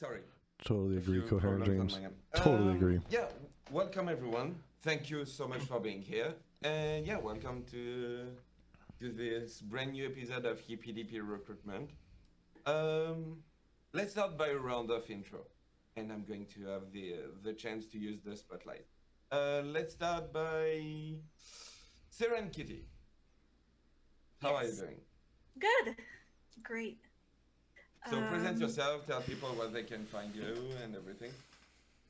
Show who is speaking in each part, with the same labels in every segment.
Speaker 1: Sorry.
Speaker 2: Totally agree,
Speaker 1: Few
Speaker 2: Coherent
Speaker 1: problems on
Speaker 2: James.
Speaker 1: my end.
Speaker 2: Totally agree.
Speaker 1: Yeah, welcome everyone. Thank you so much for being here. And yeah, welcome to this brand new episode of HippyDippy Recruitment. Let's start by a round of intro. And I'm going to have the chance to use the spotlight. Let's start by Sarah and Kitty. How are you doing?
Speaker 3: Good. Great.
Speaker 1: So present yourself, tell people where they can find you and everything.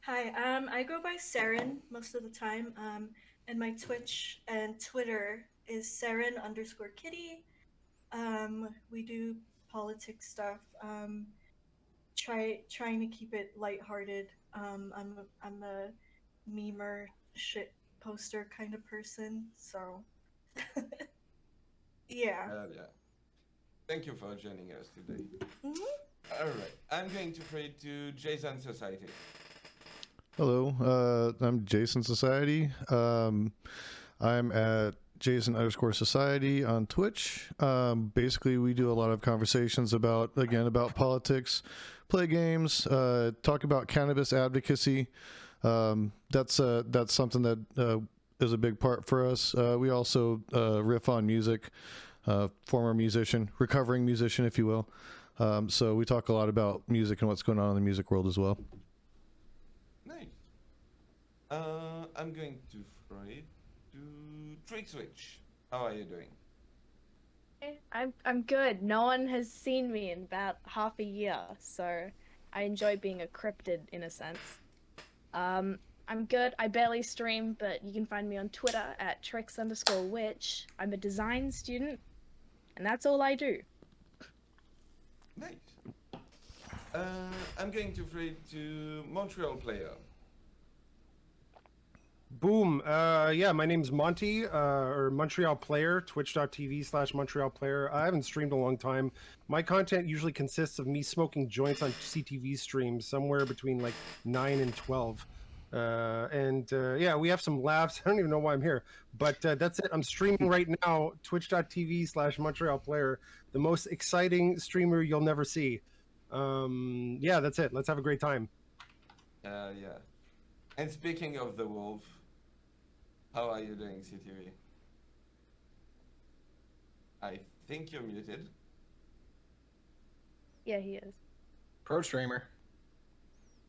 Speaker 3: Hi, I go by Saren most of the time, and my Twitch and Twitter is Saren_Kitty. We do politics stuff, trying to keep it lighthearted. I'm a memer shit poster kind of person, so yeah.
Speaker 1: Yeah. Thank you for joining us today.
Speaker 3: Mm-hmm.
Speaker 1: All right, I'm going to throw it to Jason Society.
Speaker 2: Hello, I'm Jason Society. I'm at Jason_Society on Twitch. Basically, we do a lot of conversations about politics, play games, talk about cannabis advocacy. That's something that is a big part for us. We also riff on music. Former musician, recovering musician, if you will. So we talk a lot about music and what's going on in the music world as well.
Speaker 1: Nice. I'm going to throw it to Trick Switch. How are you doing?
Speaker 4: I'm good. No one has seen me in about half a year, so I enjoy being a cryptid in a sense. I'm good. I barely stream, but you can find me on Twitter at tricks_witch. I'm a design student, and that's all I do.
Speaker 1: Nice. I'm going to throw it to Montreal Player.
Speaker 5: Boom. Yeah, my name's Monty, or Montreal Player, twitch.tv/Montreal Player. I haven't streamed a long time. My content usually consists of me smoking joints on CTV streams, somewhere between like 9 and 12. Yeah, we have some laughs. I don't even know why I'm here, but that's it. I'm streaming right now, twitch.tv/Montreal Player, the most exciting streamer you'll never see. Yeah, that's it. Let's have a great time.
Speaker 1: Yeah. And speaking of the wolf, how are you doing, CTV? I think you're muted.
Speaker 4: Yeah, he is.
Speaker 6: Pro streamer.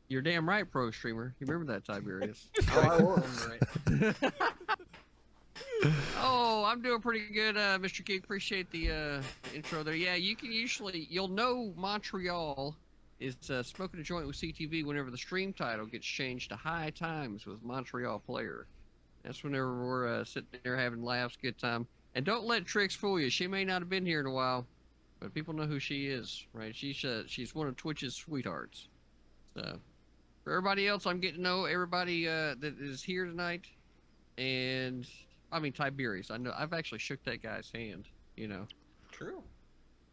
Speaker 7: You're damn right, pro streamer. You remember that, Tiberius?
Speaker 6: Right.
Speaker 7: Oh, I'm doing pretty good, Mr. Geek. Appreciate the intro there. Yeah, you'll know Montreal is smoking a joint with CTV whenever the stream title gets changed to High Times with Montreal Player. That's whenever we're sitting there having laughs, good time. And don't let Trix fool you. She may not have been here in a while, but people know who she is, right? She's one of Twitch's sweethearts. So for everybody else, I'm getting to know everybody that is here tonight. And I mean, Tiberius, I know I've actually shook that guy's hand, you know.
Speaker 6: True.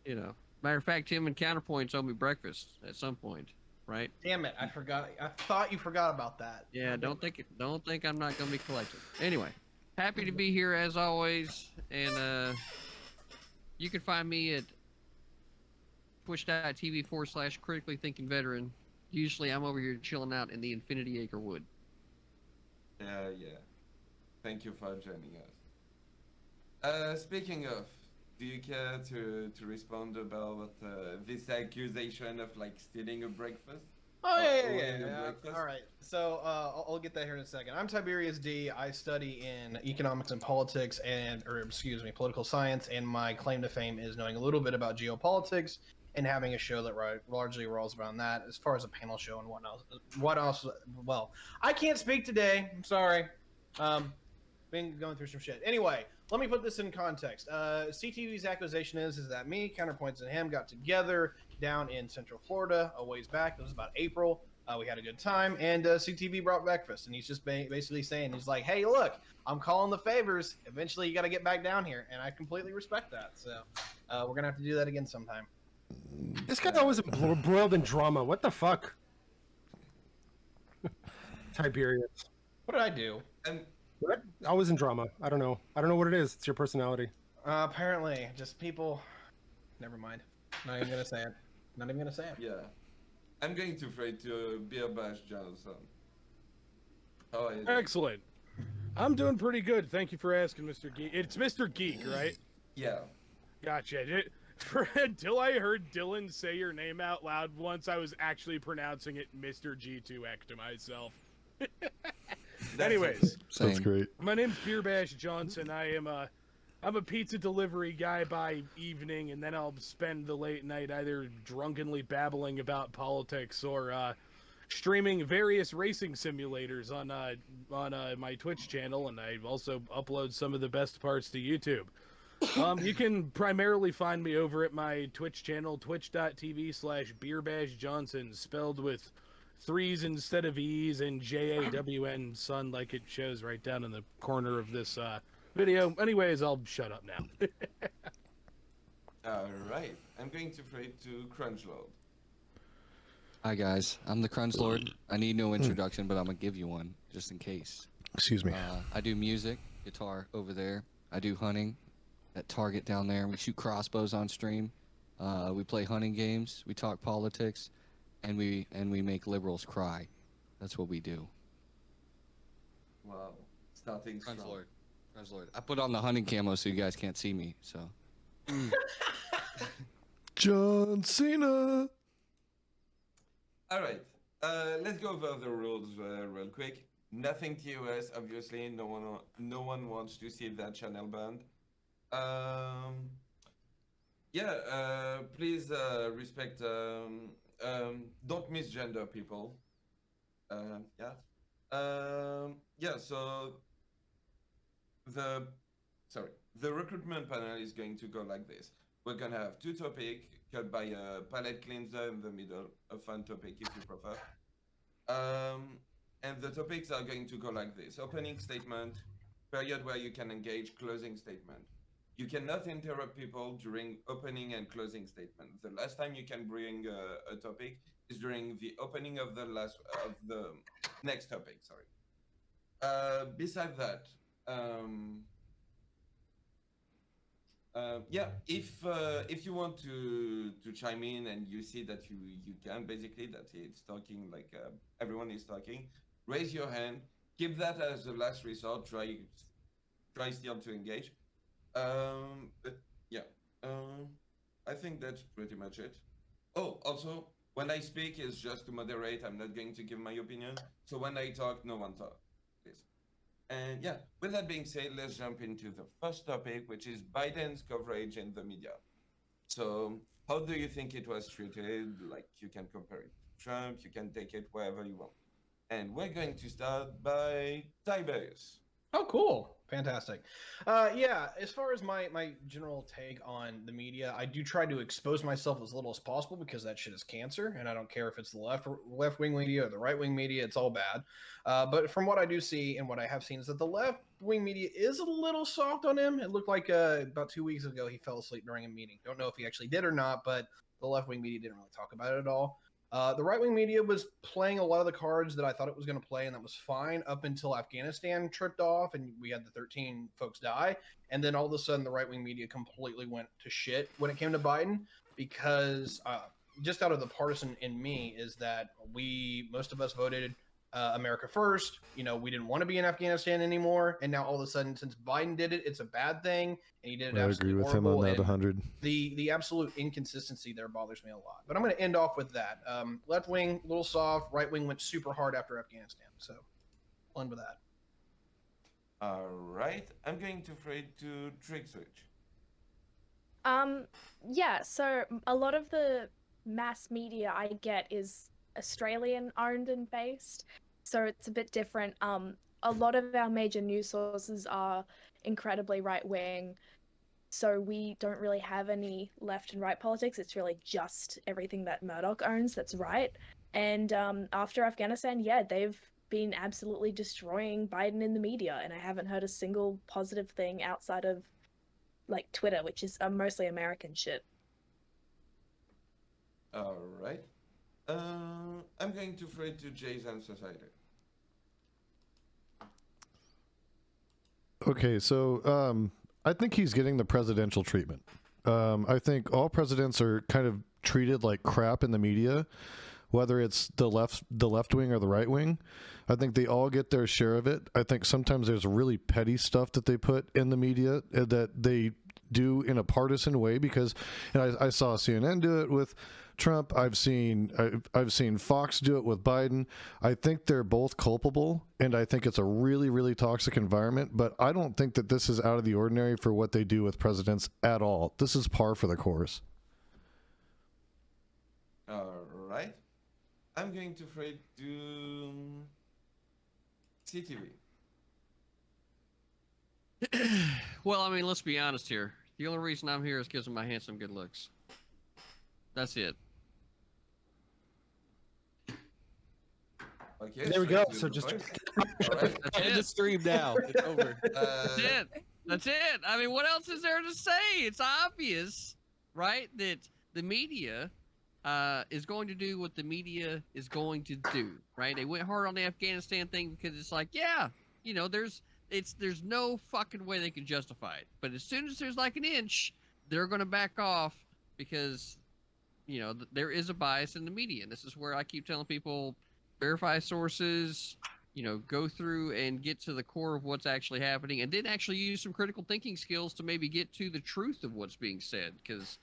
Speaker 7: You know, matter of fact, him and Counterpoints owe me breakfast at some point, right?
Speaker 6: Damn it! I forgot. I thought you forgot about that.
Speaker 7: Yeah, don't think I'm not gonna be collected. Anyway, happy to be here as always, and you can find me at twitch.tv/critically thinking veteran. Usually, I'm over here chilling out in the Infinity Acre Wood.
Speaker 1: Yeah. Thank you for joining us. Speaking of, do you care to respond about this accusation of like stealing a breakfast?
Speaker 6: Oh
Speaker 1: Or
Speaker 6: yeah.
Speaker 1: a breakfast?
Speaker 6: All right. So I'll get that here in a second. I'm Tiberius D. I study in economics and politics, political science, and my claim to fame is knowing a little bit about geopolitics and having a show that largely revolves around that. As far as a panel show and what else? Well, I can't speak today. I'm sorry. Been going through some shit. Anyway, let me put this in context. CTV's accusation is that me, Counterpoints, and him got together down in Central Florida a ways back. It was about April. We had a good time, and CTV brought breakfast, and he's just basically saying, he's like, hey, look, I'm calling the favors. Eventually, you got to get back down here, and I completely respect that. So we're going to have to do that again sometime.
Speaker 5: This guy always embroiled in drama. What the fuck? Tiberius.
Speaker 6: What did I do?
Speaker 5: What? Always in drama. I don't know what it is. It's your personality.
Speaker 6: Apparently, just people. Never mind. Not even gonna say it.
Speaker 1: Yeah. I'm going to throw it to Beer Bash Johnson. How are you?
Speaker 8: Excellent. I'm doing pretty good. Thank you for asking, Mr. Geek. It's Mr. Geek, right?
Speaker 1: Yeah.
Speaker 8: Gotcha. Until I heard Dylan say your name out loud once, I was actually pronouncing it Mr. G2X to myself. Anyways,
Speaker 2: That's great.
Speaker 8: my name's Beer Bash Johnson. I'm a pizza delivery guy by evening, and then I'll spend the late night either drunkenly babbling about politics or streaming various racing simulators on my Twitch channel, and I also upload some of the best parts to YouTube. You can primarily find me over at my Twitch channel, twitch.tv/BeerBashJohnson, spelled with 3s instead of E's and JAWN, son, like it shows right down in the corner of this video. Anyways, I'll shut up now.
Speaker 1: All right. I'm going to throw it to Crunchload.
Speaker 9: Hi guys, I'm the Crunch Lord. I need no introduction, but I'm gonna give you one just in case.
Speaker 2: Excuse me.
Speaker 9: I do music, guitar over there. I do hunting, at Target down there. We shoot crossbows on stream. We play hunting games. We talk politics, and we make liberals cry. That's what we do.
Speaker 1: Wow. Starting
Speaker 9: Crunch
Speaker 1: strong.
Speaker 9: Lord. Crunch Lord. I put on the hunting camo so you guys can't see me. So.
Speaker 2: John Cena.
Speaker 1: All right. Let's go over the rules real quick. Nothing TOS, obviously. No one wants to see that channel banned. Please respect. Don't misgender people. So the recruitment panel is going to go like this. We're gonna have two topics cut by a palette cleanser in the middle, a fun topic if you prefer. And the topics are going to go like this: opening statement, period where you can engage, closing statement. You cannot interrupt people during opening and closing statement. The last time you can bring a topic is during the opening of the next topic. Sorry. Besides that, if you want to chime in and you see that you can, basically that it's talking like everyone is talking, raise your hand. Keep that as the last resort. Try still to engage. I think that's pretty much it. Oh, also, when I speak, it's just to moderate. I'm not going to give my opinion. So when I talk, no one talk, please. And yeah, with that being said, let's jump into the first topic, which is Biden's coverage in the media. So how do you think it was treated? Like, you can compare it to Trump, you can take it wherever you want. And we're going to start by Tiberius.
Speaker 6: Oh, cool. Fantastic. As far as my general take on the media, I do try to expose myself as little as possible because that shit is cancer, and I don't care if it's the left-wing media or the right-wing media, it's all bad. But from what I do see and what I have seen is that the left-wing media is a little soft on him. It looked like about 2 weeks ago he fell asleep during a meeting. Don't know if he actually did or not, but the left-wing media didn't really talk about it at all. The right-wing media was playing a lot of the cards that I thought it was going to play, and that was fine up until Afghanistan tripped off and we had the 13 folks die. And then all of a sudden, the right-wing media completely went to shit when it came to Biden because just out of the partisan in me is that most of us voted America first. You know, we didn't want to be in Afghanistan anymore. And now all of a sudden, since Biden did it, it's a bad thing. And he did it absolutely
Speaker 2: I agree with him on that 100.
Speaker 6: The absolute inconsistency there bothers me a lot. But I'm going to end off with that. Left wing, a little soft. Right wing went super hard after Afghanistan. So, I'll end with that.
Speaker 1: All right. I'm going to throw it to Trick Switch.
Speaker 4: So a lot of the mass media I get is Australian owned and based, so it's a bit different. A lot of our major news sources are incredibly right wing, so we don't really have any left and right politics. It's really just everything that Murdoch owns that's right. And after Afghanistan, they've been absolutely destroying Biden in the media, and I haven't heard a single positive thing outside of like Twitter, which is mostly American shit.
Speaker 1: All right. I'm going to throw it to Jason Society.
Speaker 2: Okay, so I think he's getting the presidential treatment. I think all presidents are kind of treated like crap in the media, whether it's the left wing or the right wing. I think they all get their share of it. I think sometimes there's really petty stuff that they put in the media that they do in a partisan way, because I saw CNN do it with Trump. I've seen Fox do it with Biden. I think they're both culpable, and I think it's a really, really toxic environment, but I don't think that this is out of the ordinary for what they do with presidents at all. This is par for the course.
Speaker 1: All right. I'm going to try to CTV.
Speaker 7: Well, I mean, let's be honest here. The only reason I'm here is because of my handsome good looks. That's it.
Speaker 1: Okay.
Speaker 5: There we go.
Speaker 1: straight to
Speaker 5: So
Speaker 1: the
Speaker 5: just
Speaker 1: point. All right.
Speaker 7: That's
Speaker 9: End the
Speaker 7: it.
Speaker 9: stream now. It's over.
Speaker 7: That's it. That's it. I mean, what else is there to say? It's obvious, right, that the media is going to do what the media is going to do, right? They went hard on the Afghanistan thing because it's like, yeah, you know, there's no fucking way they can justify it. But as soon as there's like an inch, they're going to back off because, you know, there is a bias in the media. And this is where I keep telling people, verify sources, you know, go through and get to the core of what's actually happening, and then actually use some critical thinking skills to maybe get to the truth of what's being said. Because,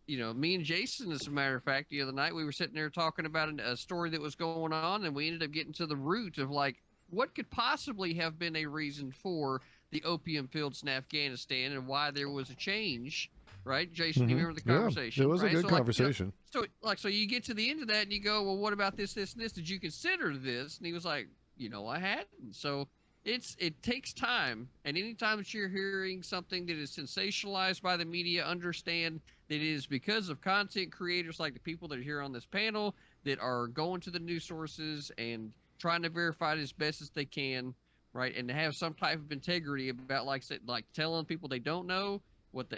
Speaker 7: you know, me and Jason, as a matter of fact, the other night, we were sitting there talking about a story that was going on, and we ended up getting to the root of, like, what could possibly have been a reason for the opium fields in Afghanistan and why there was a change, right? Jason, you remember the conversation?
Speaker 2: Yeah, it was
Speaker 7: right?
Speaker 2: a good
Speaker 7: So, like,
Speaker 2: conversation.
Speaker 7: so you get to the end of that and you go, well, what about this, this, and this? Did you consider this? And he was like, you know, I hadn't. So it takes time, and anytime that you're hearing something that is sensationalized by the media, understand that it is because of content creators like the people that are here on this panel that are going to the news sources and trying to verify it as best as they can, right? And to have some type of integrity about, like telling people they don't know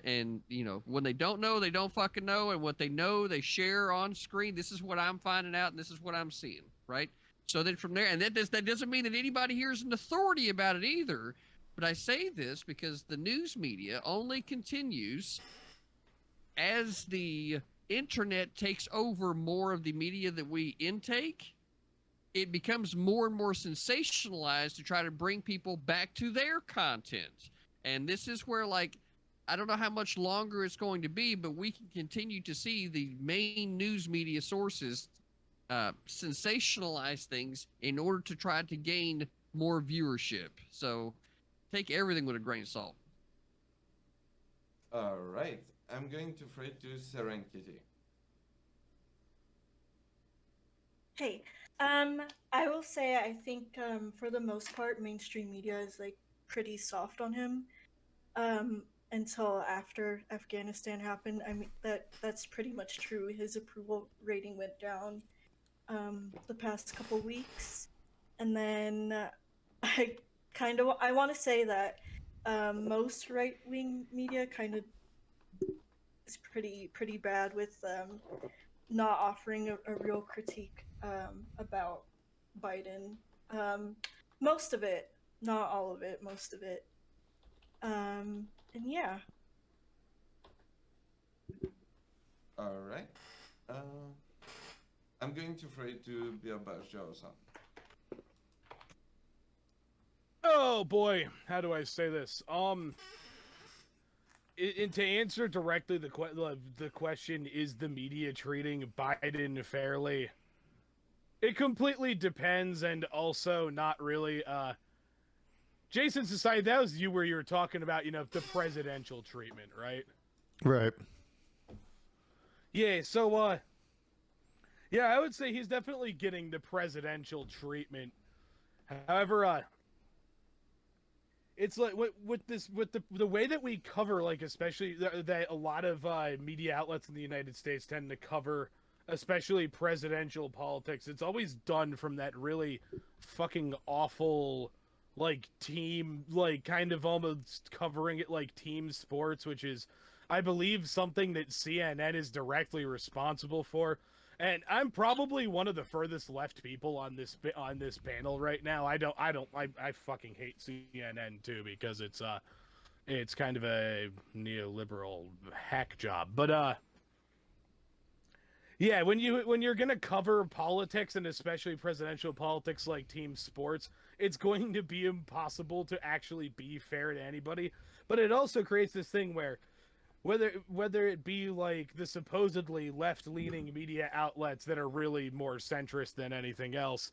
Speaker 7: and you know, when they don't know, they don't fucking know, and what they know, they share on screen. This is what I'm finding out, and this is what I'm seeing, right? So then from there, and that doesn't mean that anybody here is an authority about it either. But I say this because the news media only continues as the internet takes over more of the media that we intake. It becomes more and more sensationalized to try to bring people back to their content. And this is where, like, I don't know how much longer it's going to be, but we can continue to see the main news media sources sensationalize things in order to try to gain more viewership. So take everything with a grain of salt.
Speaker 1: All right. I'm going to try to Serenity.
Speaker 3: Hey, I will say I think for the most part, mainstream media is like pretty soft on him until after Afghanistan happened. I mean that's pretty much true. His approval rating went down the past couple weeks, and then I want to say that most right wing media kind of is pretty bad with not offering a real critique about Biden. Most of it, not all of it, most of it. And yeah.
Speaker 1: All right. I'm going to try to be about Josan.
Speaker 8: Oh boy, how do I say this? And to answer directly the question, is the media treating Biden fairly? It completely depends, and also not really. Jason Society, that was you where you were talking about, you know, the presidential treatment, right?
Speaker 2: Right.
Speaker 8: Yeah, so, yeah, I would say he's definitely getting the presidential treatment. However, it's like with the way that we cover, like, especially that a lot of media outlets in the United States tend to cover, especially presidential politics. It's always done from that really fucking awful, like, team, like, kind of almost covering it like team sports, which is, I believe, something that CNN is directly responsible for. And I'm probably one of the furthest left people on this panel right now. I fucking hate CNN too, because it's kind of a neoliberal hack job. But Yeah, when you're gonna cover politics, and especially presidential politics like team sports, it's going to be impossible to actually be fair to anybody. But it also creates this thing where whether it be like the supposedly left-leaning media outlets that are really more centrist than anything else,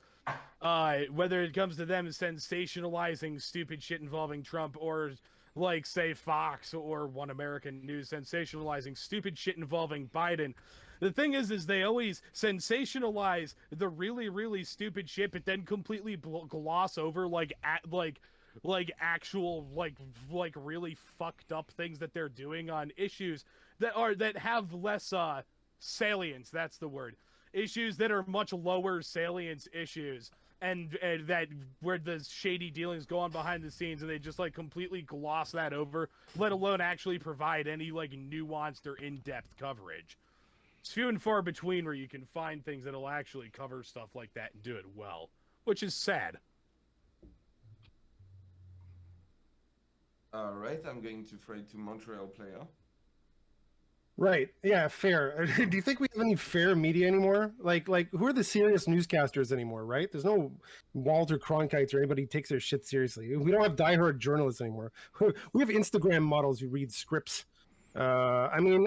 Speaker 8: whether it comes to them sensationalizing stupid shit involving Trump, or like say Fox or One American News sensationalizing stupid shit involving Biden. The thing is they always sensationalize the really, really stupid shit, but then completely gloss over like actual like really fucked up things that they're doing on issues that have less salience. That's the word. Issues that are much lower salience issues, and that where the shady dealings go on behind the scenes, and they just like completely gloss that over, let alone actually provide any like nuanced or in-depth coverage. It's few and far between where you can find things that'll actually cover stuff like that and do it well, which is sad.
Speaker 1: All right, I'm going to throw it to Montreal player.
Speaker 5: Right. Yeah, fair. Do you think we have any fair media anymore? Like who are the serious newscasters anymore, right? There's no Walter Cronkites or anybody who takes their shit seriously. We don't have diehard journalists anymore. We have Instagram models who read scripts. I mean,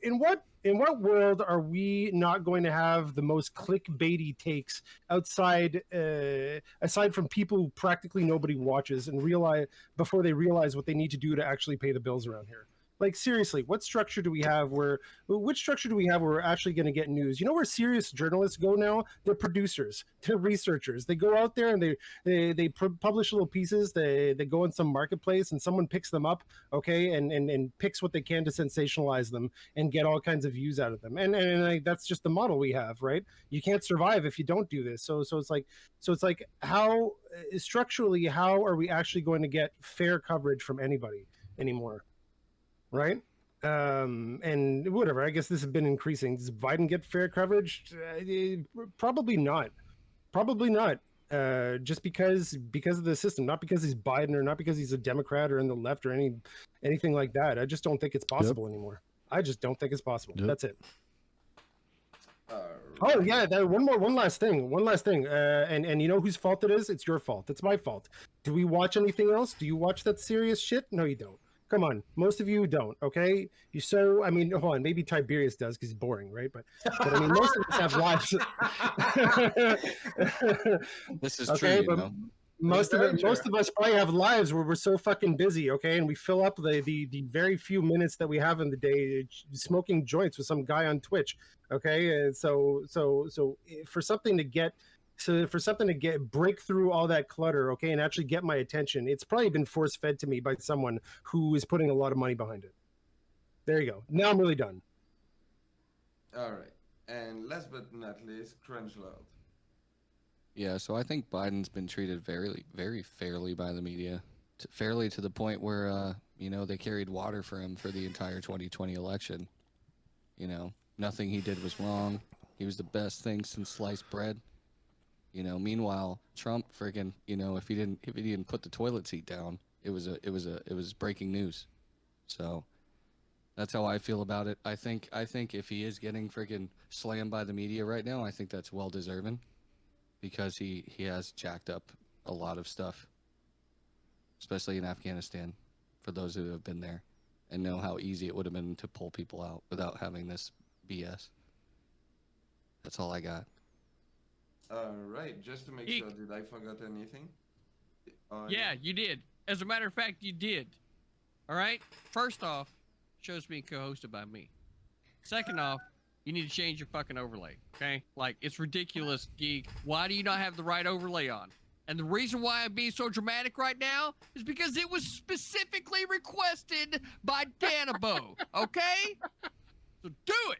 Speaker 5: in what world are we not going to have the most clickbaity takes aside from people who practically nobody watches and realize before they realize what they need to do to actually pay the bills around here? Like, seriously, which structure do we have where we're actually going to get news? You know where serious journalists go now? They're producers, they're researchers. They go out there and they publish little pieces. They go in some marketplace and someone picks them up, okay, and picks what they can to sensationalize them and get all kinds of views out of them. And that's just the model we have, right? You can't survive if you don't do this. So it's like how structurally, how are we actually going to get fair coverage from anybody anymore? Right? And whatever, I guess this has been increasing. Does Biden get fair coverage? Probably not. Probably not. Just because of the system, not because he's Biden or not because he's a Democrat or in the left or anything like that. I just don't think it's possible anymore. I just don't think it's possible. That's it. Oh yeah, one last thing. And you know whose fault it is? It's your fault. It's my fault. Do we watch anything else? Do you watch that serious shit? No, you don't. Come on, most of you don't, okay? I mean, hold on, maybe Tiberius does because he's boring, right? But I mean, most of us have lives.
Speaker 9: This is
Speaker 5: okay,
Speaker 9: true,
Speaker 5: but most of us probably have lives where we're so fucking busy, okay? And we fill up the very few minutes that we have in the day smoking joints with some guy on Twitch, okay? And so for something to break through all that clutter, okay, and actually get my attention, it's probably been force fed to me by someone who is putting a lot of money behind it. There you go. Now I'm really done.
Speaker 1: All right, and last but not least, Crunchloud.
Speaker 9: Yeah, so I think Biden's been treated very, very fairly by the media, fairly to the point where they carried water for him for the entire 2020 election. Nothing he did was wrong. He was the best thing since sliced bread. Meanwhile, Trump friggin', if he didn't put the toilet seat down, it was breaking news. So that's how I feel about it. I think if he is getting friggin' slammed by the media right now, I think that's well deserving because he has jacked up a lot of stuff, especially in Afghanistan, for those who have been there and know how easy it would have been to pull people out without having this BS. That's all I got.
Speaker 1: All right, just to make sure, did I forget anything?
Speaker 7: Yeah, you did. As a matter of fact, you did. All right? First off, show's being co-hosted by me. Second off, you need to change your fucking overlay, okay? Like, it's ridiculous, Geek. Why do you not have the right overlay on? And the reason why I'm being so dramatic right now is because it was specifically requested by Danabo, okay? So do it!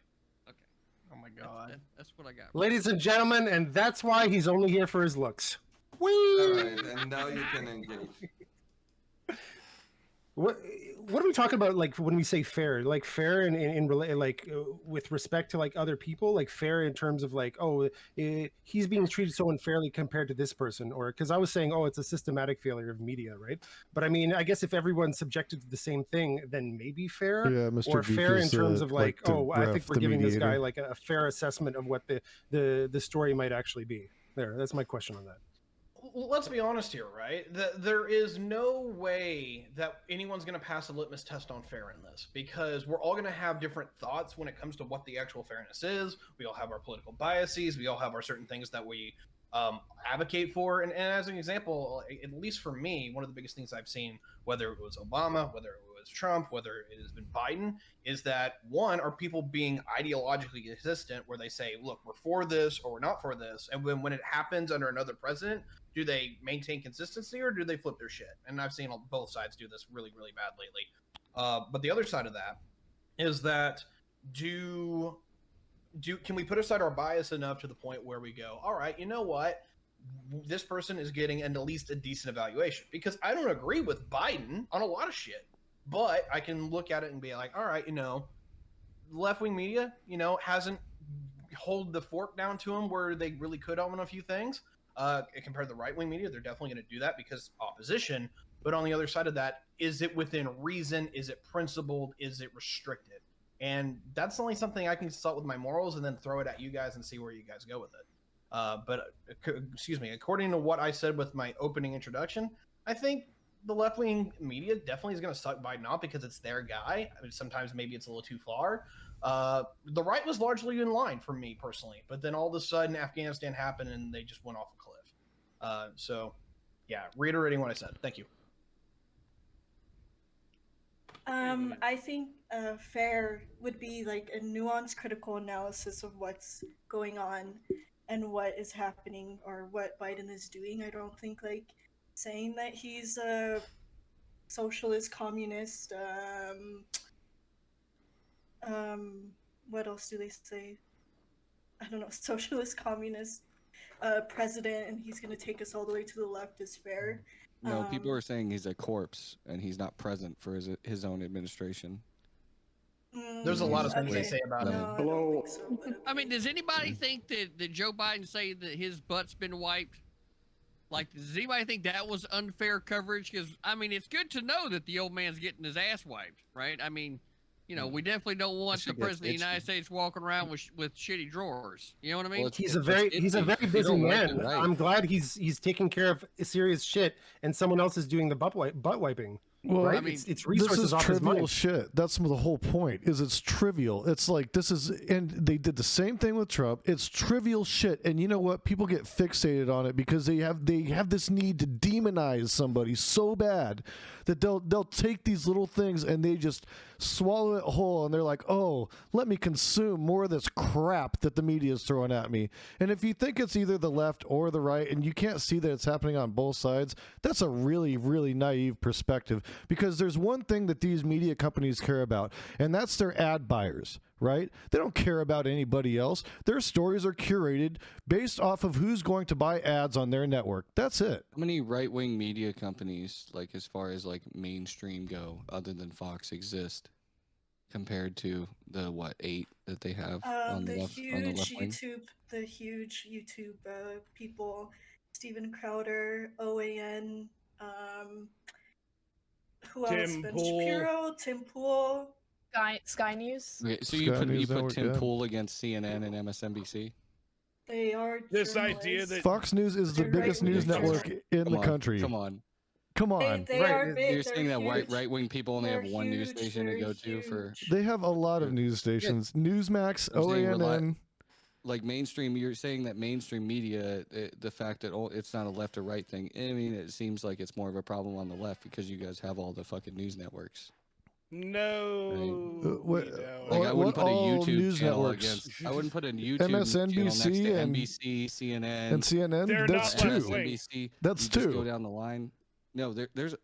Speaker 6: Oh my god.
Speaker 7: That's what I got.
Speaker 5: Ladies and gentlemen, and that's why he's only here for his looks. Whee!
Speaker 1: All right, and now you can engage.
Speaker 5: what are we talking about? Like when we say fair, like fair with respect to like other people, like fair in terms of like, oh, he's being treated so unfairly compared to this person, or because I was saying, oh, it's a systematic failure of media, right? But I mean, I guess if everyone's subjected to the same thing, then maybe fair,
Speaker 2: Yeah, Mr.
Speaker 5: or
Speaker 2: Geek
Speaker 5: fair in
Speaker 2: is,
Speaker 5: terms of like,
Speaker 2: the
Speaker 5: oh, I think
Speaker 2: ref,
Speaker 5: we're
Speaker 2: the
Speaker 5: giving this guy
Speaker 2: mediator.
Speaker 5: like a fair assessment of what the story might actually be. That's my question on that.
Speaker 6: Let's be honest here, right? There is no way that anyone's going to pass a litmus test on fair in this, because we're all going to have different thoughts when it comes to what the actual fairness is. We all have our political biases. We all have our certain things that we advocate for. And as an example, at least for me, one of the biggest things I've seen, whether it was Obama, whether it was Trump, whether it has been Biden, is that one, are people being ideologically consistent where they say, look, we're for this or we're not for this. And when it happens under another president, do they maintain consistency or do they flip their shit? And I've seen both sides do this really, really bad lately. But the other side of that is that can we put aside our bias enough to the point where we go, all right, you know what? This person is getting at least a decent evaluation, because I don't agree with Biden on a lot of shit, but I can look at it and be like, all right, left-wing media, hasn't hold the fork down to them where they really could on a few things. Compared to the right-wing media, they're definitely going to do that because opposition. But on the other side of that, is it within reason? Is it principled? Is it restricted? And that's only something I can consult with my morals and then throw it at you guys and see where you guys go with it. But according to what I said with my opening introduction, I think the left-wing media definitely is going to suck Biden off because it's their guy. I mean, sometimes maybe it's a little too far. The right was largely in line for me personally, but then all of a sudden Afghanistan happened and they just went off a cliff. So yeah, reiterating what I said. Thank you.
Speaker 3: I think fair would be like a nuanced, critical analysis of what's going on and what is happening or what Biden is doing. I don't think like saying that he's a socialist, communist, what else do they say? I don't know, socialist, communist president, and he's going to take us all the way to the left is fair.
Speaker 9: No, people are saying he's a corpse and he's not present for his own administration.
Speaker 6: There's a lot of things they say about him.
Speaker 3: No, I don't think so, but
Speaker 7: I mean, does anybody think that Joe Biden say that his butt's been wiped? Like, does anybody think that was unfair coverage? Because, I mean, it's good to know that the old man's getting his ass wiped, right? I mean, we definitely don't want the president of the United States walking around with shitty drawers. You know what I mean?
Speaker 5: Well, he's a very busy man. Right. I'm glad he's taking care of serious shit, and someone else is doing the butt wiping.
Speaker 2: Well,
Speaker 5: right?
Speaker 2: I mean,
Speaker 5: it's resources
Speaker 2: this is
Speaker 5: off his
Speaker 2: trivial
Speaker 5: mind.
Speaker 2: shit. That's the whole point. It's trivial. It's like and they did the same thing with Trump. It's trivial shit, and you know what? People get fixated on it because they have this need to demonize somebody so bad that they'll take these little things and they just swallow it whole, and they're like, oh, let me consume more of this crap that the media is throwing at me. And if you think it's either the left or the right, and you can't see that it's happening on both sides, that's a really, really naive perspective. Because there's one thing that these media companies care about, and that's their ad buyers, right? They don't care about anybody else. Their stories are curated based off of who's going to buy ads on their network. That's it.
Speaker 9: How many right-wing media companies, like as far as like mainstream go, other than Fox, exist compared to the 8 that they have on the left wing?
Speaker 3: The huge YouTube people, Steven Crowder, OAN, who else?
Speaker 8: Tim
Speaker 3: Ben
Speaker 8: Pool.
Speaker 3: Shapiro, Tim Pool.
Speaker 4: Sky News.
Speaker 9: Okay, so
Speaker 2: Sky
Speaker 9: you
Speaker 2: News
Speaker 9: put
Speaker 2: Network,
Speaker 9: Tim
Speaker 2: yeah.
Speaker 9: Pool against CNN and MSNBC?
Speaker 3: They are
Speaker 8: This
Speaker 3: journalists.
Speaker 8: idea that
Speaker 2: Fox News is the
Speaker 3: They're
Speaker 2: biggest
Speaker 3: right-wing
Speaker 2: news network in the country.
Speaker 9: Come on.
Speaker 2: Come on.
Speaker 3: They are
Speaker 9: Right,
Speaker 3: big.
Speaker 9: you're saying
Speaker 3: they're
Speaker 9: that
Speaker 3: huge.
Speaker 9: right-wing people only have
Speaker 3: They're
Speaker 9: one news
Speaker 3: huge,
Speaker 9: station to
Speaker 3: they're
Speaker 9: go to for...
Speaker 3: huge.
Speaker 2: They have a lot of news stations. Newsmax,
Speaker 9: I'm saying
Speaker 2: OANN.
Speaker 9: Like mainstream, you're saying that mainstream media, the fact that it's not a left or right thing, I mean, it seems like it's more of a problem on the left because you guys have all the fucking news networks.
Speaker 8: no,
Speaker 2: what-
Speaker 8: we don't.
Speaker 9: Like, I wouldn't put a
Speaker 2: all
Speaker 9: YouTube
Speaker 2: news
Speaker 9: channel
Speaker 2: networks.
Speaker 9: against. I wouldn't put a YouTube
Speaker 2: MSNBC
Speaker 9: channel next to
Speaker 2: and-
Speaker 9: NBC, CNN,
Speaker 2: And CNN,
Speaker 8: They're
Speaker 2: that's
Speaker 8: not
Speaker 2: two.
Speaker 8: left-wing.
Speaker 9: MSNBC.
Speaker 2: That's
Speaker 9: you just
Speaker 2: two.
Speaker 9: go down the line. No, there's.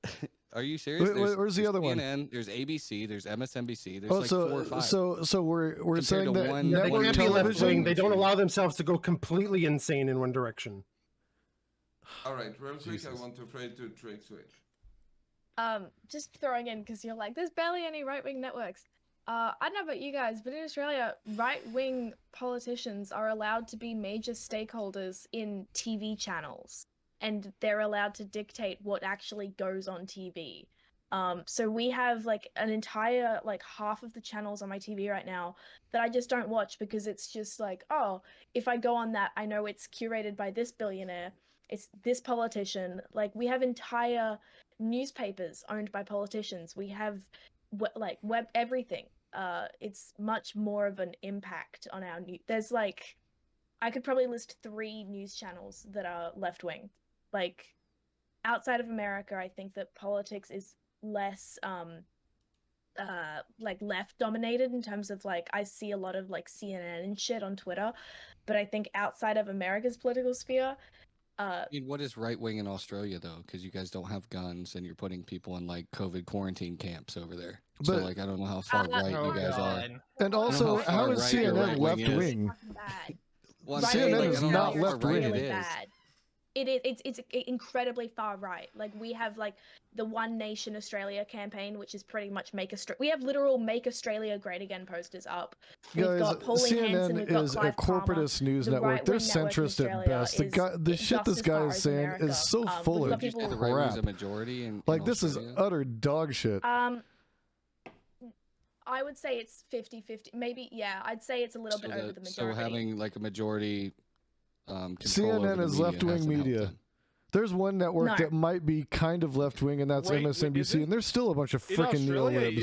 Speaker 9: Are you serious?
Speaker 2: Where's the
Speaker 9: there's
Speaker 2: other one?
Speaker 9: CNN, there's ABC, there's MSNBC, there's
Speaker 2: Oh,
Speaker 9: like 4 or
Speaker 2: so
Speaker 9: 5.
Speaker 2: so we're
Speaker 9: Compared
Speaker 2: saying
Speaker 9: to
Speaker 2: that
Speaker 9: one-
Speaker 5: They
Speaker 2: network
Speaker 5: can't be
Speaker 9: television-
Speaker 5: left-wing.
Speaker 2: television.
Speaker 5: They don't allow themselves to go completely insane in one direction.
Speaker 1: All right, real quick,
Speaker 9: Jesus.
Speaker 1: I want to throw it to Trick Switch.
Speaker 4: Just throwing in because you're like, there's barely any right-wing networks. I don't know about you guys, but in Australia, right-wing politicians are allowed to be major stakeholders in TV channels, and they're allowed to dictate what actually goes on TV. So we have like an entire like half of the channels on my TV right now that I just don't watch because it's just like, oh, if I go on that, I know it's curated by this billionaire, it's this politician. Like we have entire newspapers owned by politicians. We have like web everything. It's much more of an impact on our new. There's like, I could probably list 3 news channels that are left wing. Like outside of America, I think that politics is less like left dominated in terms of like I see a lot of like CNN and shit on Twitter, but I think outside of America's political sphere,
Speaker 9: I mean, what is right wing in Australia though? Because you guys don't have guns and you're putting people in like COVID quarantine camps over there. So
Speaker 2: But-
Speaker 9: like, I don't know how far right
Speaker 6: Oh,
Speaker 9: you guys are.
Speaker 6: God.
Speaker 2: And also,
Speaker 9: how
Speaker 2: how
Speaker 9: far
Speaker 2: is
Speaker 9: right your
Speaker 2: CNN
Speaker 9: right
Speaker 2: left
Speaker 9: wing is.
Speaker 2: wing?
Speaker 4: fucking bad.
Speaker 9: Well, I'm
Speaker 4: Right
Speaker 9: saying,
Speaker 2: CNN
Speaker 9: like,
Speaker 2: is
Speaker 9: I don't
Speaker 2: not
Speaker 9: know how far
Speaker 2: left
Speaker 9: right
Speaker 2: wing.
Speaker 9: it
Speaker 4: Really
Speaker 9: is.
Speaker 4: bad. It is. It's incredibly far right. Like we have like the One Nation Australia campaign, which is pretty much we have literal Make Australia Great Again posters up. We've
Speaker 2: Guys,
Speaker 4: got Pauline Hanson,
Speaker 2: CNN
Speaker 4: we've got
Speaker 2: is a
Speaker 4: Clive Palmer.
Speaker 2: corporatist news
Speaker 4: The
Speaker 2: network. They're
Speaker 4: right-wing network in
Speaker 2: centrist at
Speaker 4: Australia
Speaker 2: best. The
Speaker 4: is
Speaker 2: shit
Speaker 4: just
Speaker 2: this
Speaker 4: as
Speaker 2: guy
Speaker 4: far
Speaker 2: is
Speaker 4: as
Speaker 2: saying
Speaker 4: America.
Speaker 2: is so
Speaker 4: We've
Speaker 2: full
Speaker 4: got
Speaker 2: of
Speaker 9: Did you say
Speaker 4: people-
Speaker 9: the right wing's a
Speaker 2: crap.
Speaker 9: majority in
Speaker 2: Like this is
Speaker 9: Australia?
Speaker 2: utter dog shit.
Speaker 4: I would say it's 50-50. Maybe, yeah, I'd say it's a little bit over the
Speaker 9: So
Speaker 4: majority.
Speaker 9: having like a majority control over
Speaker 2: CNN
Speaker 9: the
Speaker 2: is
Speaker 9: media
Speaker 2: left-wing
Speaker 9: hasn't helped
Speaker 2: media.
Speaker 9: them.
Speaker 2: There's one network
Speaker 4: No.
Speaker 2: that might be kind of left wing, and that's
Speaker 8: Right,
Speaker 2: MSNBC,
Speaker 8: isn't-
Speaker 2: and there's still a bunch of
Speaker 8: In
Speaker 2: freaking
Speaker 8: Australia,
Speaker 2: neolibs.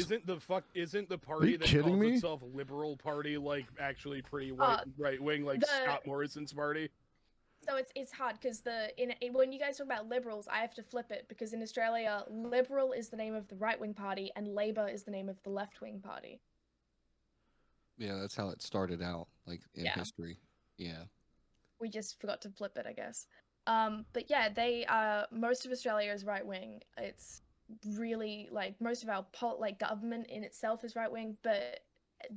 Speaker 8: isn't the party
Speaker 2: you
Speaker 8: that
Speaker 2: kidding
Speaker 8: calls
Speaker 2: me?
Speaker 8: itself Liberal Party like actually pretty
Speaker 4: Uh,
Speaker 8: right wing, like
Speaker 4: the-
Speaker 8: Scott Morrison's party?
Speaker 4: So it's hard because when you guys talk about liberals, I have to flip it because in Australia, Liberal is the name of the right wing party and Labor is the name of the left wing party.
Speaker 9: Yeah, that's how it started out, like in
Speaker 4: Yeah.
Speaker 9: history. Yeah.
Speaker 4: We just forgot to flip it, I guess. But yeah, they most of Australia is right wing. It's really like most of our like government in itself is right wing, but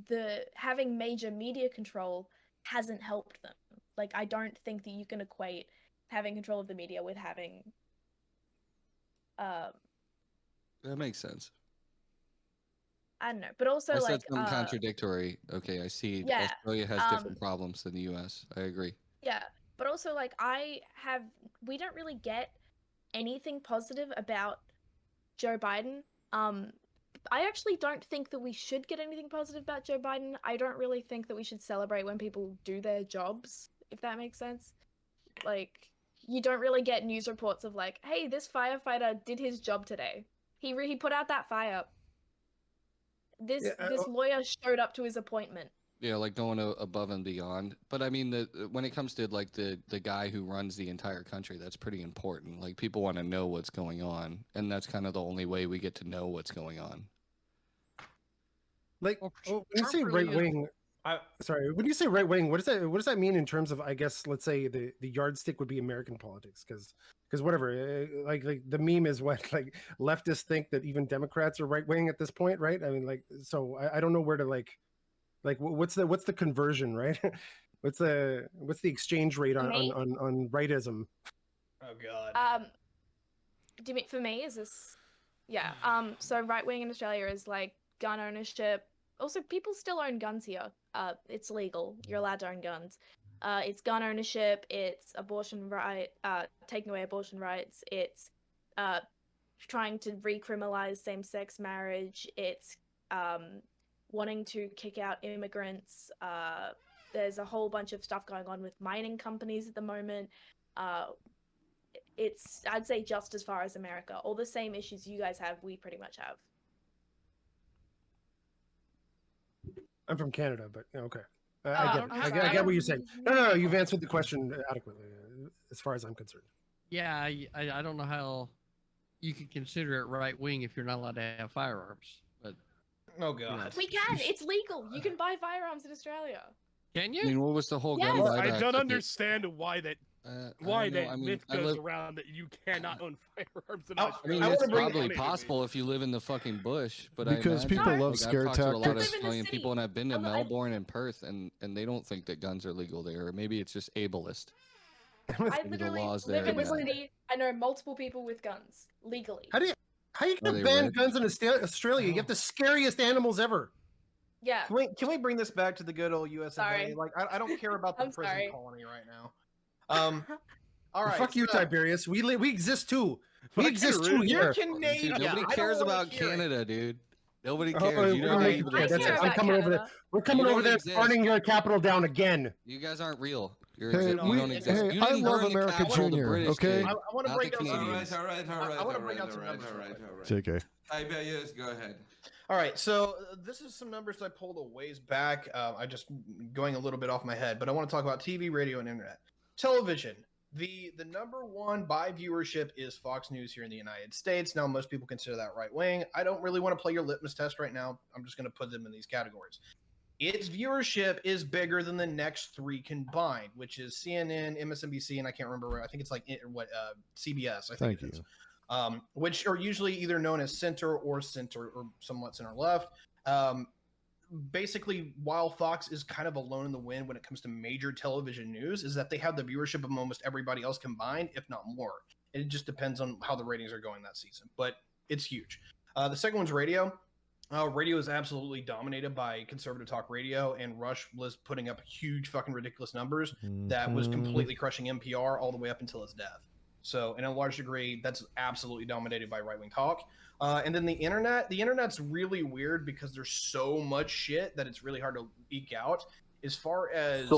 Speaker 4: the having major media control hasn't helped them. Like I don't think that you can equate having control of the media with having
Speaker 9: That makes sense.
Speaker 4: I don't know, but also
Speaker 9: I
Speaker 4: like
Speaker 9: said something contradictory. Okay, I see.
Speaker 4: yeah,
Speaker 9: Australia has different problems than the U.S. I agree.
Speaker 4: yeah, but also like we don't really get anything positive about Joe Biden. I actually don't think that we should get anything positive about Joe Biden. I don't really think that we should celebrate when people do their jobs, if that makes sense. Like you don't really get news reports of like, hey, this firefighter did his job today. He put out that fire. This lawyer showed up to his appointment.
Speaker 9: Yeah, like going above and beyond. But I mean, when it comes to like the guy who runs the entire country, that's pretty important. Like people want to know what's going on, and that's kind of the only way we get to know what's going on.
Speaker 5: Like,
Speaker 7: Well,
Speaker 5: when you
Speaker 7: Trump
Speaker 5: say
Speaker 7: really
Speaker 5: right
Speaker 7: is-
Speaker 5: wing, sorry, when you say right wing, what does that mean in terms of? I guess let's say the yardstick would be American politics, because whatever, like the meme is what like leftists think that even Democrats are right wing at this point, right? I mean, like, so I don't know where to like what's the conversion, right? what's the exchange rate on
Speaker 4: Me?
Speaker 5: on rightism?
Speaker 6: Oh God.
Speaker 4: Do you mean for me? Is this? Yeah. So right wing in Australia is like gun ownership. Also, people still own guns here. It's legal. You're allowed to own guns. It's gun ownership. It's abortion right. Taking away abortion rights. It's trying to recriminalize same-sex marriage. It's wanting to kick out immigrants. There's a whole bunch of stuff going on with mining companies at the moment. It's, I'd say, just as far as America. All the same issues you guys have, we pretty much have.
Speaker 5: I'm from Canada, but okay.
Speaker 4: Oh,
Speaker 5: I get it.
Speaker 4: I'm
Speaker 5: I
Speaker 4: sorry.
Speaker 5: get what you're saying. No, you've answered the question adequately, as far as I'm concerned.
Speaker 7: Yeah, I don't know how you could consider it right wing if you're not allowed to have firearms. But
Speaker 6: Oh God.
Speaker 4: We can. It's legal. You can buy firearms in Australia.
Speaker 7: can
Speaker 9: I
Speaker 7: you?
Speaker 9: mean, what was the whole
Speaker 4: Yes.
Speaker 9: gun
Speaker 8: Well,
Speaker 9: buyback?
Speaker 8: I don't
Speaker 9: that
Speaker 8: understand why that
Speaker 9: I
Speaker 8: why
Speaker 9: don't know.
Speaker 8: that
Speaker 9: I mean,
Speaker 8: myth
Speaker 9: I
Speaker 8: goes
Speaker 9: live-
Speaker 8: around that you cannot own firearms in
Speaker 6: I-
Speaker 8: Australia.
Speaker 9: I mean,
Speaker 6: I
Speaker 9: it's
Speaker 6: wanna bring-
Speaker 9: probably
Speaker 8: Funny to me.
Speaker 9: possible if you live in the fucking bush, but
Speaker 2: Because
Speaker 9: I imagine,
Speaker 2: people
Speaker 4: No.
Speaker 2: love
Speaker 9: like,
Speaker 2: scare
Speaker 9: I've talked to a lot of
Speaker 2: tactics.
Speaker 4: I live in the
Speaker 9: Australian people, and I've been to
Speaker 4: city.
Speaker 9: Melbourne and Perth, and they don't think that guns are legal there, or maybe it's just ableist.
Speaker 4: I
Speaker 9: the
Speaker 4: literally
Speaker 9: laws
Speaker 4: live
Speaker 9: there,
Speaker 4: in the
Speaker 9: yeah.
Speaker 4: city. I know multiple people with guns legally.
Speaker 5: How do How you
Speaker 9: Are
Speaker 5: gonna
Speaker 9: they
Speaker 5: ban
Speaker 9: red?
Speaker 5: guns in Australia? You have the scariest animals ever.
Speaker 4: Yeah.
Speaker 6: Can we bring this back to the good old US of A?
Speaker 4: Sorry.
Speaker 6: Like, I don't care about the
Speaker 4: I'm
Speaker 6: prison
Speaker 4: sorry.
Speaker 6: colony right now. All right.
Speaker 5: Fuck you,
Speaker 6: so-
Speaker 5: Tiberius. We exist too. We
Speaker 8: Fuck
Speaker 5: exist
Speaker 8: you,
Speaker 5: too
Speaker 8: Rudy.
Speaker 6: You're
Speaker 5: here.
Speaker 6: Canadian.
Speaker 9: Dude, nobody
Speaker 6: I don't
Speaker 9: cares
Speaker 6: wanna
Speaker 9: about
Speaker 6: hear it.
Speaker 9: Canada, dude. Nobody
Speaker 5: Oh,
Speaker 9: cares. You
Speaker 5: we're
Speaker 9: don't
Speaker 5: gonna
Speaker 9: even
Speaker 5: make it clear. That's
Speaker 4: care
Speaker 5: it. I'm
Speaker 4: about
Speaker 5: coming over there.
Speaker 4: Canada.
Speaker 5: We're coming
Speaker 9: You
Speaker 5: over
Speaker 9: don't
Speaker 5: there,
Speaker 9: exist.
Speaker 5: burning your capital down again.
Speaker 9: You guys aren't real. You're
Speaker 2: Hey,
Speaker 9: you don't exist.
Speaker 2: hey,
Speaker 9: You
Speaker 2: I
Speaker 9: didn't
Speaker 2: love
Speaker 9: burn the
Speaker 2: America
Speaker 9: capital, the
Speaker 2: Junior,
Speaker 9: British
Speaker 2: okay?
Speaker 9: did,
Speaker 6: I want to
Speaker 9: not
Speaker 6: break
Speaker 9: the
Speaker 6: down some
Speaker 9: Canadians.
Speaker 1: All right.
Speaker 6: I wanna break down some numbers real quick.
Speaker 2: JK.
Speaker 1: Tiberius, go ahead.
Speaker 6: All right, so this is some numbers I pulled a ways back. I just going a little bit off my head, but I want to talk about TV, radio, and internet. Television. The number one by viewership is Fox News here in the United States. Now, most people consider that right wing. I don't really want to play your litmus test right now. I'm just going to put them in these categories. Its viewership is bigger than the next three combined, which is CNN, MSNBC, and I can't remember. I think it's like CBS. I think
Speaker 2: Thank
Speaker 6: it is.
Speaker 2: you.
Speaker 6: Which are usually either known as center or somewhat center left. Basically, while Fox is kind of alone in the wind when it comes to major television news, is that they have the viewership of almost everybody else combined, if not more. It just depends on how the ratings are going that season, but it's huge. The second one's radio. Radio is absolutely dominated by conservative talk radio, and Rush was putting up huge, fucking ridiculous numbers that was completely crushing NPR all the way up until its death. So, in a large degree, that's absolutely dominated by right-wing talk. And then the internet's really weird because there's so much shit that it's really hard to eke out. As far as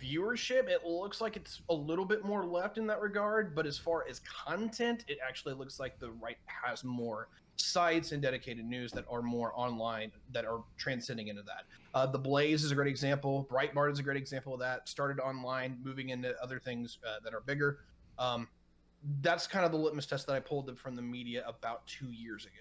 Speaker 6: viewership, it looks like it's a little bit more left in that regard, but as far as content, it actually looks like the right has more sites and dedicated news that are more online that are transcending into that. The Blaze is a great example. Breitbart is a great example of that. Started online, moving into other things that are bigger. That's kind of the litmus test that I pulled from the media about 2 years ago.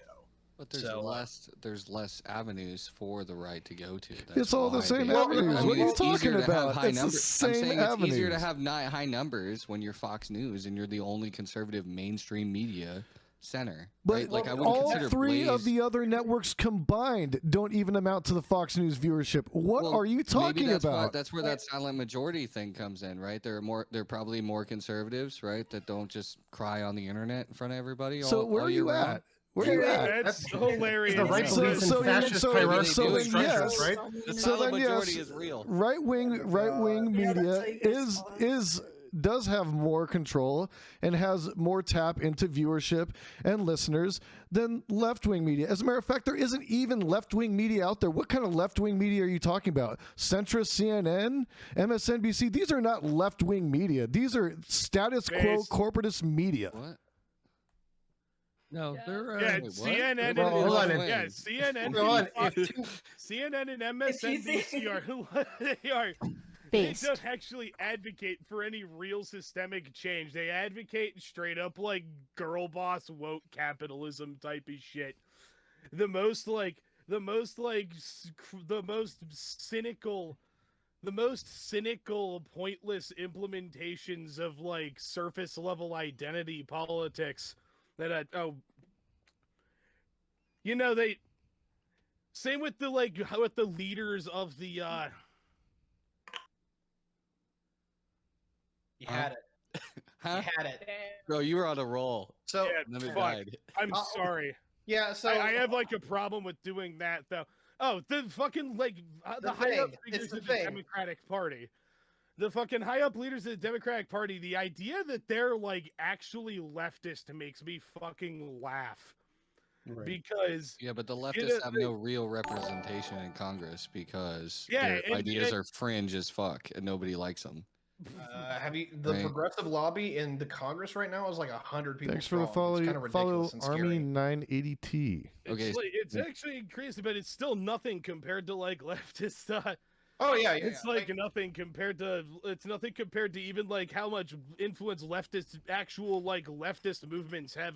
Speaker 9: But there's
Speaker 6: So,
Speaker 9: there's less avenues for the right to go to.
Speaker 2: It's all the
Speaker 9: why
Speaker 2: same
Speaker 9: they-
Speaker 2: avenues.
Speaker 9: I
Speaker 2: What are you
Speaker 9: it's easier
Speaker 2: talking
Speaker 9: to have
Speaker 2: about?
Speaker 9: high
Speaker 2: It's the
Speaker 9: numbers. I'm
Speaker 2: same
Speaker 9: saying it's easier to
Speaker 2: avenues.
Speaker 9: have high numbers when you're Fox News and you're the only conservative mainstream media center.
Speaker 2: But
Speaker 9: right? Like I wouldn't
Speaker 2: all
Speaker 9: consider
Speaker 2: three of
Speaker 9: Blaze-
Speaker 2: the other networks combined don't even amount to the Fox News viewership. What
Speaker 9: Well,
Speaker 2: are you
Speaker 9: maybe
Speaker 2: talking
Speaker 9: that's
Speaker 2: about?
Speaker 9: That's where that silent majority thing comes in, right? They're probably more conservatives, right? That don't just cry on the internet in front of everybody.
Speaker 2: So
Speaker 9: all,
Speaker 2: where
Speaker 9: all
Speaker 2: are
Speaker 9: year
Speaker 2: you
Speaker 9: round.
Speaker 2: at? Where are you at?
Speaker 8: That's hilarious.
Speaker 5: The right
Speaker 2: So-
Speaker 5: beliefs
Speaker 2: so
Speaker 5: in
Speaker 2: then-
Speaker 5: fascist
Speaker 2: so-
Speaker 5: hierarchical
Speaker 2: so then,
Speaker 5: structures,
Speaker 2: yes.
Speaker 5: right?
Speaker 9: The
Speaker 2: So
Speaker 9: silent
Speaker 2: then,
Speaker 9: majority
Speaker 2: yes,
Speaker 9: is real.
Speaker 2: right wing
Speaker 3: Yeah,
Speaker 2: media
Speaker 3: that's how you guys
Speaker 2: is does have more control and has more tap into viewership and listeners than left wing media. As a matter of fact, there isn't even left wing media out there. What kind of left wing media are you talking about? Centrist, CNN, MSNBC. These are not left wing media. These are status quo
Speaker 8: Based-
Speaker 2: corporatist media.
Speaker 9: What? No,
Speaker 4: Yeah.
Speaker 9: they're
Speaker 8: Yeah,
Speaker 9: wait, what?
Speaker 8: CNN
Speaker 9: They're
Speaker 8: and
Speaker 5: hold on,
Speaker 9: left-wing.
Speaker 8: yeah, CNN,
Speaker 5: Hold on,
Speaker 8: and
Speaker 5: if
Speaker 8: CNN and MSNBC are
Speaker 10: Based.
Speaker 8: They don't actually advocate for any real systemic change. They advocate straight up like girl boss woke capitalism type of shit. The most cynical, pointless implementations of like surface level identity politics that they same with the with the leaders of the
Speaker 6: You had it.
Speaker 9: Huh?
Speaker 6: You had it.
Speaker 9: Bro, you were on a roll.
Speaker 6: So
Speaker 8: Yeah,
Speaker 9: And then it
Speaker 8: fuck.
Speaker 9: died.
Speaker 8: I'm sorry.
Speaker 6: yeah, so
Speaker 8: I have like a problem with doing that though. Oh, the fucking the
Speaker 6: The
Speaker 8: high up
Speaker 6: thing,
Speaker 8: leaders
Speaker 6: it's the
Speaker 8: of the
Speaker 6: thing.
Speaker 8: Democratic Party. The fucking high up leaders of the Democratic Party, the idea that they're like actually leftist makes me fucking laugh.
Speaker 5: Right.
Speaker 8: Because
Speaker 9: Yeah, but the
Speaker 8: know,
Speaker 9: leftists have no real representation in Congress because
Speaker 8: Yeah,
Speaker 9: their
Speaker 8: and-
Speaker 9: ideas
Speaker 8: and-
Speaker 9: are fringe as fuck and nobody likes them.
Speaker 6: have you the
Speaker 9: Right.
Speaker 6: progressive lobby in the Congress right now is like 100 people.
Speaker 2: Thanks for the
Speaker 6: strong. It's kind of
Speaker 2: follow
Speaker 6: ridiculous and
Speaker 2: Army
Speaker 6: scary.
Speaker 2: 980T.
Speaker 9: Okay,
Speaker 8: it's actually crazy, but it's still nothing compared to like leftist
Speaker 6: Oh yeah,
Speaker 8: it's like nothing compared to even like how much influence actual leftist movements have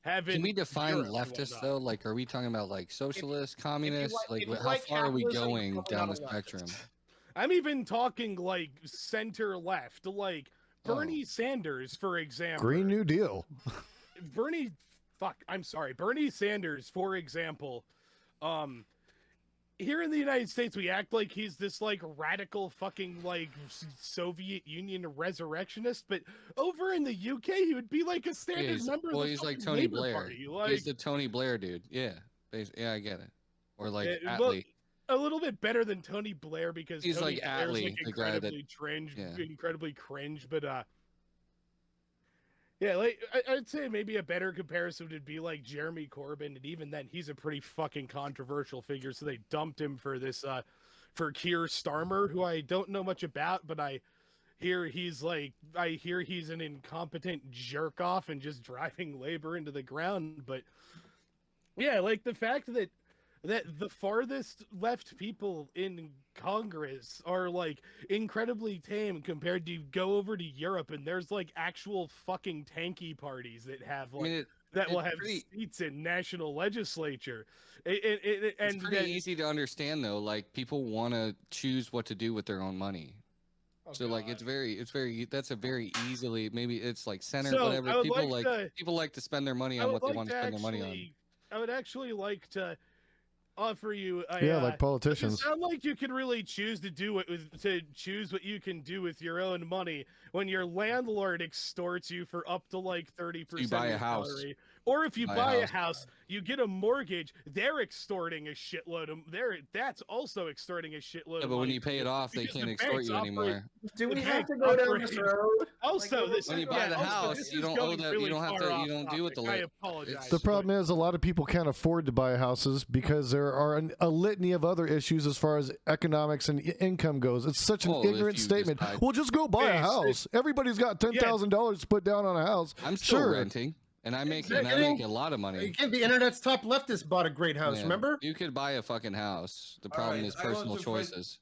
Speaker 9: can
Speaker 8: in
Speaker 9: we define
Speaker 8: Europe and
Speaker 9: leftists
Speaker 8: whatnot.
Speaker 9: though? Like, are we talking about like socialists, communists?
Speaker 6: like- if you
Speaker 9: how
Speaker 6: like
Speaker 9: far are we
Speaker 6: capitalism, you're
Speaker 9: going
Speaker 6: probably
Speaker 9: down
Speaker 6: not
Speaker 9: the
Speaker 6: a leftist.
Speaker 9: spectrum?
Speaker 8: I'm even talking like center left, like
Speaker 9: Oh.
Speaker 8: Bernie Sanders, for example.
Speaker 2: Green New Deal.
Speaker 8: Bernie Sanders, for example, here in the United States, we act like he's this like radical fucking like Soviet Union resurrectionist, but over in the UK, he would be like a standard member of the
Speaker 9: he's like
Speaker 8: fucking
Speaker 9: Tony
Speaker 8: Labour
Speaker 9: Blair.
Speaker 8: Party. Like,
Speaker 9: He's the Tony Blair dude. Yeah, yeah, I get it. Or like
Speaker 8: well,
Speaker 9: Attlee.
Speaker 8: a little bit better than Tony Blair because
Speaker 9: He's
Speaker 8: Tony
Speaker 9: like
Speaker 8: Blair's
Speaker 9: Attlee,
Speaker 8: like
Speaker 9: the guy that-
Speaker 8: incredibly cringe, but yeah, like I'd say maybe a better comparison would be like Jeremy Corbyn, and even then, he's a pretty fucking controversial figure. So they dumped him for this, for Keir Starmer, who I don't know much about, but I hear he's an incompetent jerk off and just driving labor into the ground. But yeah, like the fact that the farthest left people in Congress are like incredibly tame compared to go over to Europe and there's like actual fucking tanky parties that have like that will have seats in national legislature.
Speaker 9: It's pretty easy to understand though. Like people want to choose what to do with their own money. So like that's a very easily, maybe it's like centered, whatever. People like to spend their money on what they want to spend their money on.
Speaker 8: I would actually like to offer you
Speaker 2: like politicians.
Speaker 8: It sounds like you can really choose to do choose what you can do with your own money when your landlord extorts you for up to like 30%
Speaker 9: you buy a house.
Speaker 8: salary. Or if you buy a house, you get a mortgage, they're extorting a shitload of that's also extorting a shitload of
Speaker 9: but when
Speaker 8: money
Speaker 9: you pay it off, they can't
Speaker 8: the
Speaker 9: extort you
Speaker 8: banks
Speaker 9: anymore.
Speaker 6: Do we have to go down this road?
Speaker 8: Also,
Speaker 9: when you buy the house, you don't owe that. You don't have to. You don't deal with the.
Speaker 8: I apologize.
Speaker 2: The problem is a lot of people can't afford to buy houses because there are a litany of other issues as far as economics and income goes. It's such an ignorant statement. Well, just go buy a house. Everybody's got $10,000 to put down on a house.
Speaker 9: I'm still renting. And I make a lot of money.
Speaker 5: Again, the internet's top leftist bought a great house. Remember?
Speaker 9: You could buy a fucking house. The problem is personal choices.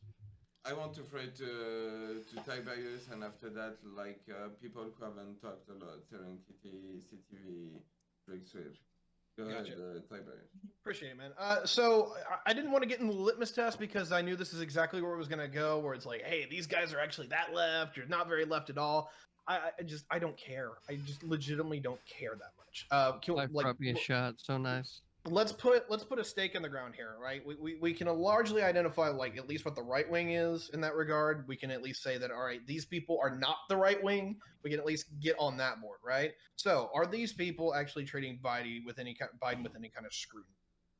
Speaker 1: I want to throw it to Tiberius, and after that, like people who haven't talked a lot, Serengeti, CTV, Drake Switch. Go ahead, Tiberius.
Speaker 6: Appreciate it, man. So I didn't want to get in the litmus test because I knew this is exactly where it was going to go, where it's like, hey, these guys are actually that left, or not very left at all. I don't care. I just legitimately don't care that much.
Speaker 7: Brought me a shot. So nice.
Speaker 6: Let's put a stake in the ground here, right? We can largely identify like at least what the right wing is in that regard. We can at least say that all right, these people are not the right wing. We can at least get on that board, right? So are these people actually treating Biden with any kind of scrutiny?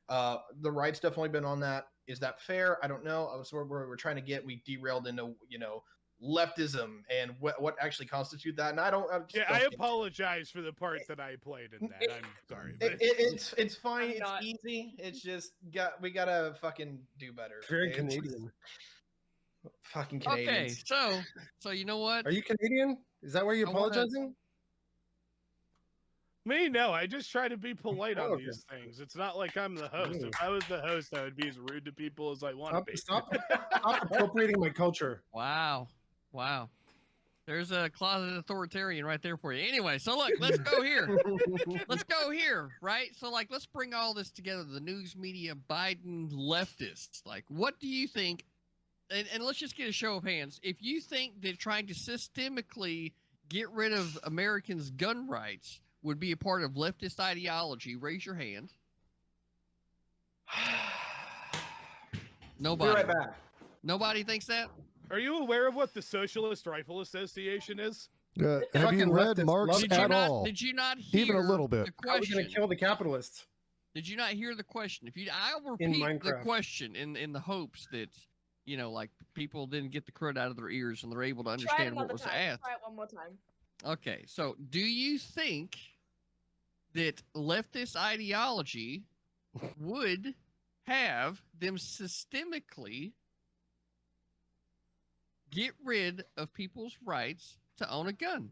Speaker 6: The right's definitely been on that. Is that fair? I don't know. That's where we're trying to get. We derailed into leftism and what actually constitute that, and I
Speaker 8: apologize for the part that I played in that. I'm sorry.
Speaker 6: It's fine. It's easy. It's just we gotta fucking do better.
Speaker 5: Very Canadian.
Speaker 6: Fucking Canadian.
Speaker 7: Okay, so you know what?
Speaker 5: Are you Canadian? Is that why you're apologizing?
Speaker 8: Me, no. I just try to be polite on these things. It's not like I'm the host. If I was the host, I would be as rude to people as I want to be.
Speaker 5: Stop appropriating my culture.
Speaker 7: Wow. There's a closet authoritarian right there for you. Anyway, so look, let's go here. Right? So like, let's bring all this together. The news media, Biden leftists. Like, what do you think? And let's just get a show of hands. If you think that trying to systemically get rid of Americans' gun rights would be a part of leftist ideology, raise your hand. Nobody.
Speaker 6: Be right back.
Speaker 7: Nobody thinks that?
Speaker 8: Are you aware of what the Socialist Rifle Association is?
Speaker 2: Have you read Marx at all?
Speaker 7: Did you not hear
Speaker 2: even a little bit?
Speaker 7: the question?
Speaker 5: I was going to kill the capitalists.
Speaker 7: Did you not hear the question? I'll repeat the question in the hopes that like people didn't get the crud out of their ears and they're able to understand what was asked.
Speaker 4: Try it one more time.
Speaker 7: Okay, so do you think that leftist ideology would have them systemically get rid of people's rights to own a gun?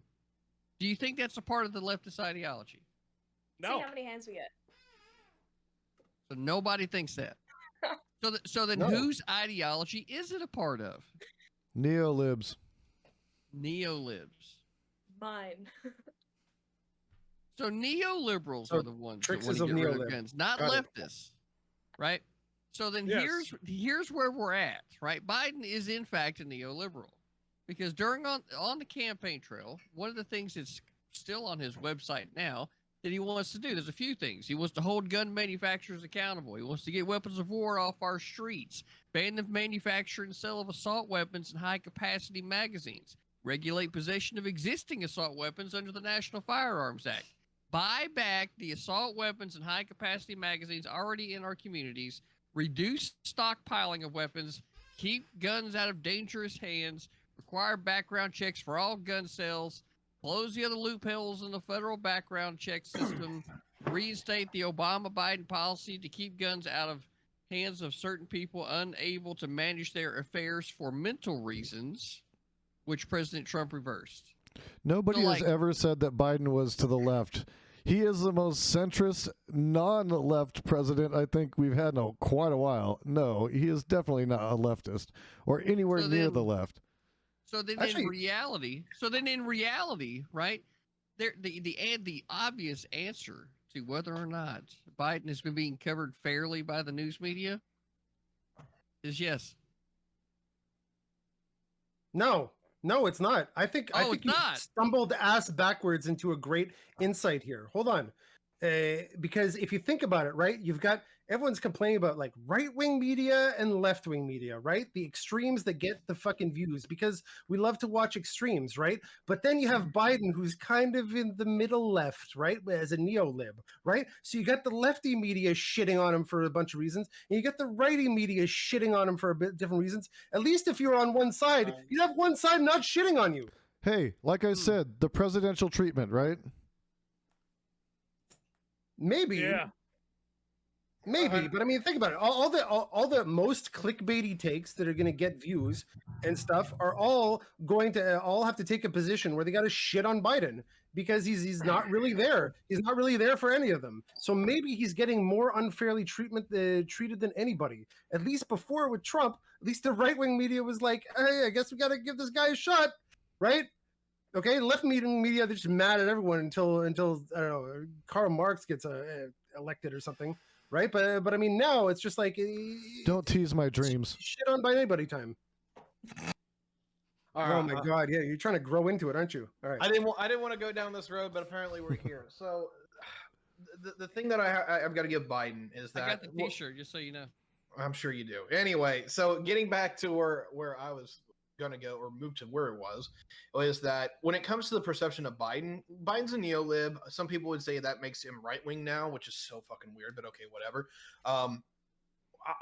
Speaker 7: Do you think that's a part of the leftist ideology?
Speaker 4: No. See how many hands we get.
Speaker 7: So nobody thinks that. So then whose ideology is it a part of?
Speaker 2: Neolibs.
Speaker 4: Mine.
Speaker 7: So neoliberals are the ones that want to get rid of guns, not leftists, right? So then here's where we're at, right? Biden is in fact a neoliberal because on the campaign trail, one of the things that's still on his website now that he wants to do. There's a few things. He wants to hold gun manufacturers accountable. He wants to get weapons of war off our streets, ban the manufacture and sale of assault weapons and high-capacity magazines, regulate possession of existing assault weapons under the National Firearms Act, buy back the assault weapons and high-capacity magazines already in our communities, reduce stockpiling of weapons, keep guns out of dangerous hands, require background checks for all gun sales, close the other loopholes in the federal background check system, reinstate the Obama-Biden policy to keep guns out of hands of certain people unable to manage their affairs for mental reasons, which President Trump reversed.
Speaker 2: Nobody
Speaker 7: So,
Speaker 2: has ever said that Biden was to the left. He is the most centrist, non-left president I think we've had in quite a while. No, he is definitely not a leftist or anywhere near the left.
Speaker 7: So then,
Speaker 5: Actually-
Speaker 7: in reality, right? The obvious answer to whether or not Biden has been being covered fairly by the news media is yes.
Speaker 5: No, it's not. I think
Speaker 7: it's
Speaker 5: you
Speaker 7: not.
Speaker 5: stumbled ass backwards into a great insight here. Hold on. Because if you think about it, right, you've got everyone's complaining about like right-wing media and left-wing media, right? The extremes that get the fucking views because we love to watch extremes, right? But then you have Biden who's kind of in the middle left, right? As a neo-lib, right? So you got the lefty media shitting on him for a bunch of reasons, and you got the righty media shitting on him for a bit different reasons. At least if you're on one side, you'd have one side not shitting on you.
Speaker 2: Hey, like I said, the presidential treatment, right?
Speaker 5: Maybe.
Speaker 8: Yeah.
Speaker 5: Maybe, but I mean, think about it. All the most clickbaity takes that are going to get views and stuff are all going to all have to take a position where they got to shit on Biden because he's not really there. He's not really there for any of them. So maybe he's getting more unfairly treated than anybody. At least before with Trump, at least the right wing media was like, hey, I guess we got to give this guy a shot, right? Okay, left media they're just mad at everyone until I don't know, Karl Marx gets elected or something. Right, but I mean now it's just like
Speaker 2: Don't tease my dreams.
Speaker 5: Shit on by anybody time.
Speaker 6: All
Speaker 5: Oh
Speaker 6: right,
Speaker 5: my god, yeah, you're trying to grow into it, aren't you? All right.
Speaker 6: I didn't want to go down this road, but apparently we're here. So the thing that I've got to give Biden is that
Speaker 7: I got the T-shirt, just so you know.
Speaker 6: I'm sure you do. Anyway, so getting back to where I was gonna go or move to where it was that when it comes to the perception of Biden's a neo-lib. Some people would say that makes him right-wing now, which is so fucking weird, but okay, whatever.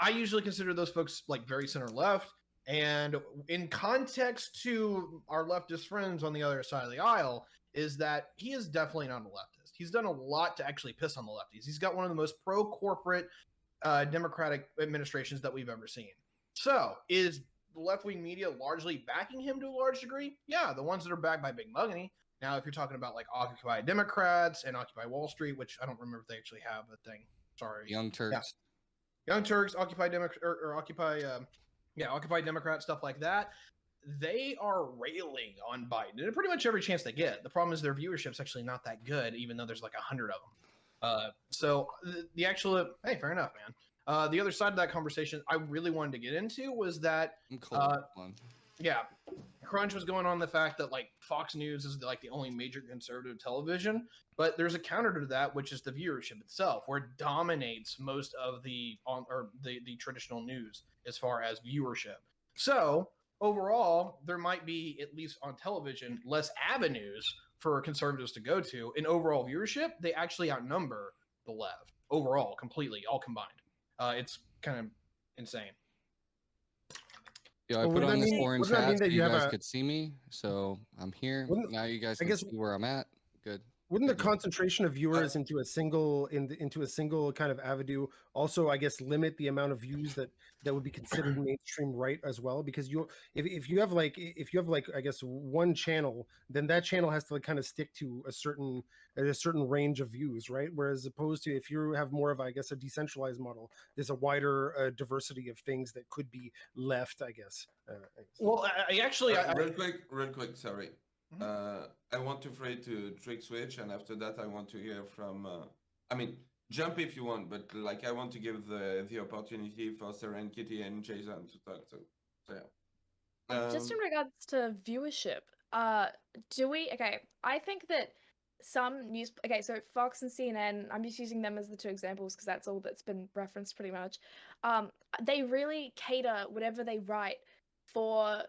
Speaker 6: I usually consider those folks like very center-left, and in context to our leftist friends on the other side of the aisle is that he is definitely not a leftist. He's done a lot to actually piss on the lefties. He's got one of the most pro-corporate Democratic administrations that we've ever seen. So is left-wing media largely backing him to a large degree? Yeah, the ones that are backed by big money. Now, if you're talking about like Occupy Democrats and Occupy Wall Street, which I don't remember if they actually have a thing. Sorry.
Speaker 9: Young Turks.
Speaker 6: Yeah. Young Turks, Occupy Occupy Democrat, stuff like that. They are railing on Biden and pretty much every chance they get. The problem is their viewership's actually not that good, even though there's like 100 of them. So the actual, hey, fair enough, man. The other side of that conversation I really wanted to get into was that,
Speaker 9: I'm cold.
Speaker 6: yeah, crunch was going on the fact that like Fox News is like the only major conservative television, but there's a counter to that, which is the viewership itself, where it dominates most of the traditional news as far as viewership. So overall, there might be, at least on television, less avenues for conservatives to go to. In overall viewership, they actually outnumber the left overall, completely, all combined. It's kind of insane.
Speaker 9: Yeah, I put on this orange hat so you guys could see me, so I'm here. Now you guys can see where I'm at. Good.
Speaker 5: Wouldn't the concentration of viewers into a single kind of avenue also, I guess, limit the amount of views that would be considered mainstream right as well? Because if you have like I guess one channel, then that channel has to like kind of stick to a certain range of views, right? Whereas opposed to if you have more of, I guess, a decentralized model, there's a wider diversity of things that could be left, I guess.
Speaker 6: Well,
Speaker 1: real quick, sorry. I want to Fred to trick switch, and after that I want to hear from I mean, jump if you want, but like I want to give the opportunity for Sarah, Kitty, and Jason to talk to. So yeah.
Speaker 4: Just in regards to viewership, I think that some news. Okay, so Fox and CNN. I'm just using them as the two examples because that's all that's been referenced pretty much. They really cater whatever they write for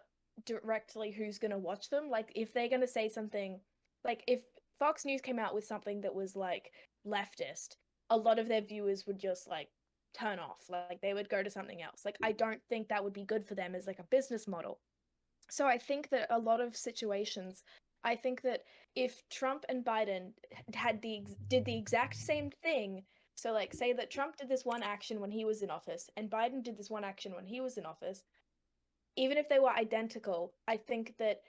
Speaker 4: directly who's gonna watch them. Like if they're gonna say something, like if Fox News came out with something that was like leftist, a lot of their viewers would just like turn off. Like they would go to something else. Like I don't think that would be good for them as like a business model. So I think that a lot of situations, I think that if Trump and Biden did the exact same thing, so like say that Trump did this one action when he was in office and Biden did this one action when he was in office, even if they were identical, I think that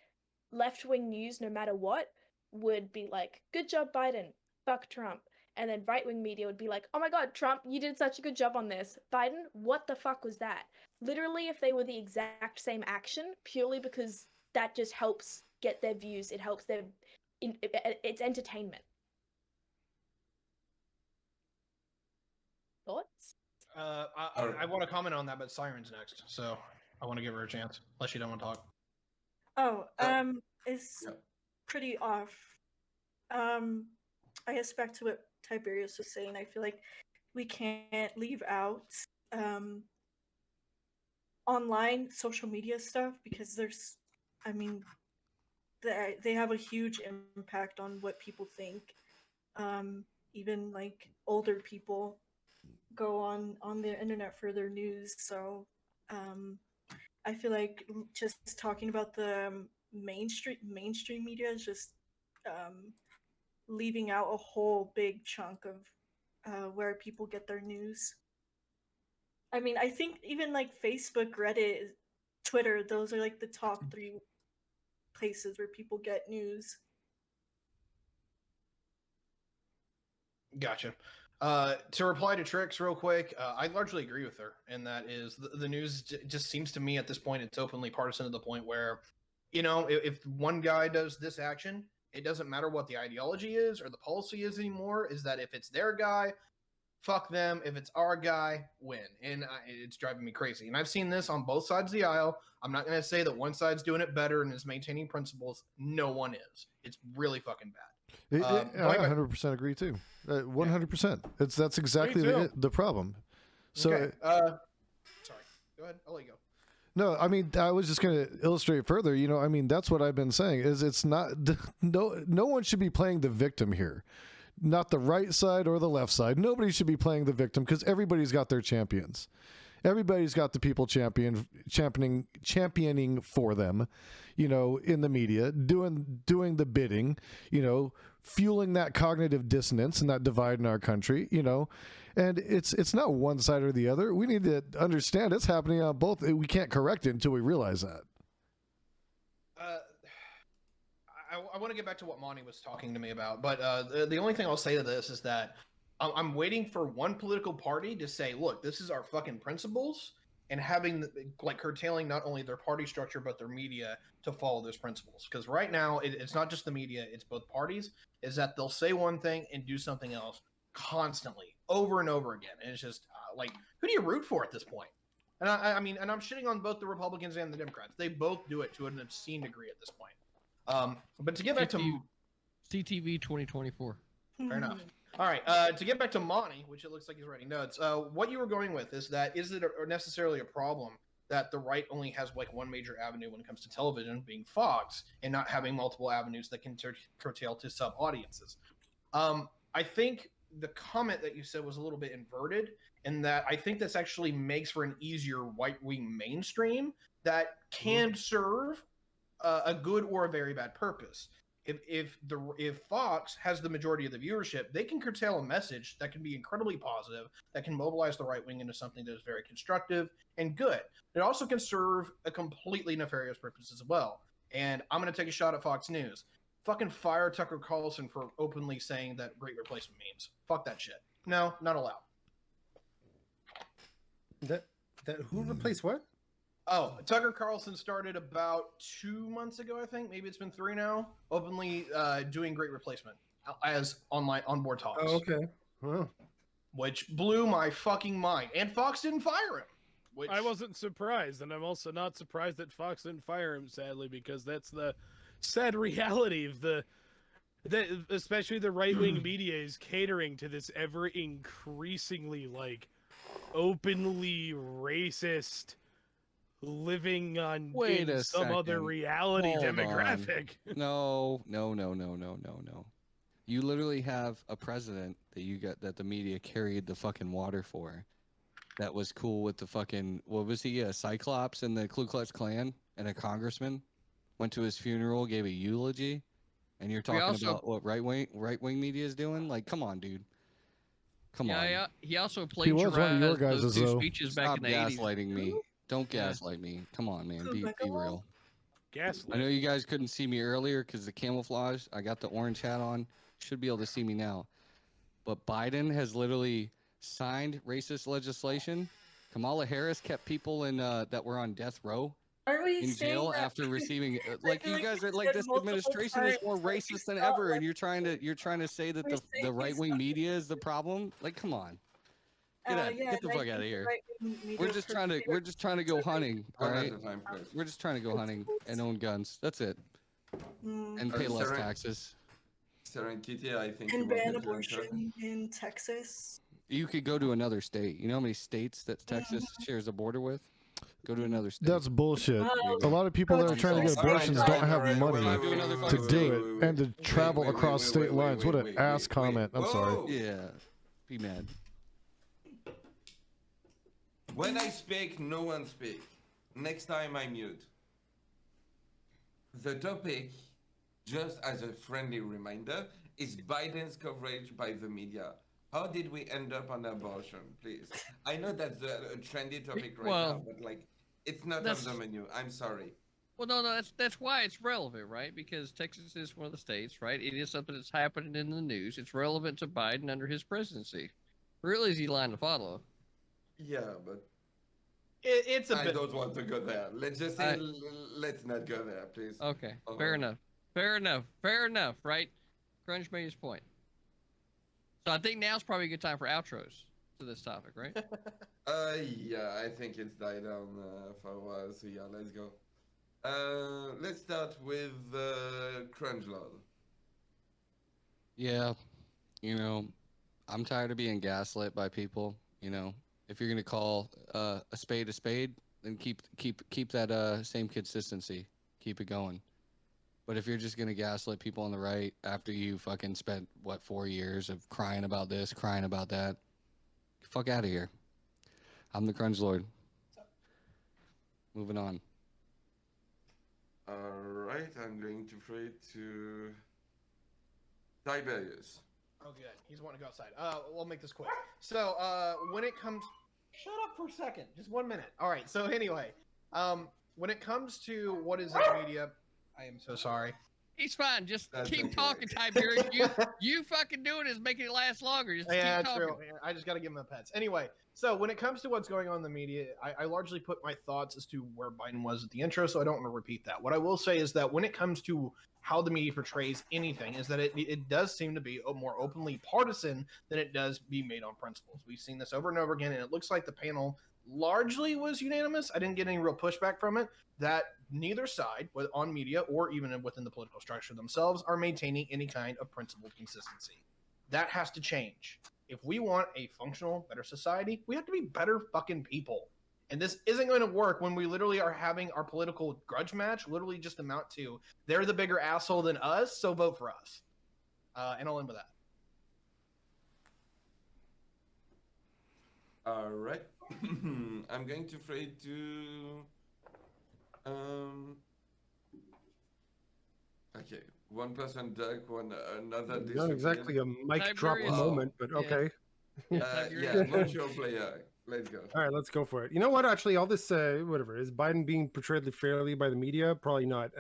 Speaker 4: left-wing news, no matter what, would be like, good job, Biden, fuck Trump. And then right-wing media would be like, oh my god, Trump, you did such a good job on this. Biden, what the fuck was that? Literally, if they were the exact same action, purely because that just helps get their views, it helps their, it's entertainment. Thoughts?
Speaker 6: I want to comment on that, but Siren's next, so I want to give her a chance, unless you don't want to talk.
Speaker 3: It's
Speaker 1: Yeah.
Speaker 3: pretty off. I guess back to what Tiberius was saying, I feel like we can't leave out online social media stuff because they have a huge impact on what people think. Even like older people go on the internet for their news, so I feel like just talking about the mainstream media is just leaving out a whole big chunk of where people get their news. I mean, I think even like Facebook, Reddit, Twitter, those are like the top 3 places where people get news.
Speaker 6: Gotcha. To reply to Trix real quick, I largely agree with her, and that is the news just seems to me at this point it's openly partisan to the point where, you know, if one guy does this action, it doesn't matter what the ideology is or the policy is anymore. Is that if it's their guy, fuck them. If it's our guy, win. And it's driving me crazy. And I've seen this on both sides of the aisle. I'm not going to say that one side's doing it better and is maintaining principles. No one is. It's really fucking bad.
Speaker 2: I 100% agree too. 100%. That's exactly the problem. So,
Speaker 6: okay. Sorry. Go ahead. I'll let you go.
Speaker 2: No, I mean, I was just going to illustrate further. You know, I mean, that's what I've been saying. Is it's not no one should be playing the victim here, not the right side or the left side. Nobody should be playing the victim because everybody's got their champions. Everybody's got the people championing for them, you know, in the media, doing the bidding, you know, fueling that cognitive dissonance and that divide in our country, you know, and it's not one side or the other. We need to understand it's happening on both. We can't correct it until we realize that.
Speaker 6: I want to get back to what Monty was talking to me about, but the only thing I'll say to this is that I'm waiting for one political party to say, look, this is our fucking principles, and having like curtailing not only their party structure but their media to follow those principles. Because right now it's not just the media, it's both parties, is that they'll say one thing and do something else constantly over and over again. And it's just like, who do you root for at this point? And I mean, and I'm shitting on both the Republicans and the Democrats. They both do it to an obscene degree at this point. But to get back to
Speaker 7: CTV 2024.
Speaker 6: Fair enough. All right, to get back to Monty, which it looks like he's writing notes, what you were going with is that is it necessarily a problem that the right only has like one major avenue when it comes to television, being Fox, and not having multiple avenues that can curtail to sub-audiences? I think the comment that you said was a little bit inverted, in that I think this actually makes for an easier right-wing mainstream that can serve a good or a very bad purpose. If Fox has the majority of the viewership, they can curtail a message that can be incredibly positive, that can mobilize the right wing into something that is very constructive and good. It also can serve a completely nefarious purpose as well. And I'm going to take a shot at Fox News. Fucking fire Tucker Carlson for openly saying that Great Replacement memes. Fuck that shit. No, not allowed.
Speaker 5: That who replaced what?
Speaker 6: Oh, Tucker Carlson started about 2 months ago, I think. Maybe it's been 3 now. Openly doing Great Replacement as online onboard talks.
Speaker 5: Oh, okay. Wow.
Speaker 6: Which blew my fucking mind. And Fox didn't fire him. Which...
Speaker 8: I wasn't surprised, and I'm also not surprised that Fox didn't fire him, sadly, because that's the sad reality of the especially the right-wing media is catering to this ever increasingly like openly racist living on
Speaker 9: Wait
Speaker 8: in
Speaker 9: a
Speaker 8: some other
Speaker 9: second.
Speaker 8: reality
Speaker 9: Hold on.
Speaker 8: demographic.
Speaker 9: No. You literally have a president that the media carried the fucking water for. That was cool with the fucking, what was he, a Cyclops in the Ku Klux Klan, and a congressman went to his funeral, gave a eulogy, and you're talking
Speaker 7: also-
Speaker 9: about what right wing media is doing? Like, come on, dude. Come on.
Speaker 7: Yeah, he also
Speaker 2: He was one of your
Speaker 7: plagiarized
Speaker 2: guys'
Speaker 7: those two
Speaker 2: though.
Speaker 7: speeches back
Speaker 9: Stop
Speaker 7: in the 80s.
Speaker 9: gaslighting me. Don't
Speaker 7: Yeah.
Speaker 9: gaslight me. Come on, man.
Speaker 3: Oh
Speaker 9: Be
Speaker 3: my God.
Speaker 9: real.
Speaker 8: Gaslit.
Speaker 9: I know you guys couldn't see me earlier because the camouflage. I got the orange hat on. Should be able to see me now. But Biden has literally signed racist legislation. Kamala Harris kept people in that were on death row
Speaker 3: Are we
Speaker 9: in
Speaker 3: saying
Speaker 9: jail
Speaker 3: that?
Speaker 9: after receiving
Speaker 3: I
Speaker 9: like
Speaker 3: feel
Speaker 9: you
Speaker 3: like
Speaker 9: guys
Speaker 3: we
Speaker 9: are like
Speaker 3: said
Speaker 9: this
Speaker 3: multiple
Speaker 9: administration is more
Speaker 3: times that
Speaker 9: racist
Speaker 3: he's
Speaker 9: than
Speaker 3: not
Speaker 9: ever,
Speaker 3: like-
Speaker 9: and you're trying to say that
Speaker 3: We're
Speaker 9: the
Speaker 3: saying
Speaker 9: right
Speaker 3: he's
Speaker 9: wing
Speaker 3: not-
Speaker 9: media is the problem. Like, come on,
Speaker 3: Yeah,
Speaker 9: get the
Speaker 3: and I
Speaker 9: fuck out of
Speaker 3: think
Speaker 9: here.
Speaker 3: right-wing media
Speaker 9: We're just trying to
Speaker 3: perpetrators
Speaker 9: go
Speaker 3: are
Speaker 9: hunting, all
Speaker 1: One
Speaker 9: right?
Speaker 1: at a time, please.
Speaker 9: We're just trying to go hunting and own guns. That's it, and
Speaker 1: Uh,
Speaker 9: pay less
Speaker 1: Sarah-
Speaker 9: taxes.
Speaker 1: Saren Kitty, I think
Speaker 3: and
Speaker 1: you
Speaker 3: ban
Speaker 1: wanted to answer.
Speaker 3: abortion in Texas.
Speaker 9: You could go to another state. You know how many states that Texas shares a border with? Go to another state.
Speaker 2: That's bullshit.
Speaker 3: Wow.
Speaker 2: A lot of people that are trying to get abortions don't have money to do it and to travel across state lines. What an ass comment. I'm sorry.
Speaker 9: Yeah, be mad.
Speaker 1: When I speak, no one speak. Next time I mute. The topic, just as a friendly reminder, is Biden's coverage by the media. How did we end up on abortion, please? I know that's a trendy topic right
Speaker 7: Well,
Speaker 1: now, but like, it's not on
Speaker 7: that's-
Speaker 1: the menu. I'm sorry.
Speaker 7: Well, no, that's why it's relevant, right? Because Texas is one of the states, right? It is something that's happening in the news. It's relevant to Biden under his presidency. Real easy line to follow.
Speaker 1: Yeah, but
Speaker 6: It's a
Speaker 1: I
Speaker 6: bit.
Speaker 1: don't want to go there. Let's just say, let's not go there, please.
Speaker 7: Okay, fair enough. Fair enough, right? Grunge made his point. So I think now's probably a good time for outros to this topic, right?
Speaker 1: Yeah, I think it's died down for a while, so yeah, let's go. Let's start with Crunch Lord.
Speaker 9: Yeah, I'm tired of being gaslit by people. If you're gonna call a spade, then keep that same consistency. Keep it going. But if you're just gonna gaslit people on the right after you fucking spent 4 years of crying about this, crying about that, get the fuck out of here. I'm the Crunch Lord. Moving on.
Speaker 1: Alright, I'm going to throw it to Tiberius.
Speaker 6: Oh, good. He's wanting to go outside. We'll make this quick. So, when it comes, shut up for a second. Just 1 minute. All right. So anyway, when it comes to what is in the media, I am so sorry.
Speaker 7: He's fine. Just
Speaker 1: That's
Speaker 7: keep
Speaker 1: okay.
Speaker 7: talking, Tiberius. You fucking doing is making it last longer. Just
Speaker 6: Yeah,
Speaker 7: keep talking.
Speaker 6: true. Yeah, I just got to give him the pets. Anyway, so when it comes to what's going on in the media, I largely put my thoughts as to where Biden was at the intro, so I don't want to repeat that. What I will say is that when it comes to how the media portrays anything, is that it does seem to be more openly partisan than it does be made on principles. We've seen this over and over again, and it looks like the panel largely was unanimous. I didn't get any real pushback from it, that neither side, on media or even within the political structure themselves, are maintaining any kind of principled consistency. That has to change. If we want a functional, better society, we have to be better fucking people. And this isn't going to work when we literally are having our political grudge match literally just amount to, they're the bigger asshole than us, so vote for us. And I'll end with that.
Speaker 1: Alright. I'm going to throw it to okay. One person Doug, another
Speaker 5: Not exactly a mic drop
Speaker 7: Tiberius.
Speaker 5: moment, but
Speaker 7: Yeah.
Speaker 5: okay.
Speaker 1: yeah, Montreal player. Let's go.
Speaker 5: All right, let's go for it. You know what? Actually, all this, whatever, is Biden being portrayed fairly by the media? Probably not.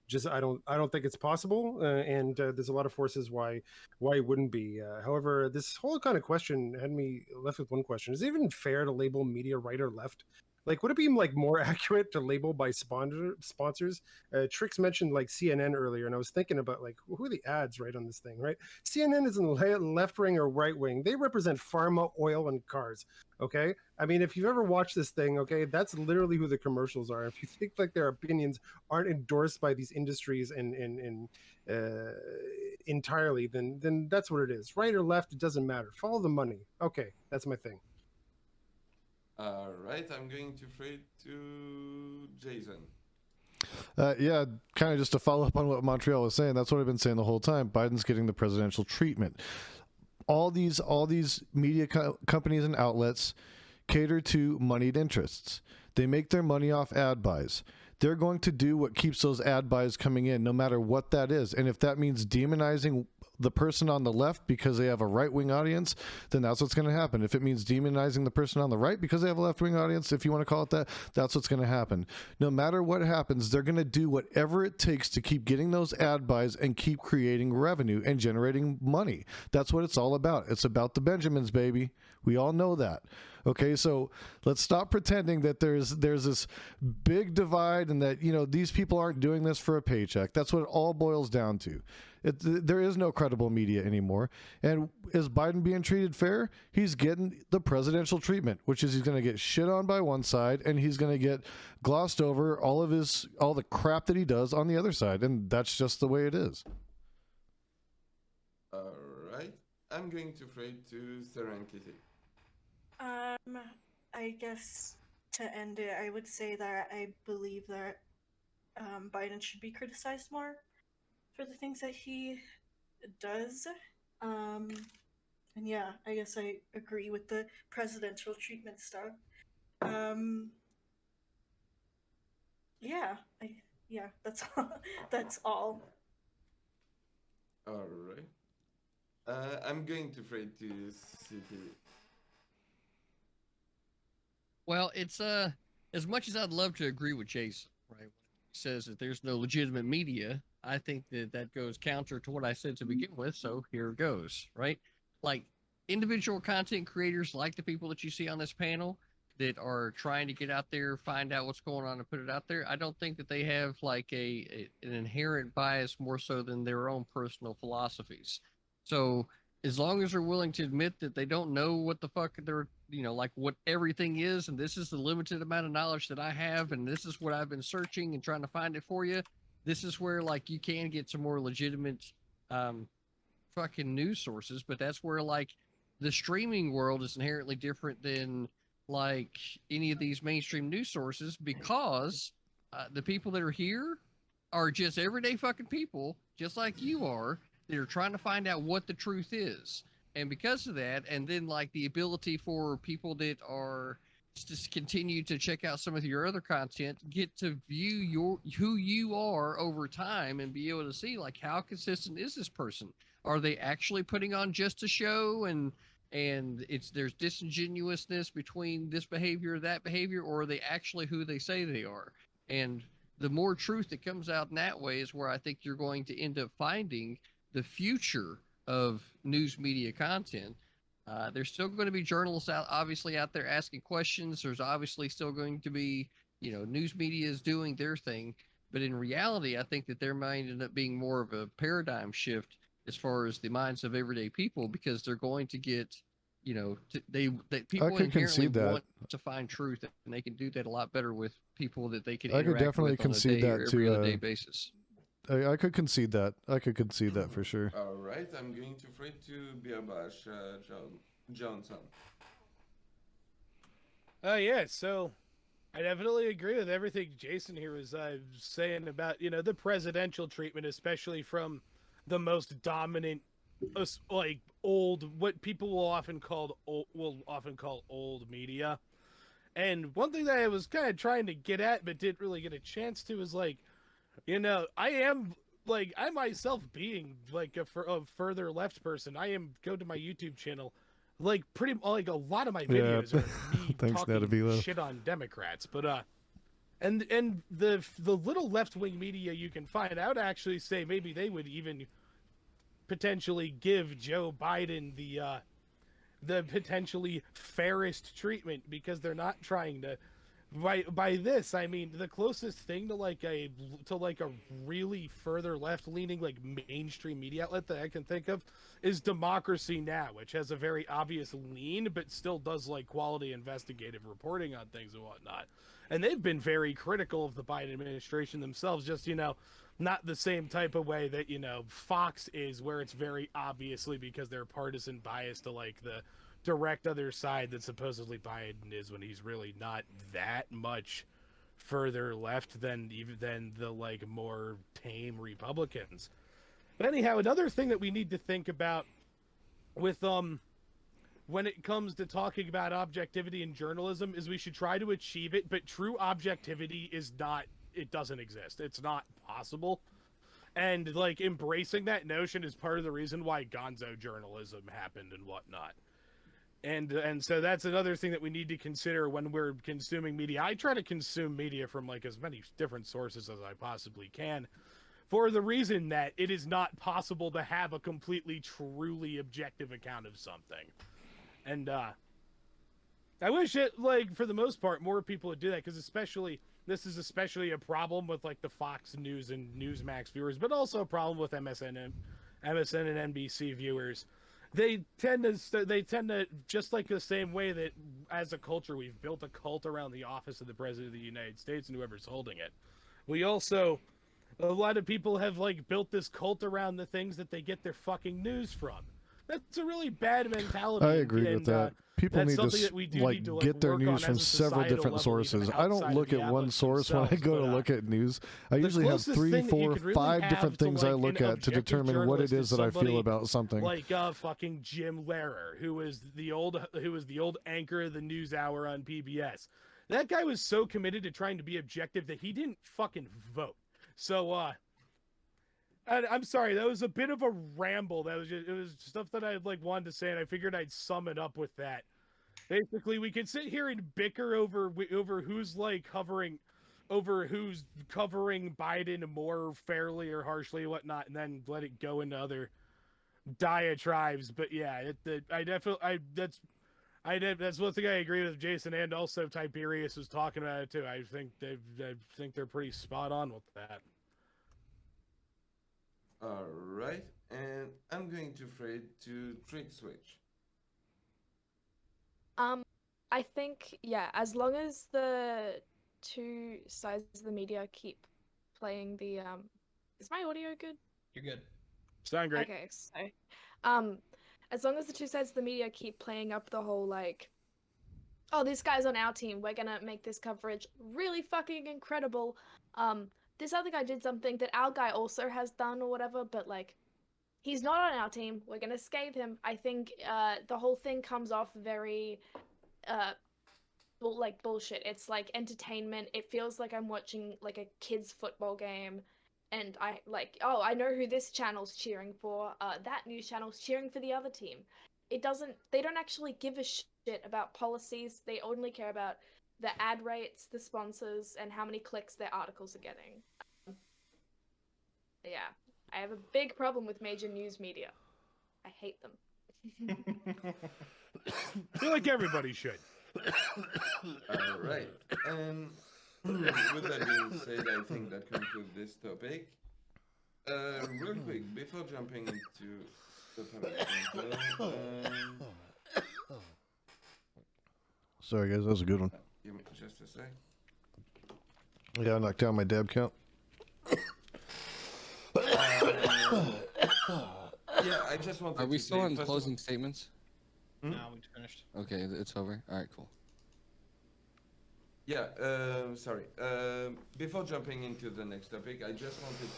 Speaker 5: Just I don't think it's possible, and there's a lot of forces why it wouldn't be. However, this whole kind of question had me left with one question: is it even fair to label media right or left? Like, would it be like more accurate to label by sponsors? Trix mentioned like CNN earlier, and I was thinking about like who are the ads right on this thing, right? CNN isn't left wing or right wing; they represent pharma, oil, and cars. Okay, I mean, if you've ever watched this thing, okay, that's literally who the commercials are. If you think like their opinions aren't endorsed by these industries and entirely, then that's what it is. Right or left, it doesn't matter. Follow the money. Okay, that's my thing.
Speaker 1: All right, I'm going to throw it to Jason.
Speaker 2: Yeah, kind of just to follow up on what Montreal was saying. That's what I've been saying the whole time. Biden's getting the presidential treatment. All these media companies and outlets cater to moneyed interests. They make their money off ad buys. They're going to do what keeps those ad buys coming in, no matter what that is. And if that means demonizing the person on the left because they have a right-wing audience, then that's what's going to happen. If it means demonizing the person on the right because they have a left-wing audience, if you want to call it that, that's what's going to happen. No matter what happens, they're going to do whatever it takes to keep getting those ad buys and keep creating revenue and generating money. That's what it's all about. It's about the Benjamins, baby. We all know that. Okay, so let's stop pretending that there's this big divide and that, you know, these people aren't doing this for a paycheck. That's what it all boils down to. There is no credible media anymore. And is Biden being treated fair? He's getting the presidential treatment, which is he's going to get shit on by one side and he's going to get glossed over all the crap that he does on the other side. And that's just the way it is.
Speaker 1: All right, I'm going to throw it to Serenity.
Speaker 3: I guess to end it, I would say that I believe that Biden should be criticized more for the things that he does. And yeah, I guess I agree with the presidential treatment stuff. Yeah, that's all. That's all.
Speaker 1: All right. I'm going to throw it to CTV.
Speaker 7: Well, it's as much as I'd love to agree with Jason, right? When he says that there's no legitimate media, I think that goes counter to what I said to begin with. So here goes, right? Like individual content creators, like the people that you see on this panel, that are trying to get out there, find out what's going on, and put it out there. I don't think that they have like an inherent bias more so than their own personal philosophies. So as long as they're willing to admit that they don't know what the fuck they're, you know, like what everything is, and this is the limited amount of knowledge that I have, and this is what I've been searching and trying to find it for you, this is where like you can get some more legitimate fucking news sources. But that's where like the streaming world is inherently different than like any of these mainstream news sources, because the people that are here are just everyday fucking people, just like you are. They're trying to find out what the truth is. And because of that, and then like the ability for people that are just continue to check out some of your other content, get to view who you are over time and be able to see like how consistent is this person? Are they actually putting on just a show and there's disingenuousness between this behavior, that behavior, or are they actually who they say they are? And the more truth that comes out in that way is where I think you're going to end up finding the future of news media content. There's still going to be journalists obviously out there asking questions. There's obviously still going to be, you know, news media is doing their thing. But in reality, I think that there might end up being more of a paradigm shift as far as the minds of everyday people, because they're going to get, you know, people inherently want to find truth, and they can do that a lot better with people that they can interact with on a day or every other day basis.
Speaker 2: I could concede that. For sure.
Speaker 1: All right, I'm going to throw it to Biabash Johnson.
Speaker 8: Yeah, so I definitely agree with everything Jason here was saying about, you know, the presidential treatment, especially from the most dominant, like old, what people will often call old media. And one thing that I was kind of trying to get at but didn't really get a chance to is like, you know, I myself being like a further left person, go to my YouTube channel, like pretty like a lot of my videos are me talking shit on Democrats, but and the little left wing media you can find, I would actually say maybe they would even potentially give Joe Biden the potentially fairest treatment, because they're not trying to. By this, I mean the closest thing to like a really further left leaning like mainstream media outlet that I can think of is Democracy Now!, which has a very obvious lean but still does like quality investigative reporting on things and whatnot. And they've been very critical of the Biden administration themselves, just, not the same type of way that, Fox is, where it's very obviously because they're partisan bias to like the direct other side that supposedly Biden is, when he's really not that much further left than the like more tame Republicans. But anyhow, another thing that we need to think about with when it comes to talking about objectivity in journalism is we should try to achieve it, but true objectivity doesn't exist. It's not possible. And like embracing that notion is part of the reason why gonzo journalism happened and whatnot. And so that's another thing that we need to consider when we're consuming media. I try to consume media from like as many different sources as I possibly can, for the reason that it is not possible to have a completely truly objective account of something. And I wish it, like, for the most part, more people would do that, because this is especially a problem with like the Fox News and Newsmax viewers, but also a problem with MSN and NBC viewers. They tend to, just like the same way that as a culture we've built a cult around the office of the President of the United States and whoever's holding it. A lot of people have like built this cult around the things that they get their fucking news from. That's a really bad mentality.
Speaker 2: I agree with that. People need to get their news from several different sources. I don't look at one source when I go to look at news. I usually have 3, 4, 5 different things I look at to determine what it is that I feel about something.
Speaker 8: Like fucking Jim Lehrer, who was the old anchor of the NewsHour on PBS. That guy was so committed to trying to be objective that he didn't fucking vote. So I'm sorry, that was a bit of a ramble. It was stuff that I like wanted to say, and I figured I'd sum it up with that. Basically, we could sit here and bicker over who's covering Biden more fairly or harshly and whatnot, and then let it go into other diatribes. But yeah, that's one thing I agree with Jason, and also Tiberius was talking about it too. I think they're pretty spot on with that.
Speaker 1: All right, and I'm going to Fred to trick switch.
Speaker 4: I think, yeah, as long as the two sides of the media keep playing the is my audio good?
Speaker 6: You're good.
Speaker 8: Sound great.
Speaker 4: Okay, so as long as the two sides of the media keep playing up the whole like, oh, this guy's on our team, we're gonna make this coverage really fucking incredible. This other guy did something that our guy also has done or whatever, but like, he's not on our team, we're gonna scathe him. I think the whole thing comes off very like bullshit. It's like entertainment. It feels like I'm watching like a kid's football game, and I like, oh, I know who this channel's cheering for, that news channel's cheering for the other team. They don't actually give a shit about policies. They only care about the ad rates, the sponsors, and how many clicks their articles are getting. Yeah, I have a big problem with major news media. I hate them.
Speaker 8: I feel like everybody should.
Speaker 1: All right, and with that being said, I think that concludes this topic. Real quick, before jumping into the panel,
Speaker 2: Sorry guys, that was a good one.
Speaker 1: give me just a sec.
Speaker 2: I gotta knock down my dab count.
Speaker 1: Yeah, I just wanted
Speaker 9: Are we
Speaker 1: to
Speaker 9: still
Speaker 1: say,
Speaker 9: on
Speaker 1: first of
Speaker 9: closing
Speaker 1: all-
Speaker 9: statements?
Speaker 1: Hmm?
Speaker 6: No, we finished.
Speaker 9: Okay, it's over. All right, cool.
Speaker 1: Yeah, sorry. Before jumping into the next topic, I just wanted to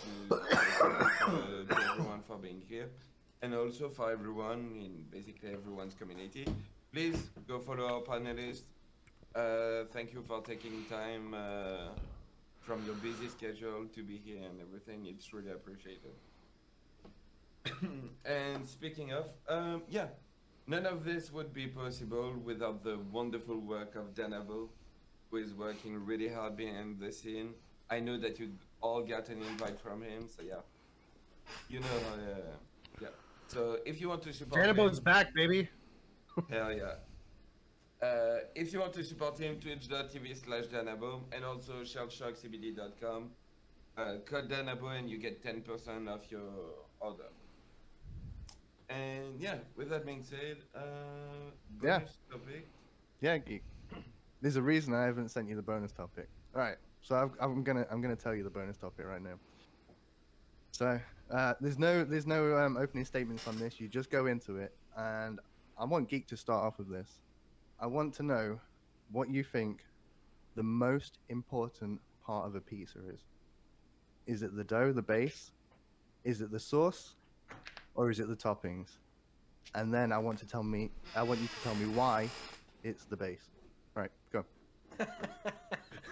Speaker 1: thank to everyone for being here, and also for everyone in basically everyone's community. Please go follow our panelists. Thank you for taking time from your busy schedule to be here and everything. It's really appreciated. And speaking of, yeah, none of this would be possible without the wonderful work of Danabo, who is working really hard behind the scene. I know that you all got an invite from him, so yeah. You know, yeah. So if you want to support
Speaker 5: Danabo's
Speaker 1: him,
Speaker 5: back, baby.
Speaker 1: hell yeah. If you want to support him, twitch.tv/Danabo, and also shellshockcbd.com. Code Danabo and you get 10% off your order. And yeah, with that being said,
Speaker 2: Yeah.
Speaker 1: bonus topic.
Speaker 2: Yeah, geek.
Speaker 10: There's a reason I haven't sent you the bonus topic. All right, so I'm gonna tell you the bonus topic right now. So there's no opening statements on this. You just go into it, and I want Geek to start off with this. I want to know what you think the most important part of a pizza is. Is it the dough, the base? Is it the sauce, or is it the toppings? And then I want you to tell me why it's the base. Right, go.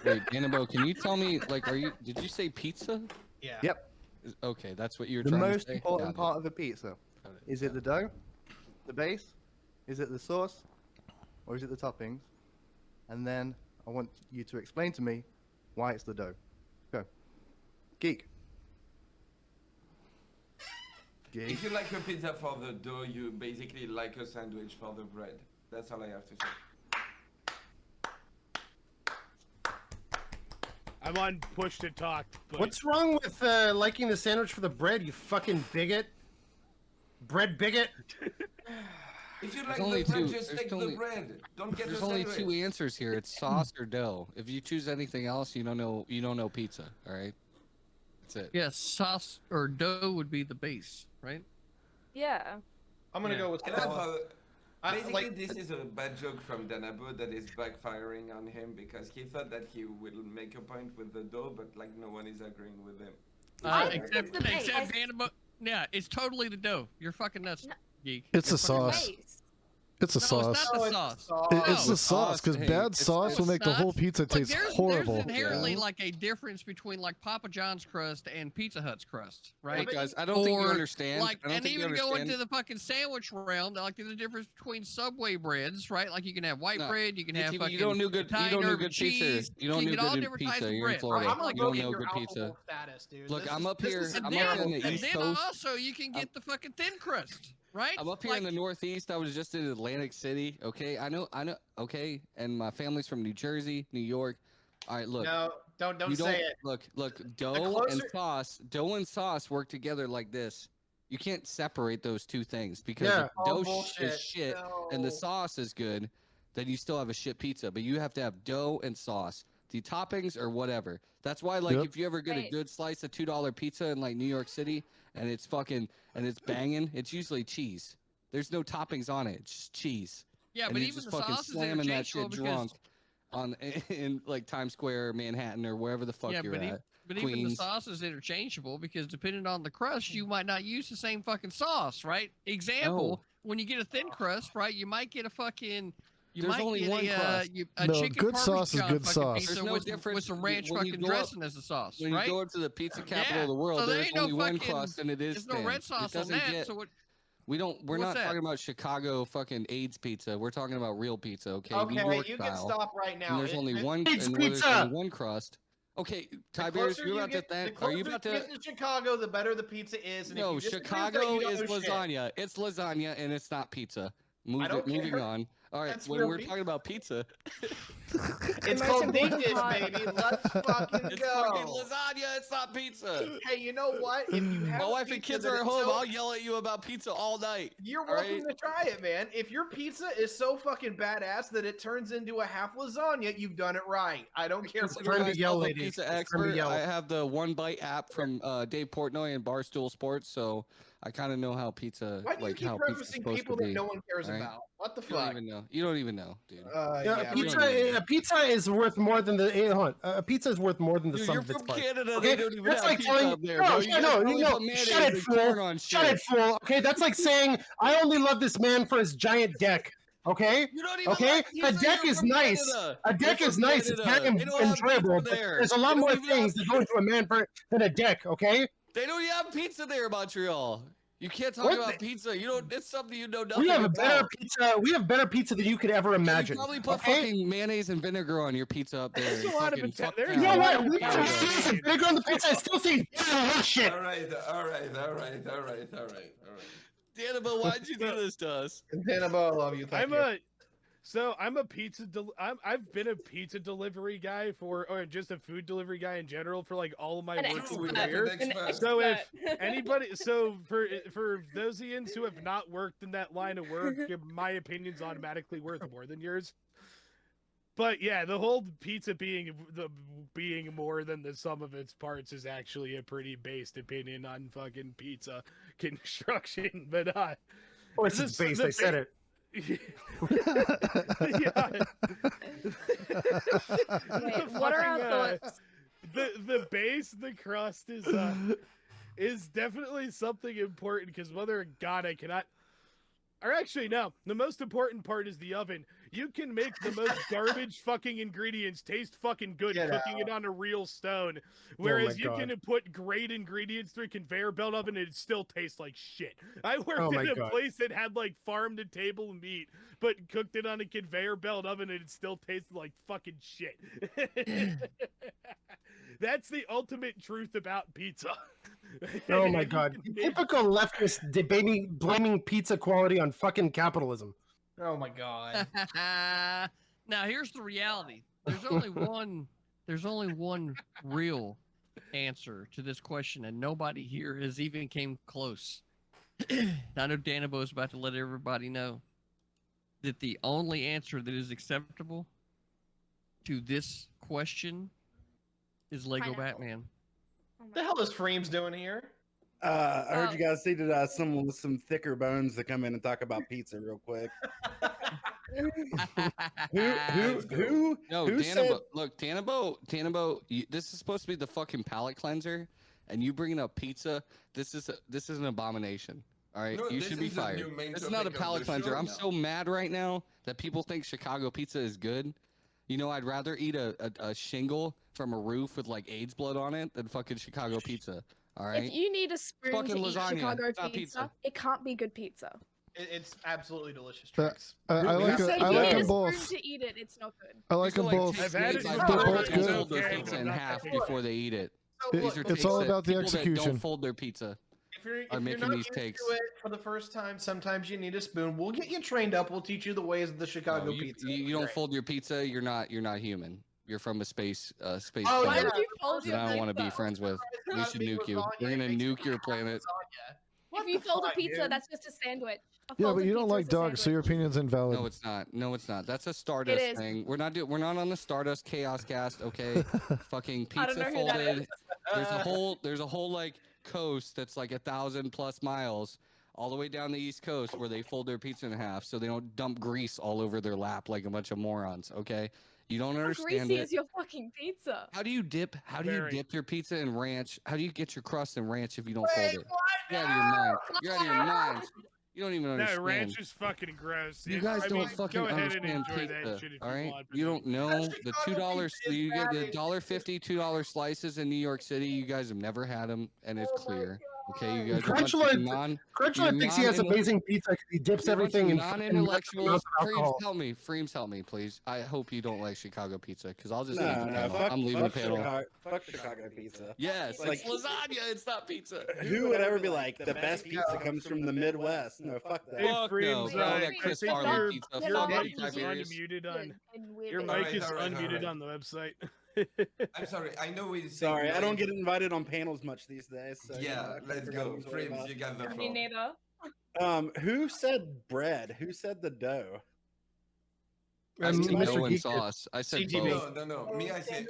Speaker 9: Wait, Annabelle, can you tell me, like, did you say pizza?
Speaker 6: Yeah.
Speaker 10: Yep.
Speaker 9: Okay, that's what you were
Speaker 10: The
Speaker 9: trying to
Speaker 10: most
Speaker 9: say?
Speaker 10: important
Speaker 9: Got it.
Speaker 10: part of a pizza.
Speaker 9: Got it.
Speaker 10: Is it the dough, the base? Is it the sauce, or is it the toppings? And then I want you to explain to me why it's the dough. Go. Geek.
Speaker 1: If you like a pizza for the dough, you basically like a sandwich for the bread. That's all I have to say.
Speaker 8: I'm on push to talk. But
Speaker 5: What's wrong with liking the sandwich for the bread, you fucking bigot? Bread bigot?
Speaker 1: If you
Speaker 9: There's
Speaker 1: like
Speaker 9: only
Speaker 1: the bread,
Speaker 9: two-
Speaker 1: just
Speaker 9: there's
Speaker 1: take the
Speaker 9: only-
Speaker 1: bread. Don't get
Speaker 9: There's
Speaker 1: a
Speaker 9: only
Speaker 1: sandwich.
Speaker 9: two answers here. It's sauce or dough. If you choose anything else, you don't know pizza. All right. That's it.
Speaker 7: Yes, sauce or dough would be the base, right?
Speaker 4: Yeah.
Speaker 6: I'm gonna
Speaker 8: Yeah.
Speaker 6: go with
Speaker 1: And I
Speaker 6: sauce.
Speaker 1: thought,
Speaker 6: I-
Speaker 1: basically,
Speaker 6: like-
Speaker 1: this is a bad joke from Danabo that is backfiring on him because he thought that he will make a point with the dough, but like no one is agreeing with him.
Speaker 3: I think
Speaker 7: Except
Speaker 3: it's the base.
Speaker 7: Annabelle. Yeah, it's totally the dough. You're fucking nuts,
Speaker 4: No.
Speaker 7: geek.
Speaker 2: It's
Speaker 7: You're
Speaker 2: a
Speaker 7: fucking
Speaker 2: sauce.
Speaker 7: nuts.
Speaker 4: Base.
Speaker 2: It's a
Speaker 7: No,
Speaker 2: sauce.
Speaker 7: it's not the sauce.
Speaker 2: It's
Speaker 7: No.
Speaker 2: the sauce because
Speaker 9: Hey,
Speaker 2: bad
Speaker 9: it's-
Speaker 2: sauce will
Speaker 7: it's
Speaker 2: make the whole
Speaker 7: not.
Speaker 2: pizza
Speaker 7: Look,
Speaker 2: taste horrible.
Speaker 7: There's inherently
Speaker 9: Yeah.
Speaker 7: like a difference between like Papa John's crust and Pizza Hut's crust, right?
Speaker 9: Hey, guys, I don't think you
Speaker 7: Or,
Speaker 9: understand.
Speaker 7: Like,
Speaker 9: I don't
Speaker 7: and
Speaker 9: think you
Speaker 7: even go
Speaker 9: understand.
Speaker 7: into the fucking sandwich realm, like there's a difference between Subway breads, right? Like you can have white
Speaker 9: No,
Speaker 7: bread, you can have
Speaker 9: you
Speaker 7: fucking
Speaker 9: don't do good. You
Speaker 7: Italian
Speaker 9: don't do
Speaker 7: herb
Speaker 9: good pizza.
Speaker 7: cheese.
Speaker 9: You don't
Speaker 7: you
Speaker 9: do
Speaker 7: get all
Speaker 9: good
Speaker 7: different types
Speaker 9: pizza.
Speaker 7: of
Speaker 9: You're in
Speaker 7: bread,
Speaker 9: Florida.
Speaker 7: right?
Speaker 6: I'm
Speaker 7: Like,
Speaker 9: You don't
Speaker 6: revoking
Speaker 9: know
Speaker 6: your
Speaker 9: good pizza.
Speaker 6: alcohol status, dude.
Speaker 9: Look,
Speaker 6: This
Speaker 9: I'm
Speaker 6: is-
Speaker 9: up
Speaker 6: this
Speaker 9: here.
Speaker 6: is
Speaker 9: I'm up
Speaker 7: then,
Speaker 9: here in the
Speaker 7: and
Speaker 9: East
Speaker 7: then
Speaker 9: Coast.
Speaker 7: also you can get the fucking thin crust, right?
Speaker 9: I'm up here in the Northeast. I was just in Atlantic City. Okay, I know. Okay, and my family's from New Jersey, New York. All right, look.
Speaker 6: No, don't
Speaker 9: you
Speaker 6: say it.
Speaker 9: Look. Dough and
Speaker 6: closer-
Speaker 9: sauce work together like this. You can't separate those two things because
Speaker 5: Yeah.
Speaker 9: if
Speaker 6: Oh,
Speaker 9: dough
Speaker 6: bullshit.
Speaker 9: is shit and
Speaker 6: No.
Speaker 9: the sauce is good, then you still have a shit pizza. But you have to have dough and sauce. The toppings or whatever. That's why, like,
Speaker 2: Yep.
Speaker 9: if you ever get a
Speaker 4: Right.
Speaker 9: good slice of $2 pizza in like New York City and it's banging, it's usually cheese. There's no toppings on it. It's just cheese.
Speaker 7: Yeah,
Speaker 9: And
Speaker 7: but
Speaker 9: you're
Speaker 7: even
Speaker 9: just
Speaker 7: the
Speaker 9: fucking
Speaker 7: sauce is
Speaker 9: slamming that
Speaker 7: interchangeable
Speaker 9: shit
Speaker 7: because
Speaker 9: drunk on in like Times Square, Manhattan, or wherever the fuck
Speaker 7: yeah,
Speaker 9: you're
Speaker 7: but,
Speaker 9: at.
Speaker 7: but even the
Speaker 9: Queens.
Speaker 7: sauce is interchangeable because depending on the crust, you might not use the same fucking sauce, right? Example,
Speaker 9: No.
Speaker 7: when you get a thin crust, right, you might get a fucking. You
Speaker 9: There's
Speaker 7: might
Speaker 9: only
Speaker 7: get
Speaker 9: one crust.
Speaker 7: a
Speaker 2: No,
Speaker 7: chicken
Speaker 2: good sauce is
Speaker 7: Parmesan
Speaker 2: good
Speaker 7: fucking
Speaker 2: sauce.
Speaker 7: pizza
Speaker 9: There's no
Speaker 7: with,
Speaker 9: difference
Speaker 7: with some ranch
Speaker 9: when you
Speaker 7: fucking
Speaker 9: go up-
Speaker 7: dressing as a sauce,
Speaker 9: When
Speaker 7: right?
Speaker 9: you go up to the pizza capital
Speaker 7: Yeah.
Speaker 9: of the world,
Speaker 7: So there
Speaker 9: there's
Speaker 7: ain't no
Speaker 9: only one
Speaker 7: fucking-
Speaker 9: crust, and it is
Speaker 7: There's no
Speaker 9: thin.
Speaker 7: red
Speaker 9: It
Speaker 7: sauce on
Speaker 9: doesn't
Speaker 7: that.
Speaker 9: get-
Speaker 7: So what?
Speaker 9: We're
Speaker 7: what's
Speaker 9: not
Speaker 7: that?
Speaker 9: talking about Chicago fucking AIDS pizza. We're talking about real pizza, okay?
Speaker 6: Okay,
Speaker 9: New York
Speaker 6: you can
Speaker 9: style.
Speaker 6: stop right now.
Speaker 9: And there's only one.
Speaker 5: AIDS
Speaker 9: and where there's
Speaker 5: pizza!
Speaker 9: only one crust. Okay,
Speaker 6: The
Speaker 9: Tiberius,
Speaker 6: closer
Speaker 9: you're
Speaker 6: you
Speaker 9: about
Speaker 6: get-
Speaker 9: to that.
Speaker 6: the
Speaker 9: Are you
Speaker 6: closer
Speaker 9: about
Speaker 6: you
Speaker 9: to?
Speaker 6: get to Chicago, the better the pizza is. And if
Speaker 9: No,
Speaker 6: you disagree with that,
Speaker 9: Chicago
Speaker 6: you don't
Speaker 9: is
Speaker 6: know shit.
Speaker 9: lasagna. It's lasagna and it's not pizza.
Speaker 6: don't
Speaker 9: Moving
Speaker 6: care.
Speaker 9: on. All right,
Speaker 6: That's
Speaker 9: when
Speaker 6: real
Speaker 9: we're
Speaker 6: pizza.
Speaker 9: talking about pizza,
Speaker 6: It's
Speaker 4: most
Speaker 6: called
Speaker 4: important
Speaker 6: dish,
Speaker 4: part-
Speaker 6: baby. Let's fucking
Speaker 9: it's
Speaker 6: go.
Speaker 9: fucking lasagna. It's not pizza.
Speaker 6: Hey, you know what? If you have
Speaker 9: My
Speaker 6: a
Speaker 9: wife and
Speaker 6: pizza
Speaker 9: kids
Speaker 6: that
Speaker 9: are at
Speaker 6: is
Speaker 9: home.
Speaker 6: so-
Speaker 9: I'll yell at you about pizza all night.
Speaker 6: You're
Speaker 9: all
Speaker 6: welcome
Speaker 9: right?
Speaker 6: to try it, man. If your pizza is so fucking badass that it turns into a half lasagna, you've done it right. I don't care.
Speaker 5: It's
Speaker 6: what
Speaker 5: time to yell,
Speaker 9: myself a
Speaker 5: ladies.
Speaker 9: pizza
Speaker 5: It's time to
Speaker 9: expert.
Speaker 5: yell.
Speaker 9: I have the One Bite app from Dave Portnoy and Barstool Sports, so I kind of know how pizza,
Speaker 6: Why do you
Speaker 9: like
Speaker 6: keep
Speaker 9: how pizza's
Speaker 6: referencing
Speaker 9: supposed
Speaker 6: people
Speaker 9: to
Speaker 6: that
Speaker 9: be.
Speaker 6: no one cares
Speaker 9: right?
Speaker 6: about? What the
Speaker 9: You don't
Speaker 6: fuck?
Speaker 9: even know. You don't even know, dude.
Speaker 5: Yeah,
Speaker 6: Yeah,
Speaker 9: you don't even know.
Speaker 5: a pizza is worth more than the. Hold on. A pizza is worth more than the
Speaker 9: Dude,
Speaker 5: sum
Speaker 9: you're
Speaker 5: of its
Speaker 9: from
Speaker 5: parts.
Speaker 9: Canada.
Speaker 5: Okay,
Speaker 9: They don't even
Speaker 5: that's
Speaker 9: have
Speaker 5: like
Speaker 9: pizza
Speaker 5: telling
Speaker 9: up there,
Speaker 5: no,
Speaker 9: bro.
Speaker 5: shut-
Speaker 9: You guys
Speaker 5: no,
Speaker 9: only
Speaker 5: no,
Speaker 9: put mayonnaise
Speaker 5: shut it,
Speaker 9: and
Speaker 5: fool.
Speaker 9: corn on
Speaker 5: Shut
Speaker 9: shit.
Speaker 5: it, fool. Okay, that's like saying I only love this man for his giant deck. Okay,
Speaker 9: You don't even
Speaker 5: okay.
Speaker 9: like pizza.
Speaker 5: A deck
Speaker 9: You're
Speaker 5: is
Speaker 9: from
Speaker 5: nice.
Speaker 9: Canada.
Speaker 5: A deck
Speaker 9: You're
Speaker 5: is
Speaker 9: from
Speaker 5: nice. It's
Speaker 9: Canada.
Speaker 5: very
Speaker 9: They don't have
Speaker 5: enjoyable.
Speaker 9: pizza
Speaker 5: But
Speaker 9: there.
Speaker 5: there's a
Speaker 9: They
Speaker 5: lot
Speaker 9: don't
Speaker 5: more
Speaker 9: even have-
Speaker 5: things that go into a man than a deck. Okay.
Speaker 9: They don't even have pizza there in Montreal. You can't talk
Speaker 5: What
Speaker 9: about
Speaker 5: the-
Speaker 9: pizza. You don't. It's something you know nothing
Speaker 5: We have a
Speaker 9: about.
Speaker 5: better pizza. We have better pizza than you could ever
Speaker 9: You
Speaker 5: imagine.
Speaker 9: probably put
Speaker 5: okay?
Speaker 9: fucking mayonnaise and vinegar on your pizza up there.
Speaker 8: There's a
Speaker 9: in
Speaker 8: lot of
Speaker 9: fucking
Speaker 8: Ita-
Speaker 9: fuck
Speaker 8: there's
Speaker 5: You
Speaker 9: town.
Speaker 5: know
Speaker 8: a lot
Speaker 5: what?
Speaker 8: of
Speaker 5: We
Speaker 8: Canada.
Speaker 5: put bigger on the pizza. I still think shit.
Speaker 1: All right.
Speaker 9: Annabelle, why'd you do this to us?
Speaker 6: Annabelle, I love you. Thank
Speaker 8: I'm
Speaker 6: you.
Speaker 8: I've been a pizza delivery guy or just a food delivery guy in general for like all of my
Speaker 4: An
Speaker 8: working
Speaker 4: expert.
Speaker 8: career.
Speaker 1: An expert.
Speaker 8: So if anybody, so for those Ians who have not worked in that line of work, my opinion's automatically worth more than yours. But yeah, the whole pizza being more than the sum of its parts is actually a pretty based opinion on fucking pizza construction. But
Speaker 5: Of course, it's based. I said it.
Speaker 4: Wait, what are our thoughts?
Speaker 8: The base, the crust is definitely something important because mother of God, I cannot. Or actually, no. The most important part is the oven. You can make the most garbage fucking ingredients taste fucking good cooking it on a real stone. Whereas you can put great ingredients through a conveyor belt oven and it still tastes like shit. I worked in a place that had like farm-to-table meat, but cooked it on a conveyor belt oven and it still tasted like fucking shit. That's the ultimate truth about pizza.
Speaker 5: Oh my God. Typical leftist blaming pizza quality on fucking capitalism.
Speaker 6: Oh my God.
Speaker 7: Now here's the reality. There's only one real answer to this question, and nobody here has even came close. I know Danabo is about to let everybody know that the only answer that is acceptable to this question is Lego
Speaker 4: Pineapple.
Speaker 7: Batman.
Speaker 6: What the hell is Freems doing here?
Speaker 11: I heard you guys needed someone with some thicker bones to come in and talk about pizza real quick. Who
Speaker 9: No,
Speaker 11: said...
Speaker 9: Danabo, this is supposed to be the fucking palate cleanser, and you bringing up pizza. This is an abomination. All right,
Speaker 1: No,
Speaker 9: you
Speaker 1: this
Speaker 9: should be
Speaker 1: is the
Speaker 9: fired.
Speaker 1: new main
Speaker 9: This is not a
Speaker 1: topic of
Speaker 9: palate
Speaker 1: the
Speaker 9: cleanser.
Speaker 1: show
Speaker 9: I'm
Speaker 1: now.
Speaker 9: so mad right now that people think Chicago pizza is good. You know, I'd rather eat a shingle from a roof with like AIDS blood on it than fucking Chicago pizza. All right.
Speaker 4: If you need a spoon
Speaker 9: Fucking
Speaker 4: to eat
Speaker 9: lasagna,
Speaker 4: Chicago
Speaker 9: it's not
Speaker 4: pizza,
Speaker 9: pizza.
Speaker 4: it can't be good pizza.
Speaker 6: It's absolutely delicious, Trix.
Speaker 2: I like
Speaker 4: If
Speaker 2: I
Speaker 4: you
Speaker 2: like
Speaker 4: need
Speaker 2: them
Speaker 4: a
Speaker 2: both.
Speaker 4: spoon to eat it, it's not good.
Speaker 2: I like them both.
Speaker 8: I've had it
Speaker 2: They're
Speaker 8: before.
Speaker 2: both
Speaker 8: It's
Speaker 2: good.
Speaker 9: Fold their
Speaker 8: okay,
Speaker 9: pizza
Speaker 8: but
Speaker 9: in
Speaker 8: not
Speaker 9: half
Speaker 8: that good.
Speaker 9: before they eat it.
Speaker 6: So
Speaker 2: It-
Speaker 9: These are
Speaker 2: it's
Speaker 9: takes
Speaker 2: all
Speaker 9: that
Speaker 2: about the
Speaker 9: people that
Speaker 2: execution.
Speaker 9: don't fold their pizza.
Speaker 6: If you're
Speaker 9: making
Speaker 6: not
Speaker 9: these
Speaker 6: used
Speaker 9: takes.
Speaker 6: to it for the first time, sometimes you need a spoon. We'll get you trained up. We'll teach you the ways of the Chicago
Speaker 9: No, you
Speaker 6: pizza.
Speaker 9: you don't
Speaker 6: Great.
Speaker 9: fold your pizza. You're not human. You're from a space
Speaker 6: Oh,
Speaker 9: planet
Speaker 4: Why
Speaker 6: yeah.
Speaker 4: would you fold
Speaker 9: that
Speaker 4: your
Speaker 9: I don't want to be
Speaker 4: pizza?
Speaker 9: friends with. We
Speaker 6: Gotta
Speaker 9: should
Speaker 6: be
Speaker 9: nuke you.
Speaker 6: lasagna.
Speaker 9: We're gonna
Speaker 6: It makes
Speaker 9: nuke your
Speaker 6: it
Speaker 9: planet.
Speaker 6: lasagna. What
Speaker 4: If you
Speaker 6: the
Speaker 4: fold a
Speaker 6: fuck,
Speaker 4: pizza,
Speaker 6: dude?
Speaker 4: that's just a sandwich. A
Speaker 2: Yeah, but
Speaker 4: folded
Speaker 2: you don't
Speaker 4: pizza
Speaker 2: like
Speaker 4: is a
Speaker 2: dogs, so your
Speaker 4: sandwich.
Speaker 2: opinion's invalid.
Speaker 9: No, it's not. No, it's not. That's a Stardust
Speaker 4: is.
Speaker 9: thing. We're not on the Stardust Chaos Cast. Okay, fucking
Speaker 4: I don't
Speaker 9: pizza
Speaker 4: know who that
Speaker 9: folded.
Speaker 4: is.
Speaker 9: There's a whole like coast that's like 1,000+ miles all the way down the East Coast where they fold their pizza in half so they don't dump grease all over their lap like a bunch of morons. Okay, you don't
Speaker 4: How
Speaker 9: understand
Speaker 4: greasy
Speaker 9: it.
Speaker 4: is your fucking pizza?
Speaker 9: How do you dip
Speaker 8: Very.
Speaker 9: your pizza in ranch? How do you get your crust in ranch if you don't
Speaker 6: Wait,
Speaker 9: fold it?
Speaker 6: what?
Speaker 9: You're out of your mind. You're out of your mind. You don't even
Speaker 8: No,
Speaker 9: understand.
Speaker 8: ranch is fucking gross.
Speaker 9: You
Speaker 8: If-
Speaker 9: guys
Speaker 8: I
Speaker 9: don't
Speaker 8: mean,
Speaker 9: fucking
Speaker 8: go ahead and
Speaker 9: understand
Speaker 8: enjoy that
Speaker 9: pizza,
Speaker 8: shit if
Speaker 9: all
Speaker 8: you
Speaker 9: right?
Speaker 8: want. but
Speaker 9: You don't know the
Speaker 6: Chicago
Speaker 9: $2.
Speaker 6: pizza is
Speaker 9: You get the
Speaker 6: bad.
Speaker 9: $1.50, $2 slices in New York City. You guys have never had them, and it's
Speaker 6: Oh my
Speaker 9: clear. Okay,
Speaker 6: God.
Speaker 9: you guys are a bunch of
Speaker 5: Crunchlow thinks he has amazing pizza because he dips everything in
Speaker 9: non-intellectuals.
Speaker 5: alcohol.
Speaker 9: Freems, help me, please. I hope you don't like Chicago pizza, because I'll just
Speaker 11: No,
Speaker 9: leave the
Speaker 11: no,
Speaker 9: panel.
Speaker 11: fuck,
Speaker 9: I'm leaving the
Speaker 11: fuck
Speaker 9: panel.
Speaker 11: Fuck Chicago pizza.
Speaker 9: Yes,
Speaker 11: Like-
Speaker 9: it's lasagna. It's not pizza.
Speaker 11: Who would ever be like, the best pizza comes from the Midwest? No, fuck that.
Speaker 8: Hey,
Speaker 9: Fuck
Speaker 8: Freems,
Speaker 9: no, bro. That
Speaker 4: Freems,
Speaker 9: Chris
Speaker 4: I think
Speaker 9: Farley
Speaker 4: your-
Speaker 9: pizza.
Speaker 4: your
Speaker 9: Fuck
Speaker 4: mic
Speaker 8: mic
Speaker 9: you,
Speaker 8: is
Speaker 9: Tiberius.
Speaker 8: unmuted on.
Speaker 4: And weird
Speaker 8: Your
Speaker 4: it
Speaker 8: mic
Speaker 1: Alright,
Speaker 8: is
Speaker 1: alright,
Speaker 8: unmuted
Speaker 1: alright.
Speaker 8: on the website.
Speaker 1: I'm sorry. I know we.
Speaker 11: Sorry, I don't get invited on panels much these days. So, you know,
Speaker 1: Yeah,
Speaker 11: I
Speaker 1: let's
Speaker 11: forgot
Speaker 1: go.
Speaker 11: what I'm talking
Speaker 1: Frames,
Speaker 11: about.
Speaker 1: you got the
Speaker 4: Me
Speaker 1: floor.
Speaker 4: neither.
Speaker 11: Who said bread? Who said the dough?
Speaker 9: I said
Speaker 5: Mr.
Speaker 9: dough and
Speaker 5: Geek.
Speaker 9: sauce. I said
Speaker 6: CTV.
Speaker 9: both.
Speaker 1: No. Me, I say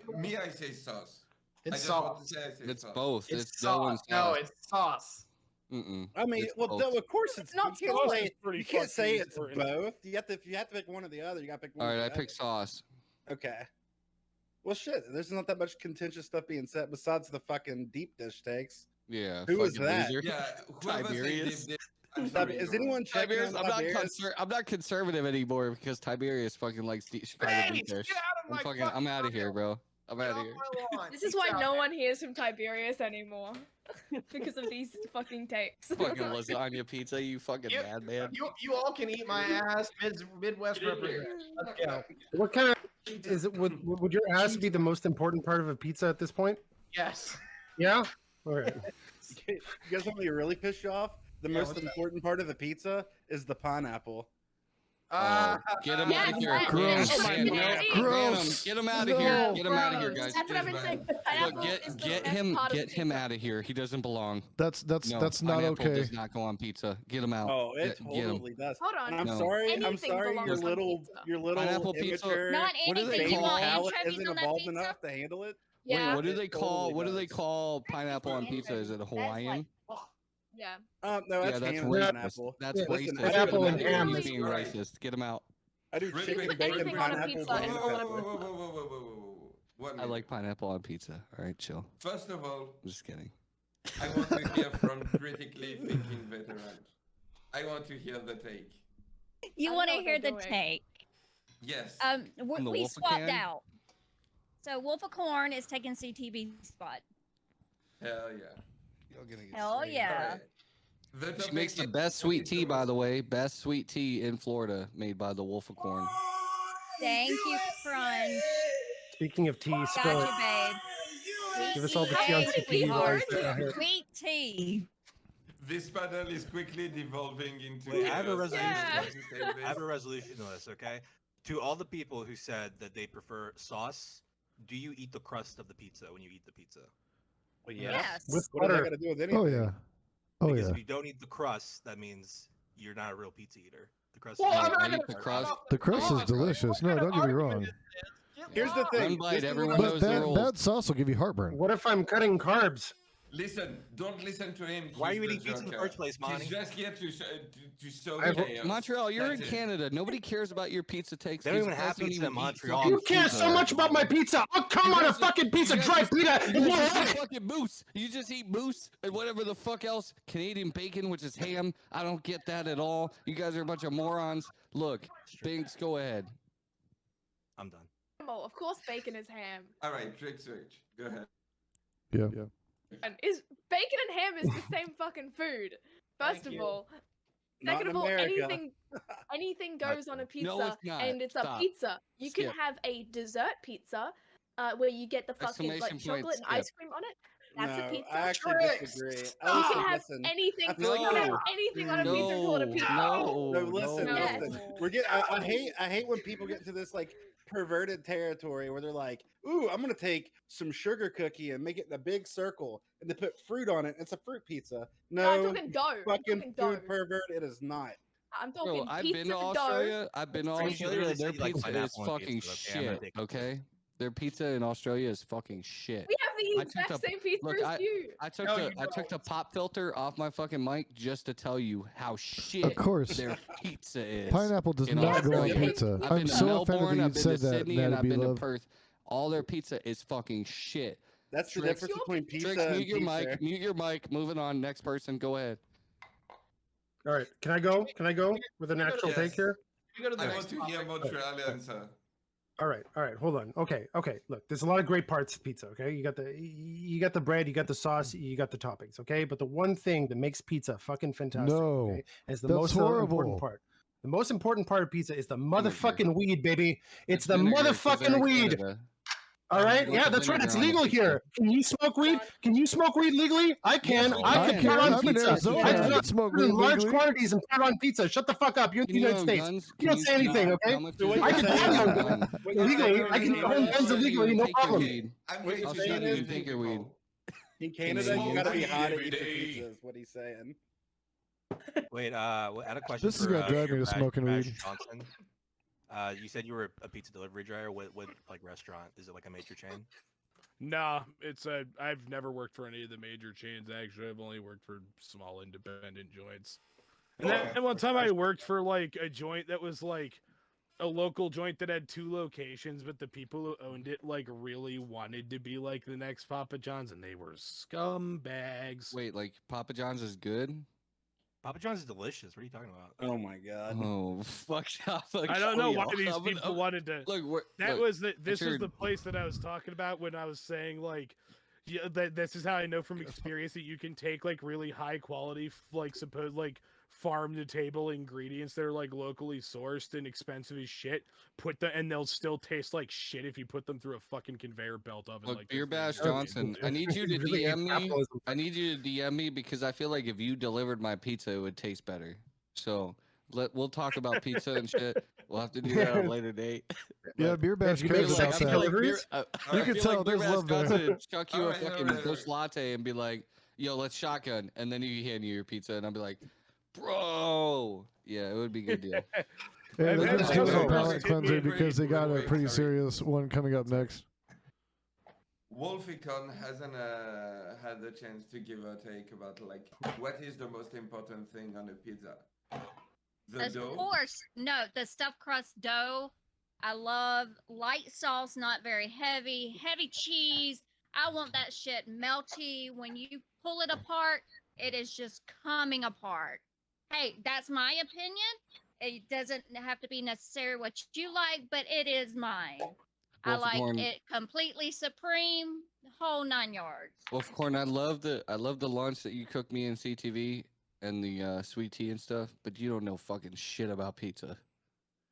Speaker 1: sauce. I
Speaker 6: It's
Speaker 1: just want
Speaker 6: sauce.
Speaker 1: to say I say
Speaker 9: It's
Speaker 1: sauce.
Speaker 9: both.
Speaker 6: It's
Speaker 9: It's dough and
Speaker 6: sauce. No,
Speaker 9: sauce.
Speaker 6: it's sauce.
Speaker 9: Mm-mm.
Speaker 11: I mean,
Speaker 9: It's
Speaker 11: well,
Speaker 9: both.
Speaker 11: dough, of course it's
Speaker 4: not
Speaker 11: you can't
Speaker 8: sauce
Speaker 11: say,
Speaker 8: is pretty
Speaker 11: you can't say
Speaker 8: fucking
Speaker 11: it's
Speaker 8: important.
Speaker 11: both. You have to, if you have to pick one or the other, you got to pick one.
Speaker 9: All
Speaker 11: or
Speaker 9: right, I
Speaker 11: the
Speaker 9: picked sauce.
Speaker 11: other. Okay. Well, shit. There's not that much contentious stuff being said besides the fucking deep dish takes.
Speaker 9: Yeah.
Speaker 11: Who was
Speaker 9: fucking
Speaker 11: that?
Speaker 9: loser.
Speaker 1: Yeah, whoever said
Speaker 9: Tiberius?
Speaker 1: dip, I'm sorry,
Speaker 11: Is
Speaker 1: bro.
Speaker 11: anyone checking
Speaker 9: Tiberius,
Speaker 11: on Tiberius?
Speaker 9: I'm not conservative anymore because Tiberius fucking likes Chicago
Speaker 6: Hey,
Speaker 9: deep
Speaker 6: get
Speaker 9: dish.
Speaker 6: out of my
Speaker 9: I'm out of here, bro. I'm
Speaker 6: Get
Speaker 9: out of
Speaker 6: off
Speaker 9: here.
Speaker 6: my lawn.
Speaker 4: This is
Speaker 6: Peace
Speaker 4: why
Speaker 6: out.
Speaker 4: no one hears from Tiberius anymore. Because of these fucking takes.
Speaker 9: Fucking lasagna pizza, you fucking
Speaker 6: You-
Speaker 9: madman.
Speaker 6: You all can eat my ass. Midwest represent. Let's go.
Speaker 5: What kind of is it? Would your ass be the most important part of a pizza at this point?
Speaker 6: Yes.
Speaker 5: Yeah. All right.
Speaker 11: You guys want me to really piss you off? The
Speaker 6: Yeah,
Speaker 11: most
Speaker 6: what's that?
Speaker 11: important part of the pizza is the pineapple.
Speaker 9: Get him out of here.
Speaker 4: that-
Speaker 2: Gross.
Speaker 4: that's
Speaker 9: Ban him.
Speaker 4: nasty.
Speaker 2: Gross.
Speaker 9: Get him out of
Speaker 2: No.
Speaker 9: here. Get him out of here,
Speaker 4: Gross.
Speaker 9: guys.
Speaker 4: That's what I've been
Speaker 1: Just
Speaker 4: saying.
Speaker 1: ban-
Speaker 4: Pineapple
Speaker 9: Look,
Speaker 4: is the
Speaker 9: get
Speaker 4: best
Speaker 9: him
Speaker 4: part of
Speaker 9: get
Speaker 4: the
Speaker 9: him
Speaker 4: pizza.
Speaker 9: out of here. He doesn't belong.
Speaker 2: That's
Speaker 9: No,
Speaker 2: not
Speaker 9: pineapple
Speaker 2: okay.
Speaker 9: does not go on pizza. Get him out.
Speaker 11: Oh, it
Speaker 9: Get him.
Speaker 11: totally does.
Speaker 4: Hold on.
Speaker 11: And I'm
Speaker 9: No.
Speaker 11: sorry. I'm
Speaker 4: Anything
Speaker 11: sorry.
Speaker 4: belongs
Speaker 11: Your
Speaker 4: on
Speaker 11: little,
Speaker 4: pizza.
Speaker 11: your little
Speaker 9: Pineapple pizza-
Speaker 11: immature
Speaker 12: Not
Speaker 9: What do they
Speaker 12: anything.
Speaker 11: baby
Speaker 12: You want
Speaker 11: palate
Speaker 12: anchovies
Speaker 11: isn't
Speaker 12: on that
Speaker 11: evolved
Speaker 12: pizza?
Speaker 11: enough to handle it.
Speaker 4: Yeah.
Speaker 9: Wait, what do
Speaker 11: It
Speaker 9: they call?
Speaker 11: totally
Speaker 9: What do they
Speaker 11: does.
Speaker 9: call pineapple on pizza? Is it Hawaiian?
Speaker 4: Yeah.
Speaker 11: No,
Speaker 9: Yeah,
Speaker 11: that's
Speaker 9: that's
Speaker 11: ham
Speaker 9: racist.
Speaker 11: pineapple.
Speaker 9: That's
Speaker 5: Yeah,
Speaker 11: listen,
Speaker 9: racist.
Speaker 5: pineapple and
Speaker 9: Imagine
Speaker 5: ham
Speaker 9: he's
Speaker 5: is
Speaker 9: being
Speaker 1: right.
Speaker 9: racist. Get him out.
Speaker 11: I do
Speaker 1: Quick,
Speaker 11: chicken,
Speaker 1: quick,
Speaker 11: bacon,
Speaker 4: anything on a
Speaker 11: pineapple,
Speaker 4: pizza and
Speaker 11: banana
Speaker 4: all
Speaker 11: pepper.
Speaker 1: Whoa. 1
Speaker 9: I
Speaker 1: minute.
Speaker 9: like pineapple on pizza. All right, chill.
Speaker 1: First of all,
Speaker 9: I'm just kidding.
Speaker 1: I want to hear from critically thinking veterans. I want to hear the take.
Speaker 12: You
Speaker 4: I
Speaker 12: want
Speaker 4: know
Speaker 12: to
Speaker 4: what
Speaker 12: hear
Speaker 4: they're
Speaker 12: the
Speaker 4: doing.
Speaker 12: take?
Speaker 1: Yes.
Speaker 9: From the
Speaker 12: We
Speaker 9: Wolf
Speaker 12: swapped
Speaker 9: can?
Speaker 12: out. So Wolf of Corn is taking CTV's spot.
Speaker 1: Hell yeah.
Speaker 12: Hell yeah.
Speaker 1: Alright. The
Speaker 9: She
Speaker 1: topic
Speaker 9: makes the
Speaker 1: is-
Speaker 9: best sweet tea, by the way. Best sweet tea in Florida, made by the Wolf of Corn.
Speaker 12: Thank you, Crunch.
Speaker 5: Speaking of tea, spill
Speaker 12: Got
Speaker 5: it.
Speaker 12: you, babe.
Speaker 5: Give us all the tea on
Speaker 12: Sweet
Speaker 5: CTV while he's
Speaker 12: tea.
Speaker 5: out here.
Speaker 12: Sweet tea.
Speaker 1: This panel is quickly devolving into.
Speaker 13: Wait, I have a
Speaker 1: chaos.
Speaker 13: resolution.
Speaker 1: I just want to say
Speaker 13: I have
Speaker 1: this.
Speaker 13: a resolution to this, okay? To all the people who said that they prefer sauce, do you eat the crust of the pizza when you eat the pizza?
Speaker 11: Well,
Speaker 12: Yes.
Speaker 5: With
Speaker 11: What does that
Speaker 5: butter.
Speaker 11: got to do with anything?
Speaker 2: Oh yeah. Oh
Speaker 13: Because
Speaker 2: yeah.
Speaker 13: if you don't eat the crust, that means you're not a real pizza eater. The crust.
Speaker 6: Well,
Speaker 13: is
Speaker 6: I'm
Speaker 13: not
Speaker 6: not
Speaker 9: I eat
Speaker 6: gonna-
Speaker 9: the crust.
Speaker 2: The crust is delicious. No, don't get me wrong.
Speaker 11: Here's the
Speaker 9: One
Speaker 11: thing.
Speaker 9: bite,
Speaker 11: this is
Speaker 9: everyone
Speaker 11: what-
Speaker 2: But
Speaker 9: knows the
Speaker 2: that
Speaker 9: rules.
Speaker 2: bad sauce will give you heartburn.
Speaker 5: What if I'm cutting carbs?
Speaker 1: Listen, don't listen to him.
Speaker 13: Why are
Speaker 1: He's
Speaker 13: you
Speaker 1: the
Speaker 13: eating pizza in the
Speaker 1: joker.
Speaker 13: first place, Monty?
Speaker 1: He's just here to sow
Speaker 5: I-
Speaker 1: chaos.
Speaker 9: Montreal, you're
Speaker 1: That's
Speaker 9: in
Speaker 1: it.
Speaker 9: Canada. Nobody cares about your pizza takes.
Speaker 13: They don't
Speaker 9: These
Speaker 13: even have
Speaker 9: guys don't
Speaker 13: pizza
Speaker 9: even
Speaker 13: in
Speaker 9: eat
Speaker 13: Montreal.
Speaker 9: fucking
Speaker 5: You care so
Speaker 9: pizza.
Speaker 5: much about my pizza. I'll come on a fucking piece of
Speaker 9: You
Speaker 5: dry
Speaker 9: guys
Speaker 5: pita
Speaker 9: just-
Speaker 5: and
Speaker 9: you
Speaker 5: you
Speaker 9: guys just
Speaker 5: like
Speaker 9: eat
Speaker 5: it.
Speaker 9: fucking moose. You just eat moose and whatever the fuck else. Canadian bacon, which is ham. I don't get that at all. You guys are a bunch of morons. Look, Binks, go ahead.
Speaker 13: I'm done.
Speaker 4: Oh, of course, bacon is ham.
Speaker 1: All right, trick switch. Go ahead.
Speaker 2: Yeah.
Speaker 4: And is bacon and ham is the same fucking food? First
Speaker 11: Thank
Speaker 4: of
Speaker 11: you.
Speaker 4: all.
Speaker 11: Not
Speaker 4: Second
Speaker 11: in
Speaker 4: of all,
Speaker 11: America.
Speaker 4: anything goes on a pizza,
Speaker 9: No, it's not.
Speaker 4: and it's
Speaker 9: Stop.
Speaker 4: a pizza. You can
Speaker 9: Skip.
Speaker 4: have a dessert pizza, where you get the fucking
Speaker 9: Exclamation
Speaker 4: like
Speaker 9: point,
Speaker 4: chocolate and
Speaker 9: skip.
Speaker 4: ice cream on it. That's
Speaker 11: no,
Speaker 4: a pizza.
Speaker 11: I actually disagree.
Speaker 4: You
Speaker 11: Listen,
Speaker 4: can have
Speaker 11: listen.
Speaker 4: anything.
Speaker 11: I feel
Speaker 4: You
Speaker 11: like
Speaker 4: can have
Speaker 11: no.
Speaker 4: anything on a pizza and call it a pizza.
Speaker 9: No,
Speaker 11: No, listen,
Speaker 9: no.
Speaker 4: Yes.
Speaker 11: listen. We're getting. I hate when people get into this like perverted territory where they're like, "Ooh, I'm gonna take some sugar cookie and make it in a big circle and they put fruit on it. It's a fruit pizza."
Speaker 4: No, I'm
Speaker 11: No,
Speaker 4: talking dough. I'm
Speaker 11: fucking
Speaker 4: talking dough.
Speaker 11: food pervert. It is not.
Speaker 4: I'm talking
Speaker 9: Bro, I've
Speaker 4: pizza
Speaker 9: been to
Speaker 4: dough.
Speaker 9: Australia. I've been to
Speaker 13: So you
Speaker 9: Australia.
Speaker 13: literally
Speaker 9: Their
Speaker 13: said you like
Speaker 9: pizza is
Speaker 13: pineapple on
Speaker 9: fucking
Speaker 13: pizza, okay? I'm gonna
Speaker 9: shit.
Speaker 13: take it.
Speaker 9: Okay, their pizza in Australia is fucking shit.
Speaker 4: We have the
Speaker 9: I took
Speaker 4: exact
Speaker 9: the-
Speaker 4: same pizza
Speaker 9: look,
Speaker 4: as you.
Speaker 9: I took
Speaker 6: No,
Speaker 9: the
Speaker 6: you
Speaker 9: I took the
Speaker 6: don't.
Speaker 9: pop filter off my fucking mic just to tell you how shit
Speaker 2: Of course.
Speaker 9: their pizza is.
Speaker 2: Pineapple does
Speaker 9: in
Speaker 2: not go on
Speaker 9: Australia.
Speaker 2: pizza.
Speaker 9: I've
Speaker 2: I'm
Speaker 9: been to
Speaker 2: so offended
Speaker 9: Melbourne,
Speaker 2: that you
Speaker 9: I've been
Speaker 2: said
Speaker 9: to
Speaker 2: that,
Speaker 9: Sydney, and I've
Speaker 2: Natty
Speaker 9: been to
Speaker 2: Love.
Speaker 9: Perth. All their pizza is fucking shit.
Speaker 11: That's the
Speaker 9: Tricks.
Speaker 11: difference between pizza
Speaker 9: Tricks,
Speaker 11: and
Speaker 9: mute your
Speaker 11: pizza.
Speaker 9: mic. Mute your mic. Moving on. Next person. Go ahead.
Speaker 5: All right, can I go? Can I go with an actual
Speaker 1: Yes.
Speaker 5: take here?
Speaker 6: You go to the
Speaker 1: I
Speaker 6: next
Speaker 1: want to hear
Speaker 6: topic.
Speaker 1: Montrealians. Sir.
Speaker 5: All right, hold on. Okay. Look, there's a lot of great parts to pizza. Okay, you got the bread, you got the sauce, you got the toppings. Okay, but the one thing that makes pizza fucking fantastic,
Speaker 2: No,
Speaker 5: okay, is the
Speaker 2: that's
Speaker 5: most
Speaker 2: horrible.
Speaker 5: important part. The most important part of pizza is the
Speaker 9: Vinegar.
Speaker 5: motherfucking weed, baby. It's the
Speaker 9: Vinegar, 'cause they're
Speaker 5: motherfucking
Speaker 9: in
Speaker 5: weed.
Speaker 9: Canada.
Speaker 5: All right,
Speaker 9: Look
Speaker 5: yeah,
Speaker 9: at
Speaker 5: that's right. It's
Speaker 9: vinegar on the
Speaker 5: legal
Speaker 9: pizza.
Speaker 5: here. Can you smoke weed? Can you smoke weed legally? I can.
Speaker 9: Yes, you
Speaker 5: I
Speaker 9: can.
Speaker 5: can put it
Speaker 2: I'm
Speaker 5: on
Speaker 2: in
Speaker 5: pizza.
Speaker 2: Arizona.
Speaker 5: I
Speaker 2: I
Speaker 5: can
Speaker 2: can smoke
Speaker 5: put it in
Speaker 2: weed
Speaker 5: large
Speaker 2: legally.
Speaker 5: quantities and put it on pizza. Shut the fuck up. You're in the
Speaker 9: Can you
Speaker 5: United
Speaker 9: own
Speaker 5: States.
Speaker 9: guns?
Speaker 5: You don't say anything, okay?
Speaker 9: How much
Speaker 11: So what
Speaker 9: is
Speaker 11: you're
Speaker 5: I can
Speaker 9: it?
Speaker 11: saying
Speaker 5: buy
Speaker 11: is-
Speaker 5: them
Speaker 11: what you're
Speaker 5: legally.
Speaker 11: saying
Speaker 5: I
Speaker 11: is-
Speaker 5: can own guns illegally, no
Speaker 9: Take your
Speaker 5: problem.
Speaker 9: weed.
Speaker 1: I'm
Speaker 11: What you're
Speaker 1: going
Speaker 11: saying
Speaker 1: to
Speaker 11: is-
Speaker 1: you
Speaker 9: take your weed.
Speaker 11: In Canada, you
Speaker 1: Smoke
Speaker 11: gotta be
Speaker 1: weed
Speaker 11: hot to
Speaker 1: every
Speaker 11: eat your
Speaker 1: day.
Speaker 11: pizza. Is what he's saying.
Speaker 13: Wait, I had a question.
Speaker 2: This is
Speaker 13: for,
Speaker 2: gonna drive me to
Speaker 13: Mr.
Speaker 2: smoking
Speaker 13: Mash
Speaker 2: weed.
Speaker 13: Johnson. You said you were a pizza delivery driver. What like restaurant? Is it like a major chain?
Speaker 8: Nah, I've never worked for any of the major chains. Actually, I've only worked for small independent joints. And then one time I worked for like a joint that was like a local joint that had 2 locations, but the people who owned it like really wanted to be like the next Papa John's, and they were scumbags.
Speaker 9: Wait, like Papa John's is good?
Speaker 13: Papa John's is delicious. What are you talking about?
Speaker 11: Oh my god.
Speaker 9: Oh, fuck off.
Speaker 8: I don't know why these people wanted to.
Speaker 9: Look,
Speaker 8: That
Speaker 9: look,
Speaker 8: was this
Speaker 9: your-
Speaker 8: is the place that I was talking about when I was saying like, yeah, that this is how I know from experience that you can take like really high quality, like supposed like farm to table ingredients that are like locally sourced and expensive as shit. And they'll still taste like shit if you put them through a fucking conveyor belt oven.
Speaker 9: Look,
Speaker 8: like
Speaker 9: Beer
Speaker 8: this.
Speaker 9: Bash Johnson, I need you to
Speaker 5: Really
Speaker 9: DM me.
Speaker 5: capitalism.
Speaker 9: I need you to DM me because I feel like if you delivered my pizza, it would taste better. So We'll talk about pizza and shit. We'll have to do that at a later date.
Speaker 2: Yeah, Beer Bash
Speaker 5: you
Speaker 2: cares
Speaker 5: feel
Speaker 2: about
Speaker 5: like-
Speaker 2: that.
Speaker 5: I feel like
Speaker 2: You can tell
Speaker 9: Beer
Speaker 2: there's
Speaker 9: Bash
Speaker 2: love
Speaker 9: got
Speaker 2: there.
Speaker 9: to chuck you a
Speaker 1: Alright,
Speaker 9: fucking
Speaker 1: alright,
Speaker 9: bush latte and be like, "Yo, let's shotgun," and then you hand you your pizza, and I'll be like, "Bro, yeah, it would be a good deal."
Speaker 2: Yeah,
Speaker 8: I've
Speaker 2: they're
Speaker 8: had
Speaker 2: just doing a
Speaker 8: customers
Speaker 2: palate
Speaker 8: hit me
Speaker 2: cleanser
Speaker 8: and
Speaker 2: because they got a
Speaker 1: wait,
Speaker 2: pretty
Speaker 1: sorry.
Speaker 2: serious one coming up next.
Speaker 1: Wolficon hasn't had the chance to give a take about like what is the most important thing on a pizza. The
Speaker 12: Of
Speaker 1: dough.
Speaker 12: course, no, the stuffed crust dough. I love light sauce, not very heavy. Heavy cheese. I want that shit melty. When you pull it apart, it is just coming apart. Hey, that's my opinion. It doesn't have to be necessary what you like, but it is mine. I like
Speaker 9: Wolfcorn.
Speaker 12: it completely supreme, whole 9 yards.
Speaker 9: Wolfcorn, I love the lunch that you cook me in CTV and the sweet tea and stuff, but you don't know fucking shit about pizza.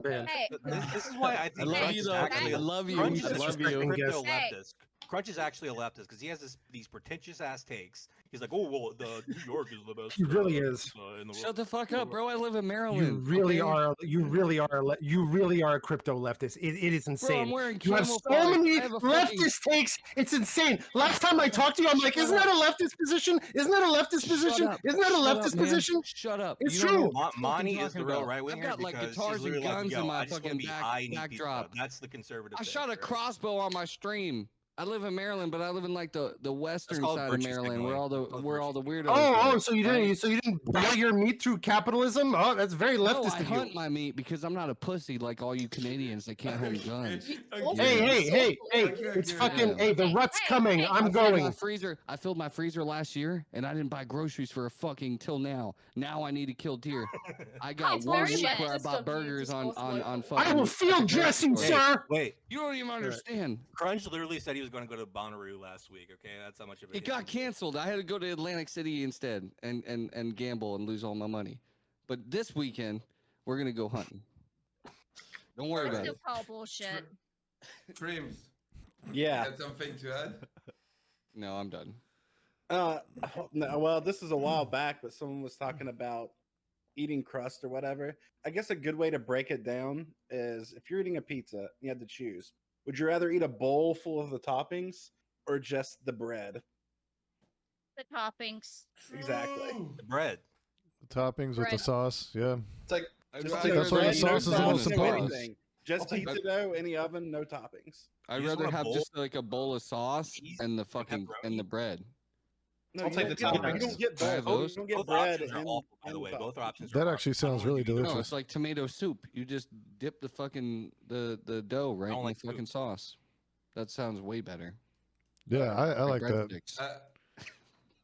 Speaker 5: Man.
Speaker 12: Hey,
Speaker 13: This is why I think
Speaker 9: love
Speaker 13: Crunch
Speaker 9: you
Speaker 13: is
Speaker 9: though.
Speaker 13: actually
Speaker 9: I love you.
Speaker 13: Crunch is
Speaker 9: I
Speaker 13: a
Speaker 9: love you.
Speaker 13: crypto
Speaker 12: Hey.
Speaker 13: leftist. Crunch is actually a leftist because he has these pretentious ass takes. He's like, oh well, the New York is the best.
Speaker 5: He really is.
Speaker 13: In the
Speaker 9: Shut
Speaker 13: world.
Speaker 9: the fuck up, bro. I live in
Speaker 5: You
Speaker 9: Maryland.
Speaker 5: really
Speaker 9: okay?
Speaker 5: are. You really are. You really are a crypto leftist. It is
Speaker 9: Bro,
Speaker 5: insane.
Speaker 9: I'm wearing
Speaker 5: You have
Speaker 9: camel
Speaker 5: so
Speaker 9: collars.
Speaker 5: many
Speaker 9: I have a fucking-
Speaker 5: leftist takes. It's insane. Last time I talked to you, I'm like, isn't that a leftist position? Isn't that a leftist position?
Speaker 9: Shut up.
Speaker 5: Isn't that a
Speaker 9: Shut
Speaker 5: leftist
Speaker 9: up, man.
Speaker 5: position?
Speaker 9: Shut up.
Speaker 5: It's
Speaker 9: You don't know
Speaker 5: true.
Speaker 9: what the fuck
Speaker 13: Monty
Speaker 9: I'm
Speaker 13: is the
Speaker 9: talking
Speaker 13: real
Speaker 9: about.
Speaker 13: right winger.
Speaker 9: I've got like
Speaker 13: because
Speaker 9: guitars
Speaker 13: he's literally
Speaker 9: and guns
Speaker 13: like,
Speaker 9: in
Speaker 13: Yo,
Speaker 9: my
Speaker 13: I just wanna
Speaker 9: fucking
Speaker 13: be high, eat pizza.
Speaker 9: backdrop.
Speaker 13: That's the conservative.
Speaker 9: I
Speaker 13: thing,
Speaker 9: shot a
Speaker 13: right?
Speaker 9: crossbow on my stream. I live in Maryland, but I live in like the western
Speaker 13: called
Speaker 9: side of
Speaker 13: virtue
Speaker 9: Maryland,
Speaker 13: signaling.
Speaker 9: where all the
Speaker 13: That's called
Speaker 9: where all the
Speaker 13: virtue
Speaker 9: weirdos.
Speaker 5: Oh,
Speaker 9: live,
Speaker 5: so you
Speaker 9: right?
Speaker 5: didn't buy your meat through capitalism? Oh, that's very
Speaker 9: No,
Speaker 5: leftist
Speaker 9: I
Speaker 5: of you.
Speaker 9: hunt my meat because I'm not a pussy like all you Canadians that can't hold guns.
Speaker 5: Hey, it's fucking. Hey, the rut's coming. I'm
Speaker 9: I filled my
Speaker 5: going.
Speaker 9: freezer. I filled my freezer last year, and I didn't buy groceries for a fucking till now. Now I need to kill deer. I got
Speaker 12: It's
Speaker 9: one
Speaker 12: very
Speaker 9: week
Speaker 12: leftist
Speaker 9: where I
Speaker 3: of
Speaker 9: bought
Speaker 3: you,
Speaker 9: burgers on
Speaker 3: disposable.
Speaker 9: fucking.
Speaker 5: I will field dressing,
Speaker 9: Hey,
Speaker 5: sir.
Speaker 13: Wait,
Speaker 9: You don't even understand.
Speaker 13: Crunch literally said he was going to go to Bonnaroo last week. Okay, that's how much of
Speaker 9: It got canceled. I had to go to Atlantic City instead and gamble and lose all my money. But this weekend, we're gonna go hunting. Don't worry
Speaker 12: I
Speaker 9: about
Speaker 12: still
Speaker 9: it.
Speaker 12: call bullshit.
Speaker 1: Dreams.
Speaker 11: Yeah.
Speaker 1: Got something to add?
Speaker 9: No, I'm done.
Speaker 11: No, well, this is a while back, but someone was talking about eating crust or whatever. I guess a good way to break it down is if you're eating a pizza, you have to choose. Would you rather eat a bowl full of the toppings or just the bread?
Speaker 12: The toppings.
Speaker 11: Exactly.
Speaker 13: The bread.
Speaker 2: The toppings with the
Speaker 12: Bread.
Speaker 2: sauce, yeah.
Speaker 11: It's like
Speaker 9: I'd
Speaker 11: just
Speaker 9: rather
Speaker 11: take
Speaker 2: That's why the
Speaker 11: bread,
Speaker 2: sauce is the most
Speaker 11: no
Speaker 2: important.
Speaker 11: anything. Just pizza dough, any oven, no toppings.
Speaker 9: I'd
Speaker 13: You just
Speaker 9: rather
Speaker 13: want a
Speaker 9: have
Speaker 13: bowl?
Speaker 9: just like a bowl of sauce
Speaker 13: Cheese?
Speaker 9: and the
Speaker 13: Like
Speaker 9: fucking
Speaker 13: pepperoni?
Speaker 9: and the bread.
Speaker 11: No,
Speaker 6: I'll
Speaker 11: you
Speaker 6: take
Speaker 11: don't
Speaker 6: the
Speaker 11: get-
Speaker 6: toppings.
Speaker 11: You don't get
Speaker 9: I have
Speaker 11: both.
Speaker 9: those.
Speaker 11: You don't get
Speaker 13: Both
Speaker 11: bread
Speaker 13: options are
Speaker 11: and
Speaker 13: awful, by the
Speaker 11: and
Speaker 13: way. Both
Speaker 11: toppings.
Speaker 13: options.
Speaker 2: That
Speaker 13: are
Speaker 2: actually
Speaker 13: awful. I
Speaker 2: sounds
Speaker 13: don't
Speaker 2: really
Speaker 13: wanna do that.
Speaker 2: delicious.
Speaker 9: No, it's like tomato soup. You just dip the fucking the dough right in
Speaker 13: don't
Speaker 9: the
Speaker 13: like soup.
Speaker 9: fucking sauce. That sounds way better.
Speaker 2: Yeah, I like that.
Speaker 9: breadsticks.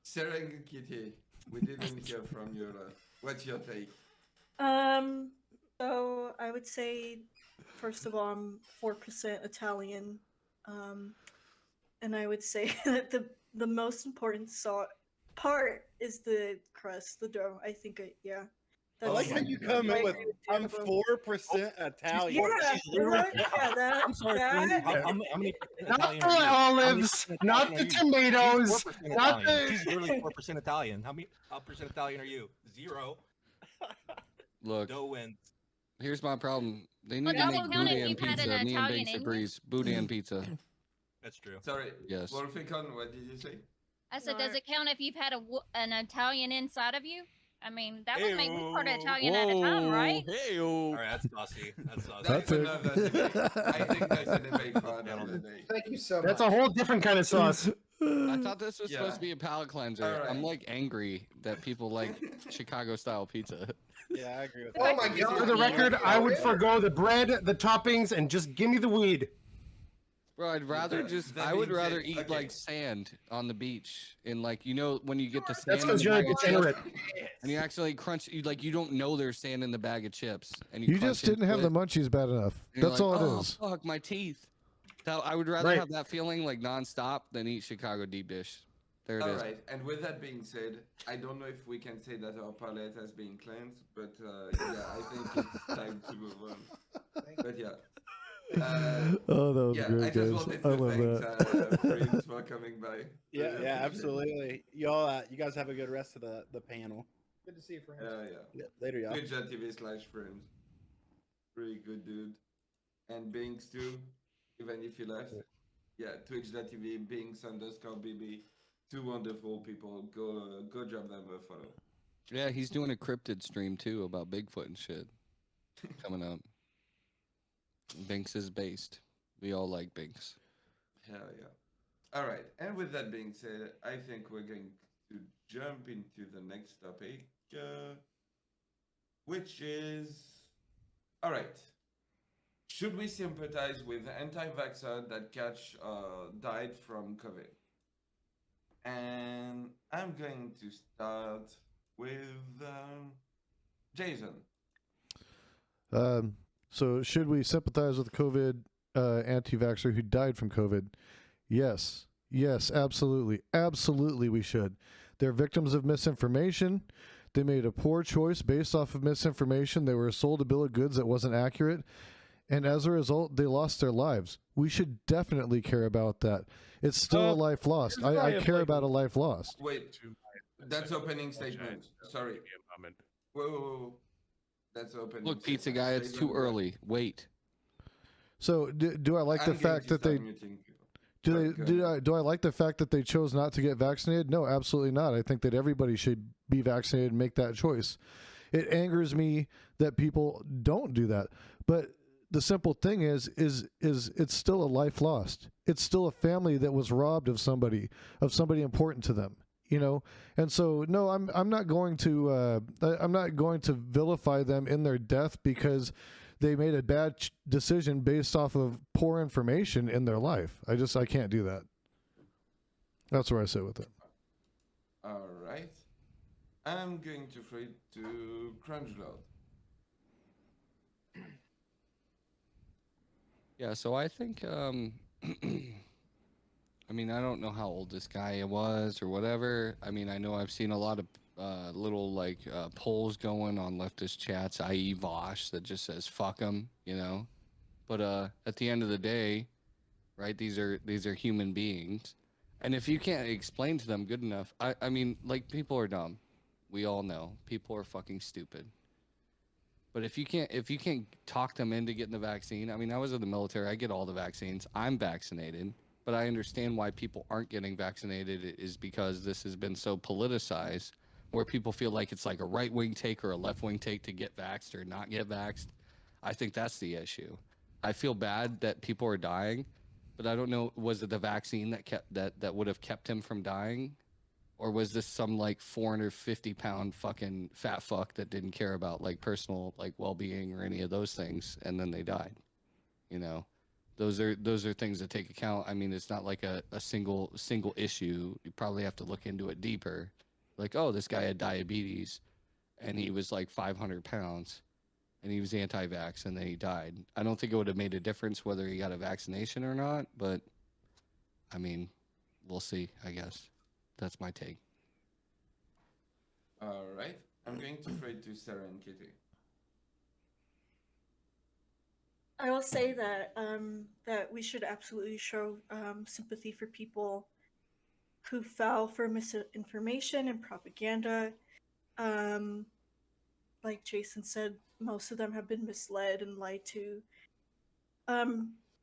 Speaker 1: Serengeti, we didn't hear from you. What's your take?
Speaker 3: So I would say, first of all, I'm 4% Italian, and I would say that the most important part is the crust, the dough. I think, yeah.
Speaker 11: I like how you come
Speaker 3: I
Speaker 11: in with
Speaker 3: agree with
Speaker 11: I'm
Speaker 3: Annabelle.
Speaker 11: 4% Italian.
Speaker 3: Yeah,
Speaker 13: She's literally-
Speaker 3: that.
Speaker 13: I'm sorry,
Speaker 3: that-
Speaker 13: how many percent
Speaker 5: Not
Speaker 13: Italian
Speaker 5: the
Speaker 13: are you? How many
Speaker 5: olives,
Speaker 13: percent
Speaker 5: not
Speaker 13: Italian
Speaker 5: the
Speaker 13: are you?
Speaker 5: tomatoes,
Speaker 13: She's 4%
Speaker 5: not
Speaker 13: Italian.
Speaker 5: the.
Speaker 13: She's literally 4% Italian. How percent Italian are you? 0.
Speaker 9: Look,
Speaker 13: Dough wins.
Speaker 9: here's my problem. They need
Speaker 12: Well,
Speaker 9: to
Speaker 12: that
Speaker 9: make
Speaker 12: will count if
Speaker 9: boudin
Speaker 12: you've had
Speaker 9: pizza.
Speaker 12: an
Speaker 9: Me and
Speaker 12: Italian
Speaker 9: Banks
Speaker 12: in you.
Speaker 9: agrees. Boudin pizza.
Speaker 13: That's true.
Speaker 1: Sorry,
Speaker 9: Yes.
Speaker 1: Wolficon, what did you say?
Speaker 12: I said,
Speaker 3: No,
Speaker 12: does it count if you've had an Italian inside of you? I mean, that would make me part Italian at a time, right?
Speaker 9: Hey,
Speaker 13: All right, that's saucy. That's saucy.
Speaker 1: That's
Speaker 2: That's it.
Speaker 1: another debate. I think that's a debate for another day.
Speaker 6: Thank you so much.
Speaker 5: That's a whole different kind of sauce.
Speaker 9: I thought this was supposed
Speaker 1: Yeah.
Speaker 9: to be a palate cleanser.
Speaker 1: All
Speaker 9: I'm
Speaker 1: right.
Speaker 9: like angry that people like Chicago style pizza.
Speaker 11: Yeah, I agree with
Speaker 6: Oh
Speaker 11: that.
Speaker 6: my god.
Speaker 5: For the record, I would forgo the bread, the toppings, and just give me the weed.
Speaker 9: Bro, I'd rather
Speaker 1: That-
Speaker 9: just
Speaker 1: that
Speaker 9: I would
Speaker 1: being
Speaker 9: rather
Speaker 1: said,
Speaker 9: eat
Speaker 1: okay.
Speaker 9: like sand on the beach in like when you get the sand
Speaker 5: That's
Speaker 9: in
Speaker 5: because
Speaker 9: the
Speaker 5: you're a
Speaker 9: bag of chips,
Speaker 5: degenerate.
Speaker 9: and you actually crunch you don't know there's sand in the bag of chips and you
Speaker 2: You
Speaker 9: crunch
Speaker 2: just didn't have
Speaker 9: into
Speaker 2: the
Speaker 9: it,
Speaker 2: munchies bad enough.
Speaker 9: and you're
Speaker 2: That's
Speaker 9: like,
Speaker 2: all
Speaker 9: oh,
Speaker 2: it is.
Speaker 9: fuck my teeth. So I would rather
Speaker 5: Right.
Speaker 9: have that feeling like nonstop than eat Chicago deep dish. There it is.
Speaker 1: Alright, and with that being said, I don't know if we can say that our palate has been cleansed, but yeah, I think it's time to move on. But yeah.
Speaker 2: Oh, that was
Speaker 1: Yeah, I
Speaker 2: great,
Speaker 1: just
Speaker 2: guys.
Speaker 1: wanted
Speaker 2: I
Speaker 1: to
Speaker 2: love
Speaker 1: thank
Speaker 2: that.
Speaker 1: Friends for coming by.
Speaker 11: Yeah, yeah, absolutely. Y'all, you guys have a good rest of the panel.
Speaker 6: Good to see you, friends.
Speaker 1: Yeah.
Speaker 11: Later, y'all.
Speaker 1: Twitch.tv/friends. Really good dude. And Binks too, even if he left. Yeah, Twitch.tv, Binks_BB. Two wonderful people. Go drop them a follow.
Speaker 9: Yeah, he's doing a cryptid stream too about Bigfoot and shit coming up. Binks is based. We all like Binks.
Speaker 1: Hell yeah. All right, and with that being said, I think we're going to jump into the next topic, which is, all right. Should we sympathize with anti-vaxxer that died from COVID? And I'm going to start with Jason.
Speaker 2: So should we sympathize with COVID anti-vaxxer who died from COVID? Yes. Yes, absolutely. Absolutely we should. They're victims of misinformation. They made a poor choice based off of misinformation. They were sold a bill of goods that wasn't accurate. And as a result, they lost their lives. We should definitely care about that. It's still a life lost. I care about a life lost.
Speaker 1: Wait, that's opening statement. Sorry. Whoa. That's opening.
Speaker 9: Look, pizza guy, it's too early. Wait.
Speaker 2: So do I like the fact that they do I like the fact that they chose not to get vaccinated? No, absolutely not. I think that everybody should be vaccinated and make that choice. It angers me that people don't do that. But the simple thing is it's still a life lost. It's still a family that was robbed of somebody important to them, you know? And so, no, I'm not going to vilify them in their death because they made a bad decision based off of poor information in their life. I can't do that. That's where I sit with it.
Speaker 1: All right. I'm going to throw it to Crunchload.
Speaker 9: Yeah, so I think, I mean, I don't know how old this guy was or whatever. I mean, I know I've seen a lot of little like polls going on leftist chats, i.e. Vosh, that just says fuck them, you know. But at the end of the day, right, these are human beings, and if you can't explain to them good enough, I mean, like, people are dumb. We all know people are fucking stupid. But if you can't talk them into getting the vaccine, I mean, I was in the military. I get all the vaccines. I'm vaccinated. But I understand why people aren't getting vaccinated is because this has been so politicized where people feel like it's like a right-wing take or a left-wing take to get vaxxed or not get vaxxed. I think that's the issue. I feel bad that people are dying, but I don't know, was it the vaccine that would have kept him from dying? Or was this some like 450-pound fucking fat fuck that didn't care about like personal like well-being or any of those things, and then they died? You know, those are things to take account. I mean, it's not like a single issue. You probably have to look into it deeper. Like, oh, this guy had diabetes, and he was like 500 pounds, and he was anti-vax, and then he died. I don't think it would have made a difference whether he got a vaccination or not, but I mean, we'll see, I guess. That's my take.
Speaker 1: All right. I'm going to throw it to Sarah and Kitty.
Speaker 3: I will say that that we should absolutely show sympathy for people who fell for misinformation and propaganda. Like Jason said, most of them have been misled and lied to,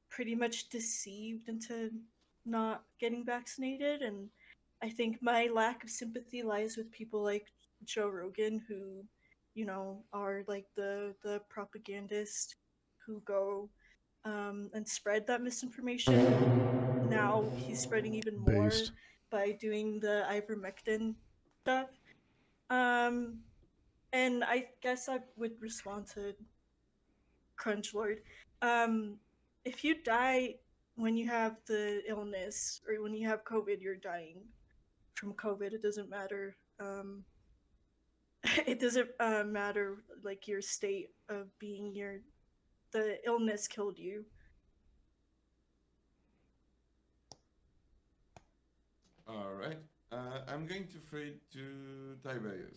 Speaker 3: pretty much deceived into not getting vaccinated. And I think my lack of sympathy lies with people like Joe Rogan, who, you know, are like the propagandists who go and spread that misinformation. Now he's spreading even more by doing the ivermectin stuff. And I guess I would respond to Crunchlord. If you die when you have the illness or when you have COVID, you're dying from COVID. It doesn't matter. It doesn't matter like your state of being. The illness killed you.
Speaker 1: All right. I'm going to throw it to Tiberius.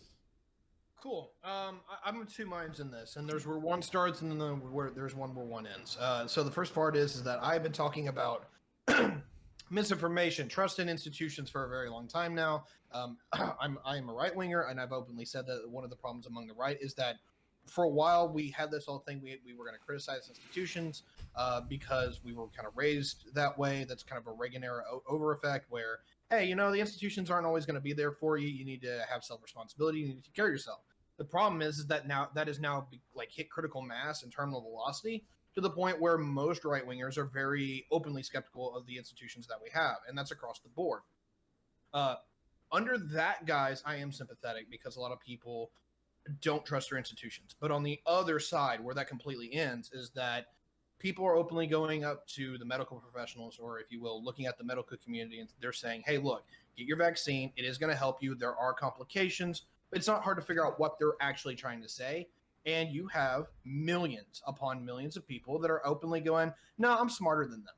Speaker 6: Cool. I'm of two minds in this, and there's where one starts and then there's one where one ends. So the first part is that I've been talking about misinformation, trust in institutions for a very long time now. I am a right winger, and I've openly said that one of the problems among the right is that for a while we had this whole thing we were going to criticize institutions because we were kind of raised that way. That's kind of a Reagan era over effect where, hey, you know, the institutions aren't always going to be there for you. You need to have self responsibility. You need to take care of yourself. The problem is that now that is now like hit critical mass and terminal velocity to the point where most right wingers are very openly skeptical of the institutions that we have, and that's across the board. Under that, guys, I am sympathetic because a lot of people don't trust their institutions. But on the other side, where that completely ends, is that people are openly going up to the medical professionals, or if you will, looking at the medical community, and they're saying, hey, look, get your vaccine. It is going to help you. There are complications, but it's not hard to figure out what they're actually trying to say. And you have millions upon millions of people that are openly going, no, I'm smarter than them.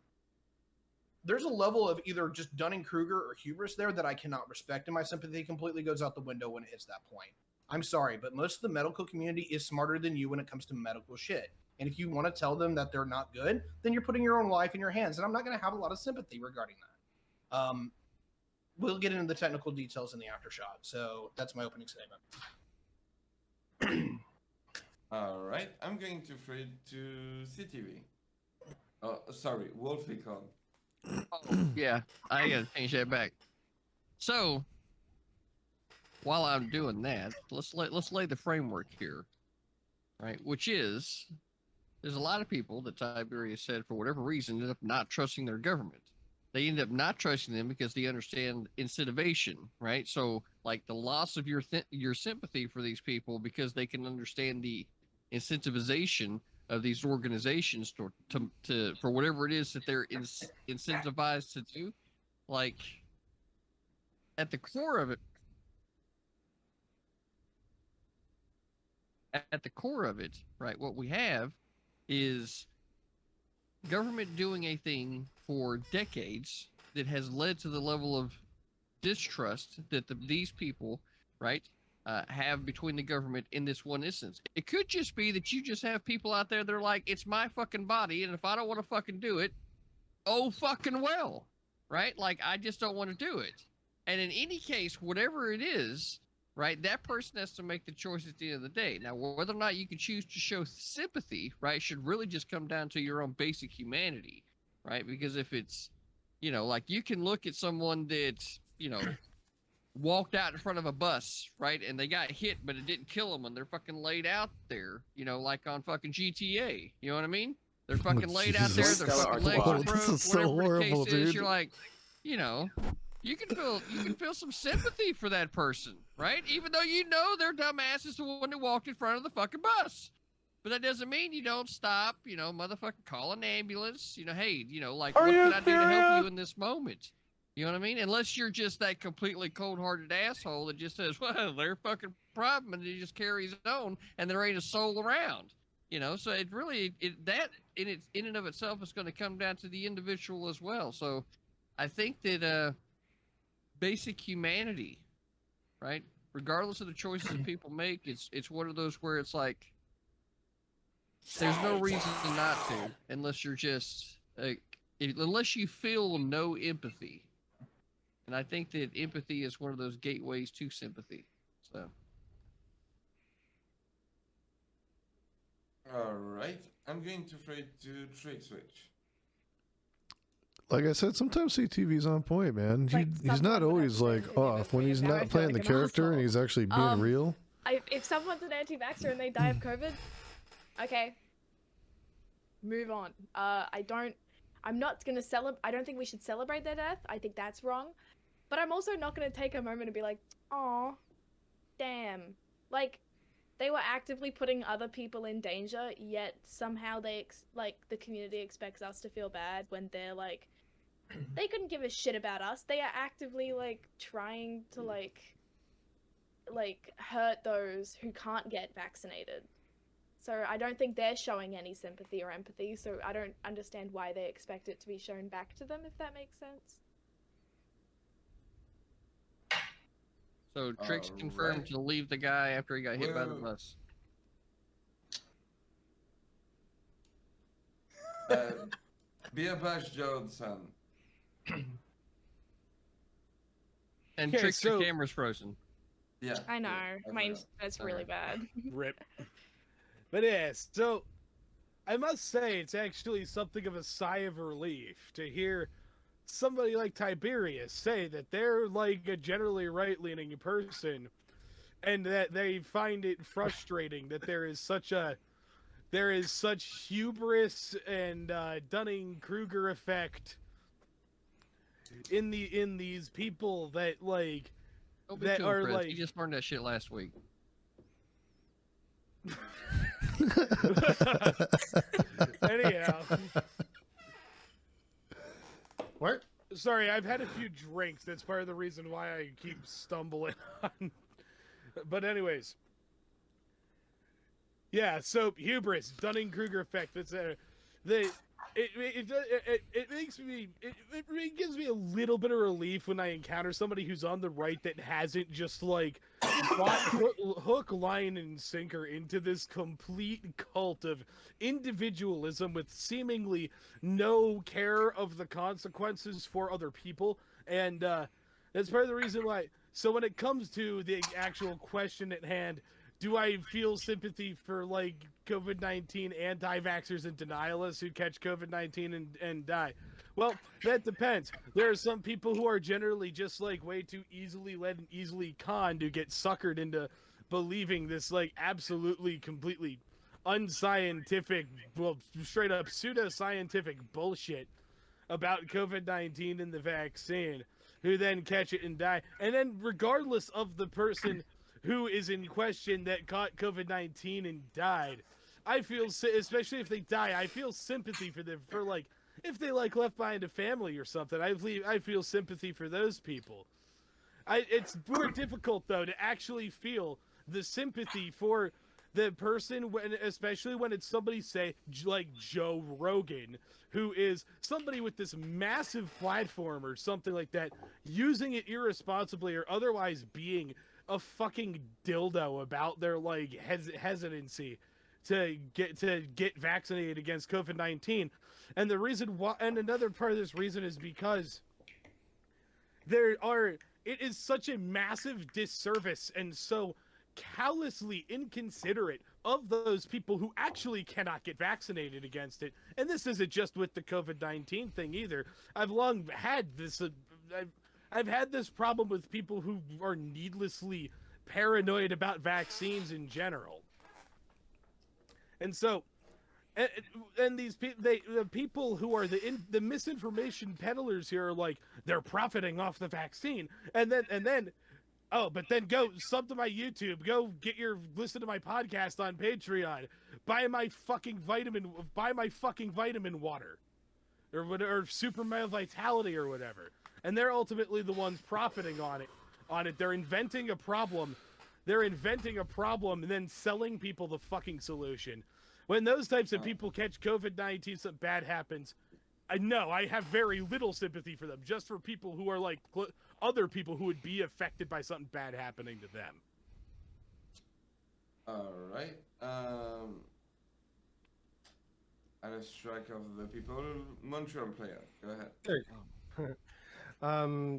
Speaker 6: There's a level of either just Dunning-Kruger or hubris there that I cannot respect, and my sympathy completely goes out the window when it hits that point. I'm sorry, but most of the medical community is smarter than you when it comes to medical shit. And if you want to tell them that they're not good, then you're putting your own life in your hands. And I'm not going to have a lot of sympathy regarding that. We'll get into the technical details in the aftershot. So that's my opening statement.
Speaker 1: All right, I'm going to throw it to CTV. Oh, sorry, Wolficon.
Speaker 7: Oh, yeah, I gotta change that back. So, while I'm doing that, let's lay the framework here, right? Which is, there's a lot of people that Tiberius said for whatever reason end up not trusting their government. They end up not trusting them because they understand incentivization, right? So, like the loss of your sympathy for these people because they can understand the incentivization of these organizations to for whatever it is that they're incentivized to do. Like at the core of it, right? What we have is government doing a thing for decades that has led to the level of distrust that these people, right, have between the government in this one instance. It could just be that you just have people out there that are like, it's my fucking body, and if I don't want to fucking do it, oh fucking well, right? Like, I just don't want to do it. And in any case, whatever it is, right, that person has to make the choice at the end of the day. Now, whether or not you can choose to show sympathy, right, should really just come down to your own basic humanity, right? Because if it's, you know, like you can look at someone that, you know, walked out in front of a bus, right, and they got hit, but it didn't kill them, and they're fucking laid out there, you know, like on fucking GTA. You know what I mean? They're fucking laid out there. Their fucking legs are broke.
Speaker 2: This is so
Speaker 7: Whatever the
Speaker 2: horrible,
Speaker 7: case is,
Speaker 2: dude.
Speaker 7: you're like, you know, you can feel some sympathy for that person, right? Even though you know their dumb ass is the one that walked in front of the fucking bus. But that doesn't mean you don't stop, you know, motherfucking call an ambulance. You know, hey, you know, like, what can I do to help you in this moment? You know what I mean? Unless you're just that completely cold-hearted asshole that just says, well, their fucking problem, and he just carries on, and there ain't a soul around. You know, so it really, that in and of itself is going to come down to the individual as well. So I think that basic humanity, right, regardless of the choices that people make, it's one of those where it's like, there's no reason not to, unless you're just, unless you feel no empathy. And I think that empathy is one of those gateways to sympathy. So.
Speaker 1: All right, I'm going to throw it to Trick Switch.
Speaker 2: Like I said, sometimes CTV's on point, man.
Speaker 4: Like,
Speaker 2: He's not always like off when he's
Speaker 4: now I
Speaker 2: not
Speaker 4: feel
Speaker 2: playing
Speaker 4: like
Speaker 2: the
Speaker 4: an
Speaker 2: character and
Speaker 4: asshole.
Speaker 2: he's actually being real.
Speaker 4: If someone's an anti-vaxxer and they die of COVID, okay, move on. I'm not gonna celebrate. I don't think we should celebrate their death. I think that's wrong. But I'm also not gonna take a moment and be like, "Aw, damn." Like, they were actively putting other people in danger, yet somehow the community expects us to feel bad when they're like, they couldn't give a shit about us. They are actively like trying to like hurt those who can't get vaccinated. So I don't think they're showing any sympathy or empathy, so I don't understand why they expect it to be shown back to them, if that makes sense.
Speaker 7: So Trick's confirmed to leave the guy after he got hit by the bus.
Speaker 1: Beerbash Johnson.
Speaker 7: And
Speaker 8: Okay,
Speaker 7: Trick's your
Speaker 8: so-
Speaker 7: camera's frozen.
Speaker 1: Yeah.
Speaker 4: I know.
Speaker 1: yeah,
Speaker 4: Mine's that's really
Speaker 7: Okay.
Speaker 4: bad.
Speaker 8: Rip. But yeah, so I must say it's actually something of a sigh of relief to hear somebody like Tiberius say that they're like a generally right-leaning person, and that they find it frustrating that there is such hubris and Dunning-Kruger effect in these people that like
Speaker 7: Don't be
Speaker 8: that
Speaker 7: too
Speaker 8: are
Speaker 7: impressed.
Speaker 8: like
Speaker 7: You just learned that shit last week.
Speaker 8: anyhow.
Speaker 5: What?
Speaker 8: Sorry, I've had a few drinks. That's part of the reason why I keep stumbling on. But anyways, yeah. So hubris, Dunning-Kruger effect. That's it makes me it gives me a little bit of relief when I encounter somebody who's on the right that hasn't just like bought hook, line, and sinker into this complete cult of individualism with seemingly no care of the consequences for other people, and that's part of the reason why. So when it comes to the actual question at hand, do I feel sympathy for like COVID-19 anti-vaxxers and denialists who catch COVID-19 and die? Well, that depends. There are some people who are generally just like way too easily led and easily conned to get suckered into believing this like absolutely completely unscientific, well, straight up pseudoscientific bullshit about COVID-19 and the vaccine, who then catch it and die. And then regardless of the person who is in question that caught COVID-19 and died, I feel, especially if they die, I feel sympathy for them, for like, if they like left behind a family or something, I feel sympathy for those people. It's more difficult though to actually feel the sympathy for the person when, especially when it's somebody say like Joe Rogan, who is somebody with this massive platform or something like that, using it irresponsibly or otherwise being a fucking dildo about their like hesitancy to get vaccinated against COVID-19. And the reason why, and another part of this reason is because it is such a massive disservice and so callously inconsiderate of those people who actually cannot get vaccinated against it. And this isn't just with the COVID-19 thing either. I've long had this I've had this problem with people who are needlessly paranoid about vaccines in general. And so and these the people who are the misinformation peddlers here are like, they're profiting off the vaccine, and then oh, but then go sub to my YouTube, go listen to my podcast on Patreon, buy my fucking vitamin water, or Super Male Vitality or whatever, and they're ultimately the ones profiting on it. They're inventing a problem and then selling people the fucking solution. When those types of people catch COVID-19, something bad happens, I have very little sympathy for them, just for people who are like other people who would be affected by something bad happening to them.
Speaker 1: All right. I lost track of the people. Montreal player, go ahead.
Speaker 5: There you go.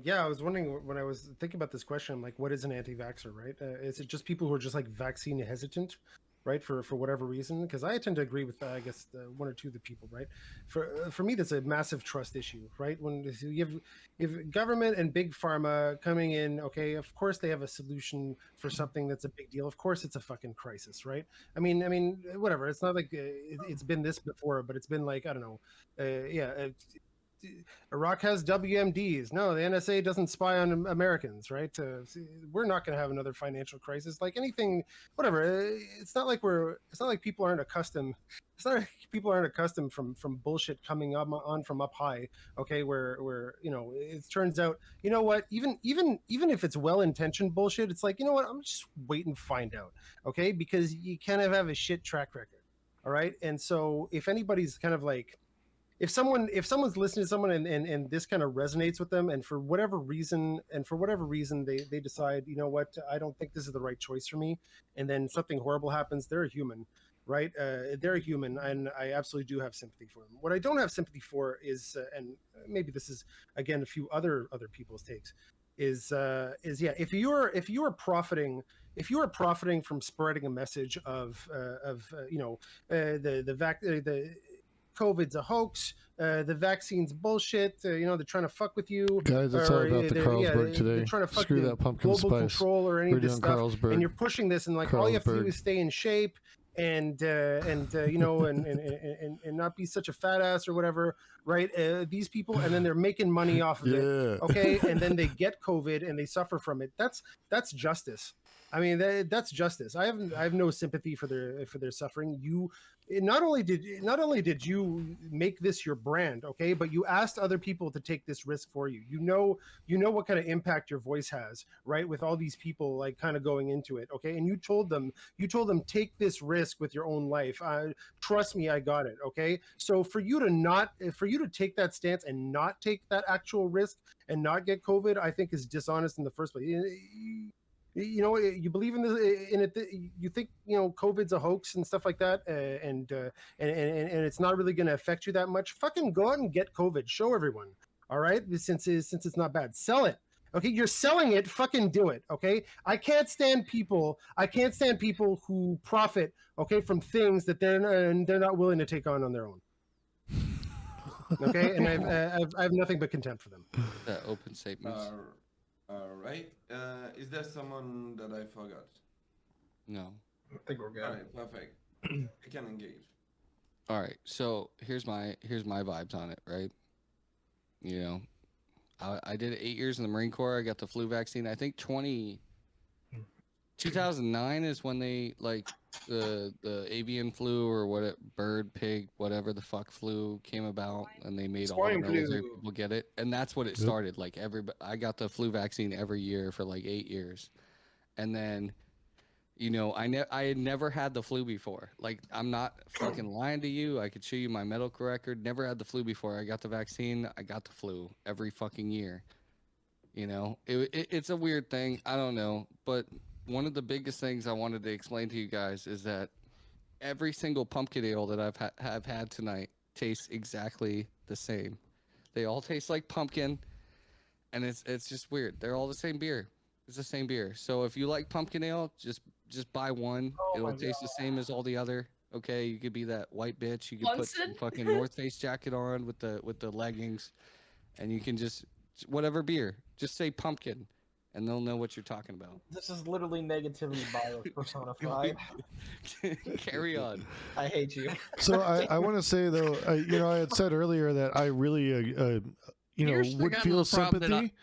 Speaker 5: Yeah, I was wondering when I was thinking about this question, I'm like, what is an anti-vaxxer, right? Is it just people who are just like vaccine hesitant, right? For whatever reason? Because I tend to agree with, I guess, one or two of the people, right? For me, that's a massive trust issue, right? When you have government and big pharma coming in, okay, of course they have a solution for something that's a big deal. Of course it's a fucking crisis, right? I mean, whatever. It's not like it's been this before, but it's been like, I don't know, Iraq has WMDs. No, the NSA doesn't spy on Americans, right? We're not going to have another financial crisis, like anything, whatever. It's not like people aren't accustomed. It's not like people aren't accustomed from bullshit coming on from up high. Okay, where it turns out, you know what? Even if it's well-intentioned bullshit, it's like, you know what? I'm just wait and find out. Okay, because you kind of have a shit track record. All right, and so if anybody's kind of like, if someone's listening to someone and this kind of resonates with them, and for whatever reason they decide, you know what, I don't think this is the right choice for me, and then something horrible happens, they're a human. right? They're a human, and I absolutely do have sympathy for them. What I don't have sympathy for is, and maybe this is again a few other people's takes, is yeah, if you are profiting from spreading a message of the COVID's a hoax, the vaccine's bullshit, they're trying to fuck with you.
Speaker 2: Guys, it's all about the Carlsberg today.
Speaker 5: They're trying to fuck
Speaker 2: Screw
Speaker 5: you,
Speaker 2: that pumpkin
Speaker 5: global
Speaker 2: spice.
Speaker 5: control or any
Speaker 2: We're
Speaker 5: of this
Speaker 2: doing
Speaker 5: stuff,
Speaker 2: Carlsberg.
Speaker 5: and you're pushing this, and like all you have to do
Speaker 2: Carlsberg.
Speaker 5: is stay in shape and not be such a fat ass or whatever, right? These people, and then they're making money off of it, okay? And then they get COVID and they suffer from it. That's justice. I mean, that's justice. I have no sympathy for their suffering. Not only did you make this your brand, okay, but you asked other people to take this risk for you. You know what kind of impact your voice has, right? With all these people like kind of going into it, okay, and you told them take this risk with your own life. Trust me, I got it, okay. So for you to take that stance and not take that actual risk and not get COVID, I think is dishonest in the first place. You believe in it. You think COVID's a hoax and stuff like that, and it's not really going to affect you that much. Fucking go out and get COVID. Show everyone. All right, since it's not bad, sell it. Okay, you're selling it. Fucking do it. Okay, I can't stand people who profit, okay, from things that they're not willing to take on their own. Okay, and I have nothing but contempt for them.
Speaker 9: That open statements.
Speaker 1: All right. Is there someone that I forgot?
Speaker 9: No.
Speaker 6: I think we're good.
Speaker 1: All right, perfect. I can engage.
Speaker 9: All right. So here's my vibes on it, right? I did 8 years in the Marine Corps. I got the flu vaccine. I think 2009 is when they the avian flu or bird, pig, whatever the fuck flu came about, and they made all the military people get it, and that's what it started. Like I got the flu vaccine every year for like 8 years, and then I had never had the flu before. Like, I'm not fucking lying to you. I could show you my medical record. Never had the flu before. I got the vaccine. I got the flu every fucking year. It's a weird thing. I don't know, but one of the biggest things I wanted to explain to you guys is that every single pumpkin ale that I've had tonight tastes exactly the same. They all taste like pumpkin, and it's just weird. They're all the same beer. It's the same beer. So if you like pumpkin ale, just buy one. It'll taste the same as all the other. Okay, you could be that white bitch. You could put some fucking North Face jacket on with the leggings, and you can just whatever beer. Just say pumpkin, and they'll know what you're talking about.
Speaker 14: This is literally negativity bias personified.
Speaker 9: Carry on.
Speaker 14: I hate you.
Speaker 2: So I want to say though, I had said earlier that I really would feel sympathy.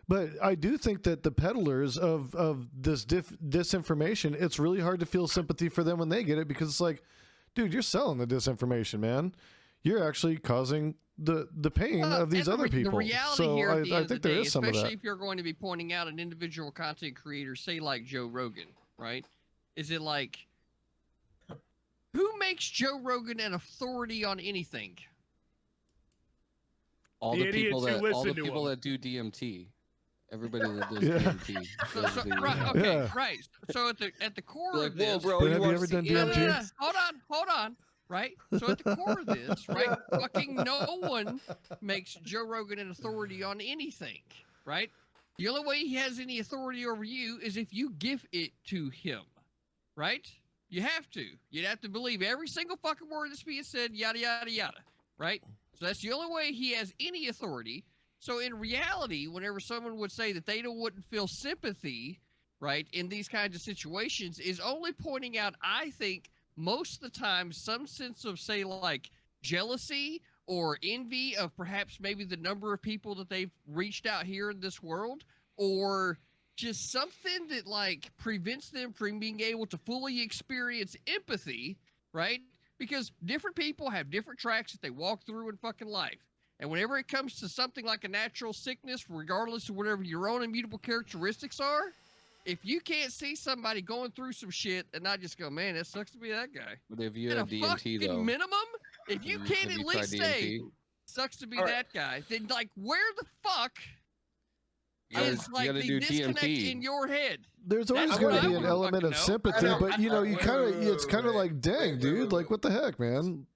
Speaker 2: But I do think that the peddlers of this disinformation, it's really hard to feel sympathy for them when they get it, because it's like, dude, you're selling the disinformation, man. You're actually causing the pain of these other people.
Speaker 7: The reality
Speaker 2: so
Speaker 7: here at the end
Speaker 2: I
Speaker 7: of the
Speaker 2: think there
Speaker 7: day,
Speaker 2: is some of that.
Speaker 7: especially if you're going to be pointing out an individual content creator, say like Joe Rogan, right? Is it like, who makes Joe Rogan an authority on anything?
Speaker 9: All the people that do DMT. Everybody that does DMT.
Speaker 7: Right. So at the core
Speaker 9: like,
Speaker 7: of this,
Speaker 9: bro,
Speaker 2: have you ever done DMT?
Speaker 7: Hold on. Right. So at the core of this, right, fucking no one makes Joe Rogan an authority on anything, right? The only way he has any authority over you is if you give it to him, right? You have to. You'd have to believe every single fucking word that's being said, yada, yada, yada, right? So that's the only way he has any authority. So in reality, whenever someone would say that they wouldn't feel sympathy, right, in these kinds of situations, is only pointing out, I think, most of the time, some sense of, say, like, jealousy or envy of perhaps maybe the number of people that they've reached out here in this world, or just something that, like, prevents them from being able to fully experience empathy, right? Because different people have different tracks that they walk through in fucking life. And whenever it comes to something like a natural sickness, regardless of whatever your own immutable characteristics are, if you can't see somebody going through some shit and not just go, man, it sucks to be that guy.
Speaker 9: But if you
Speaker 7: at
Speaker 9: have
Speaker 7: a
Speaker 9: DMT,
Speaker 7: fucking
Speaker 9: though,
Speaker 7: minimum, if you can't at least say, sucks to be that guy, then, like, where the fuck is like
Speaker 9: gotta
Speaker 7: the
Speaker 9: do
Speaker 7: disconnect
Speaker 9: TMT.
Speaker 7: in your head.
Speaker 2: There's always
Speaker 7: That's
Speaker 2: going
Speaker 7: what
Speaker 2: to
Speaker 7: I
Speaker 2: be an
Speaker 7: wanna
Speaker 2: element
Speaker 7: fucking
Speaker 2: of
Speaker 7: know.
Speaker 2: sympathy, but you know, you kind of, it's kind of
Speaker 1: wait,
Speaker 2: like, dang,
Speaker 1: wait,
Speaker 2: dude,
Speaker 1: wait,
Speaker 2: like,
Speaker 1: wait.
Speaker 2: what the heck, man?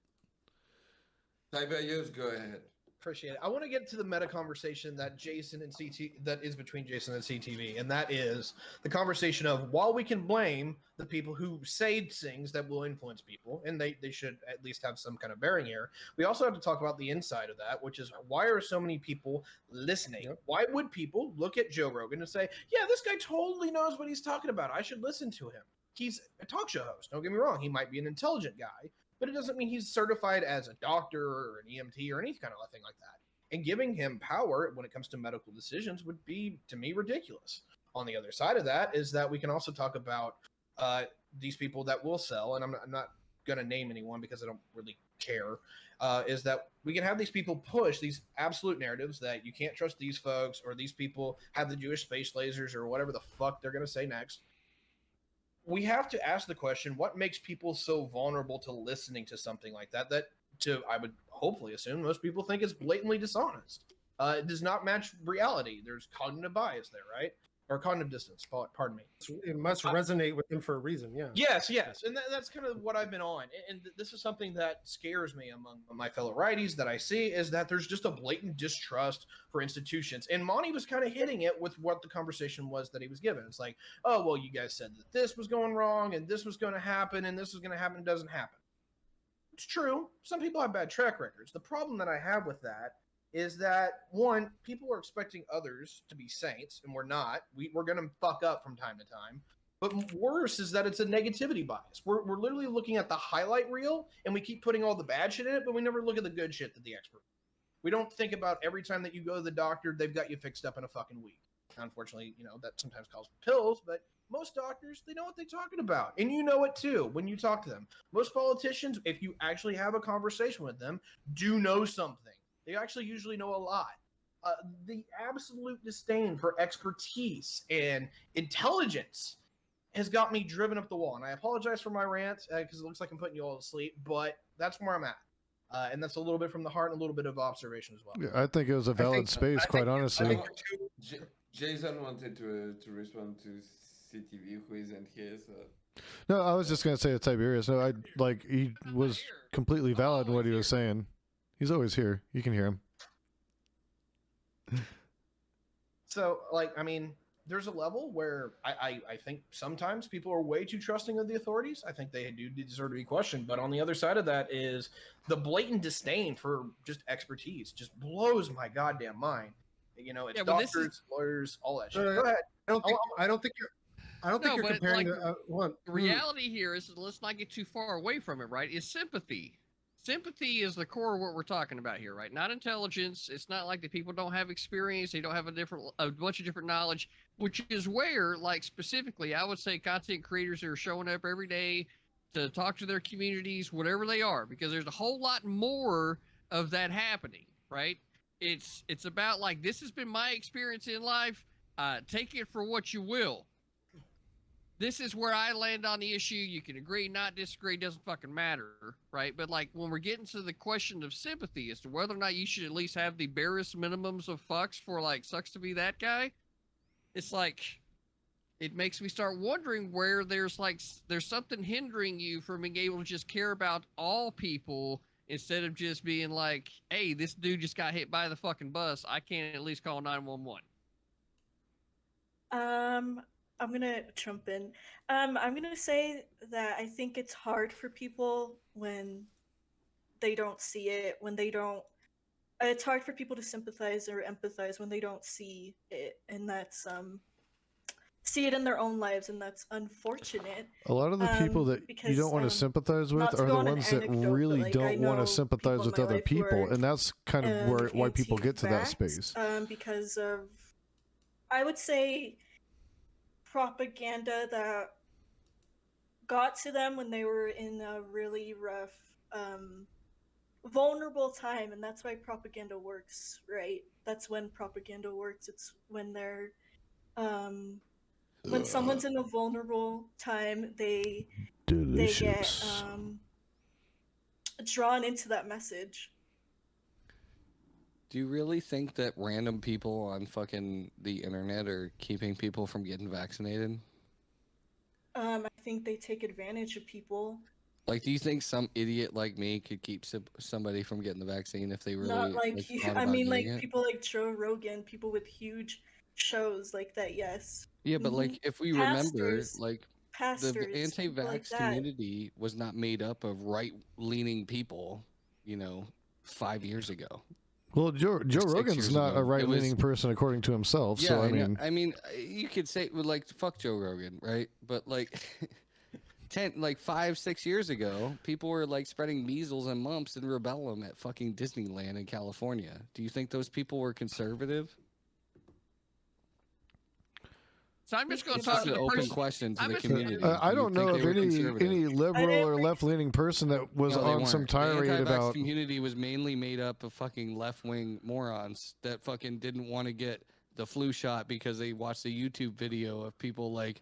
Speaker 1: Tiberius, go ahead.
Speaker 6: Appreciate it. I want to get to the meta conversation that Jason and CT that is between Jason and CTV, and that is the conversation of while we can blame the people who say things that will influence people, and they should at least have some kind of bearing here, we also have to talk about the inside of that, which is why are so many people listening?
Speaker 5: Yep.
Speaker 6: Why would people look at Joe Rogan and say, yeah, this guy totally knows what he's talking about. I should listen to him. He's a talk show host. Don't get me wrong. He might be an intelligent guy, but it doesn't mean he's certified as a doctor or an EMT or any kind of thing like that. And giving him power when it comes to medical decisions would be, to me, ridiculous. On the other side of that is that we can also talk about these people that will sell, and I'm not going to name anyone because I don't really care, is that we can have these people push these absolute narratives that you can't trust these folks, or these people have the Jewish space lasers, or whatever the fuck they're going to say next. We have to ask the question, what makes people so vulnerable to listening to something like that, I would hopefully assume most people think is blatantly dishonest. It does not match reality. There's cognitive bias there, right? Or cognitive dissonance, pardon me.
Speaker 5: It must resonate with them for a reason. Yeah.
Speaker 6: Yes. And that's kind of what I've been on. And this is something that scares me among my fellow righties that I see, is that there's just a blatant distrust for institutions. And Monty was kind of hitting it with what the conversation was that he was given. It's like, oh, well, you guys said that this was going wrong and this was going to happen and this was going to happen. It doesn't happen. It's true. Some people have bad track records. The problem that I have with that is that, one, people are expecting others to be saints, and we're not. We're going to fuck up from time to time. But worse is that it's a negativity bias. We're literally looking at the highlight reel, and we keep putting all the bad shit in it, but we never look at the good shit that the expert. We don't think about every time that you go to the doctor, they've got you fixed up in a fucking week. Unfortunately, that sometimes calls for pills, but most doctors, they know what they're talking about. And you know it too when you talk to them. Most politicians, if you actually have a conversation with them, do know something. They actually usually know a lot. The absolute disdain for expertise and intelligence has got me driven up the wall. And I apologize for my rant because it looks like I'm putting you all to sleep, but that's where I'm at. And that's a little bit from the heart and a little bit of observation as well.
Speaker 2: Yeah, I think it was a valid space, quite honestly.
Speaker 1: Jason wanted to respond to CTV, who isn't here, so...
Speaker 2: No, I was just gonna say to Tiberius. No, he was completely valid in what he was saying. He's always here. You can hear him.
Speaker 6: So, there's a level where I think sometimes people are way too trusting of the authorities. I think they do deserve to be questioned. But on the other side of that is the blatant disdain for just expertise just blows my goddamn mind. It's doctors, lawyers, all that shit. Go ahead.
Speaker 5: I don't think you're comparing the
Speaker 7: reality here is, let's not get too far away from it, right? Is sympathy. Sympathy is the core of what we're talking about here, right? Not intelligence. It's not like the people don't have experience. They don't have a bunch of different knowledge, which is where, specifically, I would say content creators that are showing up every day to talk to their communities, whatever they are, because there's a whole lot more of that happening, right? It's about, this has been my experience in life. Take it for what you will. This is where I land on the issue. You can agree, not disagree, doesn't fucking matter, right? But when we're getting to the question of sympathy as to whether or not you should at least have the barest minimums of fucks for sucks to be that guy, it's it makes me start wondering where there's something hindering you from being able to just care about all people instead of just being hey, this dude just got hit by the fucking bus. I can't at least call 911.
Speaker 3: I'm gonna jump in. I'm gonna say that I think it's hard for people when they don't see it, when they don't. It's hard for people to sympathize or empathize when they don't see it, and that's see it in their own lives, and that's unfortunate.
Speaker 2: A lot of the people that you don't want to sympathize with are the ones that really don't want to sympathize with other people, and that's kind of why people get to that space.
Speaker 3: Because of, I would say, propaganda that got to them when they were in a really rough, vulnerable time, and that's why propaganda works, right? That's when propaganda works. It's when they're, when someone's in a vulnerable time, they get drawn into that message.
Speaker 9: Do you really think that random people on fucking the internet are keeping people from getting vaccinated?
Speaker 3: I think they take advantage of people.
Speaker 9: Like, do you think some idiot like me could keep somebody from getting the vaccine if they really
Speaker 3: Not like you.
Speaker 9: thought
Speaker 3: I
Speaker 9: about
Speaker 3: mean, like
Speaker 9: getting it?
Speaker 3: people like Joe Rogan, people with huge shows like that. Yes.
Speaker 9: Yeah, but like, if we remember,
Speaker 3: Pastors,
Speaker 9: like, the
Speaker 3: pastors, people like
Speaker 9: anti-vax
Speaker 3: that.
Speaker 9: community was not made up of right-leaning people, 5 years ago.
Speaker 2: Well, Joe
Speaker 9: 6
Speaker 2: Rogan's
Speaker 9: years
Speaker 2: not
Speaker 9: ago.
Speaker 2: a right-leaning person according to himself.
Speaker 9: Yeah,
Speaker 2: So I
Speaker 9: know.
Speaker 2: mean,
Speaker 9: I mean, you could say like fuck Joe Rogan, right? But like 5-6 years ago, people were like spreading measles and mumps and rubellum at fucking Disneyland in California. Do you think those people were conservative?
Speaker 7: So I'm just going to
Speaker 9: It's
Speaker 7: talk
Speaker 9: just
Speaker 7: to
Speaker 9: an
Speaker 7: the
Speaker 9: open
Speaker 7: person.
Speaker 9: question to
Speaker 7: I'm
Speaker 9: the
Speaker 7: just-
Speaker 9: community.
Speaker 2: I
Speaker 9: Do you
Speaker 2: don't know
Speaker 9: think
Speaker 2: of
Speaker 9: they were conservative?
Speaker 2: any liberal or left-leaning person that was
Speaker 9: No, they
Speaker 2: on some
Speaker 9: weren't.
Speaker 2: tirade
Speaker 9: the anti-vax
Speaker 2: about.
Speaker 9: community was mainly made up of fucking left-wing morons that fucking didn't want to get the flu shot because they watched a YouTube video of people like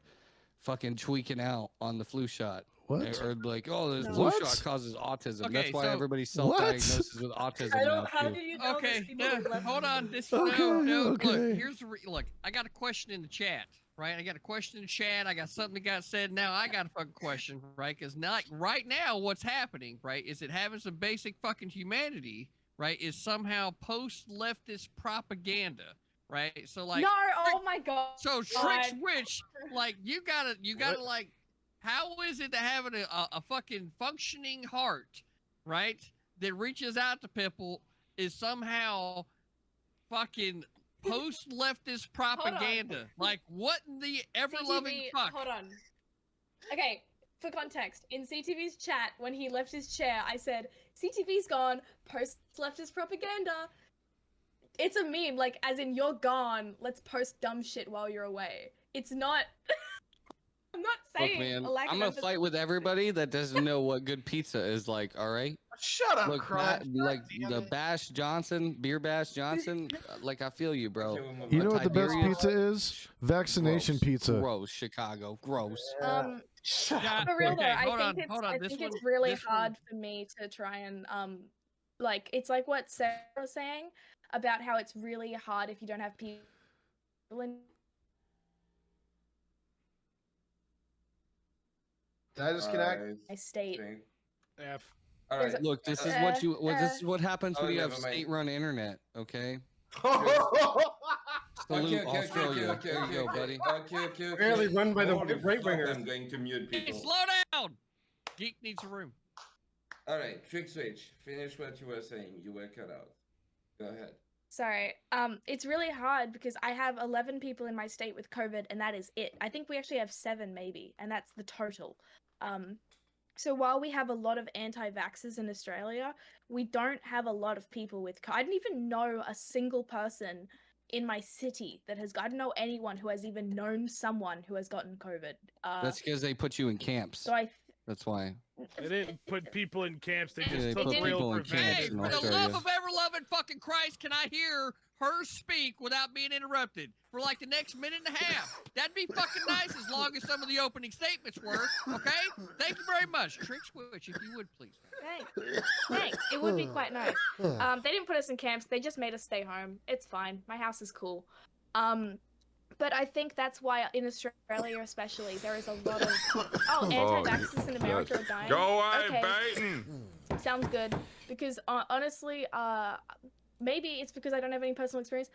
Speaker 9: fucking tweaking out on the flu shot.
Speaker 2: What?
Speaker 9: Or like, oh, the
Speaker 3: No.
Speaker 9: flu
Speaker 2: What?
Speaker 9: shot causes autism.
Speaker 7: Okay,
Speaker 9: That's why
Speaker 7: so-
Speaker 9: everybody's
Speaker 2: What?
Speaker 9: self-diagnosis with autism
Speaker 3: I
Speaker 9: now
Speaker 3: don't. How
Speaker 9: too.
Speaker 3: do you know
Speaker 7: Okay,
Speaker 3: there's people with left
Speaker 7: hold on. This
Speaker 2: Okay,
Speaker 7: no.
Speaker 2: okay.
Speaker 7: Look, here's the look. I got a question in the chat, right? I got a question in the chat. I got something that got said. Now I got a fucking question, right? Because not right now, what's happening, right? Is it having some basic fucking humanity, right? Is somehow post-leftist propaganda, right? So like,
Speaker 4: No, oh my god.
Speaker 7: so tricks, which like you gotta like, how is it that having a fucking functioning heart, right, that reaches out to people is somehow fucking post-leftist propaganda? Like, what in the ever-loving
Speaker 4: CTV,
Speaker 7: fuck?
Speaker 4: hold on. Okay, for context, in CTV's chat, when he left his chair, I said, CTV's gone, post-leftist propaganda. It's a meme, like, as in, you're gone, let's post dumb shit while you're away. It's not... I'm not
Speaker 9: Look,
Speaker 4: saying
Speaker 9: man,
Speaker 4: a lack
Speaker 9: I'm
Speaker 4: of
Speaker 9: gonna
Speaker 4: emphasis.
Speaker 9: fight with everybody that doesn't know what good pizza is like. All right.
Speaker 6: Shut up,
Speaker 9: Look,
Speaker 6: Crunch.
Speaker 9: like the Bash Johnson, Beer Bash Johnson. Like, I feel you, bro.
Speaker 2: You know what the best
Speaker 9: Tiberius-
Speaker 2: pizza is? Vaccination
Speaker 9: Gross.
Speaker 2: pizza.
Speaker 9: Gross, Chicago. Gross.
Speaker 7: Yeah,
Speaker 4: For real though,
Speaker 7: okay,
Speaker 4: I
Speaker 7: hold on,
Speaker 4: think it's
Speaker 7: hold on.
Speaker 4: I
Speaker 7: This
Speaker 4: think
Speaker 7: one-
Speaker 4: it's really
Speaker 7: this one-
Speaker 4: hard for me to try and like it's like what Sarah was saying about how it's really hard if you don't have people in
Speaker 6: Did I disconnect?
Speaker 4: my state.
Speaker 8: F.
Speaker 1: All right.
Speaker 9: Look, this is what you. This is what happens when you have state-run internet. Okay. Salute Australia. There you go, buddy.
Speaker 1: Okay.
Speaker 5: Apparently run by the
Speaker 1: Holy
Speaker 5: right
Speaker 1: fuck,
Speaker 5: wingers.
Speaker 1: I'm going to mute
Speaker 7: Hey,
Speaker 1: people.
Speaker 7: slow down. Geek needs a room.
Speaker 1: All right, Trick Switch. Finish what you were saying. You were cut out. Go ahead.
Speaker 4: Sorry. It's really hard because I have 11 people in my state with COVID, and that is it. I think we actually have 7 maybe, and that's the total. So while we have a lot of anti-vaxxers in Australia, we don't have a lot of people with I don't even know a single person in my city that has I don't know anyone who has even known someone who has gotten COVID.
Speaker 9: That's because they put you in camps.
Speaker 4: So
Speaker 9: That's why.
Speaker 8: They didn't put people in camps. They
Speaker 9: Yeah,
Speaker 8: just
Speaker 9: they
Speaker 8: took
Speaker 9: put
Speaker 8: real
Speaker 9: people in camps
Speaker 7: Hey,
Speaker 8: prevention.
Speaker 9: in
Speaker 7: for the
Speaker 9: Australia.
Speaker 7: love of ever-loving fucking Christ, can I hear her speak without being interrupted for like the next minute and a half? That'd be fucking nice as long as some of the opening statements were, okay? Thank you very much. Trick Switch, if you would, please.
Speaker 4: Thanks. It would be quite nice. They didn't put us in camps. They just made us stay home. It's fine. My house is cool. But I think that's why in Australia, especially, there is a lot of anti-vaxxers in America are dying.
Speaker 15: Go away,
Speaker 4: Okay.
Speaker 15: Baton!
Speaker 4: Sounds good. Because honestly, maybe it's because I don't have any personal experience.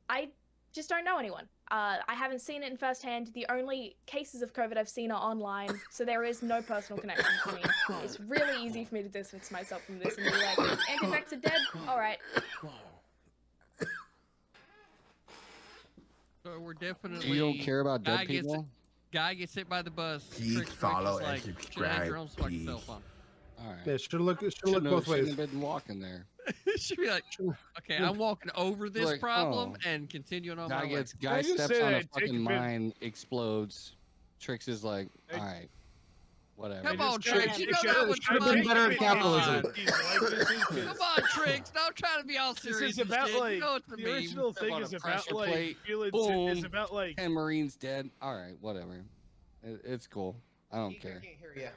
Speaker 4: I just don't know anyone. I haven't seen it in firsthand. The only cases of COVID I've seen are online, so there is no personal connection for me. It's really easy for me to distance myself from this and be like, anti-vaxxer dead? Alright.
Speaker 7: So we're definitely.
Speaker 9: You don't care about dead
Speaker 7: Gets,
Speaker 9: people?
Speaker 7: guy gets hit by the bus.
Speaker 15: Please
Speaker 7: Trick Switch
Speaker 15: follow
Speaker 7: is
Speaker 15: and
Speaker 7: like,
Speaker 15: subscribe,
Speaker 7: "Should've had your own fucking
Speaker 15: please."
Speaker 7: cell phone."
Speaker 9: All right.
Speaker 5: Yeah, should look
Speaker 9: Shouldn't
Speaker 5: both ways.
Speaker 9: have been walking there.
Speaker 7: Should be like, okay, I'm walking over this
Speaker 9: Like,
Speaker 7: problem
Speaker 9: oh.
Speaker 7: and continuing on
Speaker 9: Guy
Speaker 7: my
Speaker 9: gets
Speaker 7: way.
Speaker 9: guy
Speaker 8: just
Speaker 9: steps
Speaker 8: say
Speaker 9: on a
Speaker 8: that it takes
Speaker 9: fucking
Speaker 8: a bit-
Speaker 9: mine, explodes. Tricks is like, all right, whatever.
Speaker 7: Come on,
Speaker 8: just-
Speaker 7: Tricks. You
Speaker 8: it
Speaker 7: know
Speaker 8: should-
Speaker 7: that
Speaker 8: it
Speaker 7: was
Speaker 8: should have
Speaker 7: funny.
Speaker 8: been better
Speaker 7: Come
Speaker 8: at capitalism.
Speaker 7: on.
Speaker 8: Come
Speaker 7: Come on, Tricks. Don't try to be all
Speaker 8: This
Speaker 7: serious.
Speaker 8: is
Speaker 7: and
Speaker 8: about
Speaker 7: shit.
Speaker 8: like
Speaker 7: You know it's a
Speaker 8: the
Speaker 7: meme.
Speaker 8: original
Speaker 9: Step
Speaker 8: thing
Speaker 9: on a
Speaker 8: is about
Speaker 9: pressure
Speaker 8: like
Speaker 9: plate,
Speaker 8: feelings.
Speaker 9: boom,
Speaker 8: It's about like
Speaker 9: 10 Marines dead. All right, whatever. It's cool. I don't care.
Speaker 6: Can't hear ya.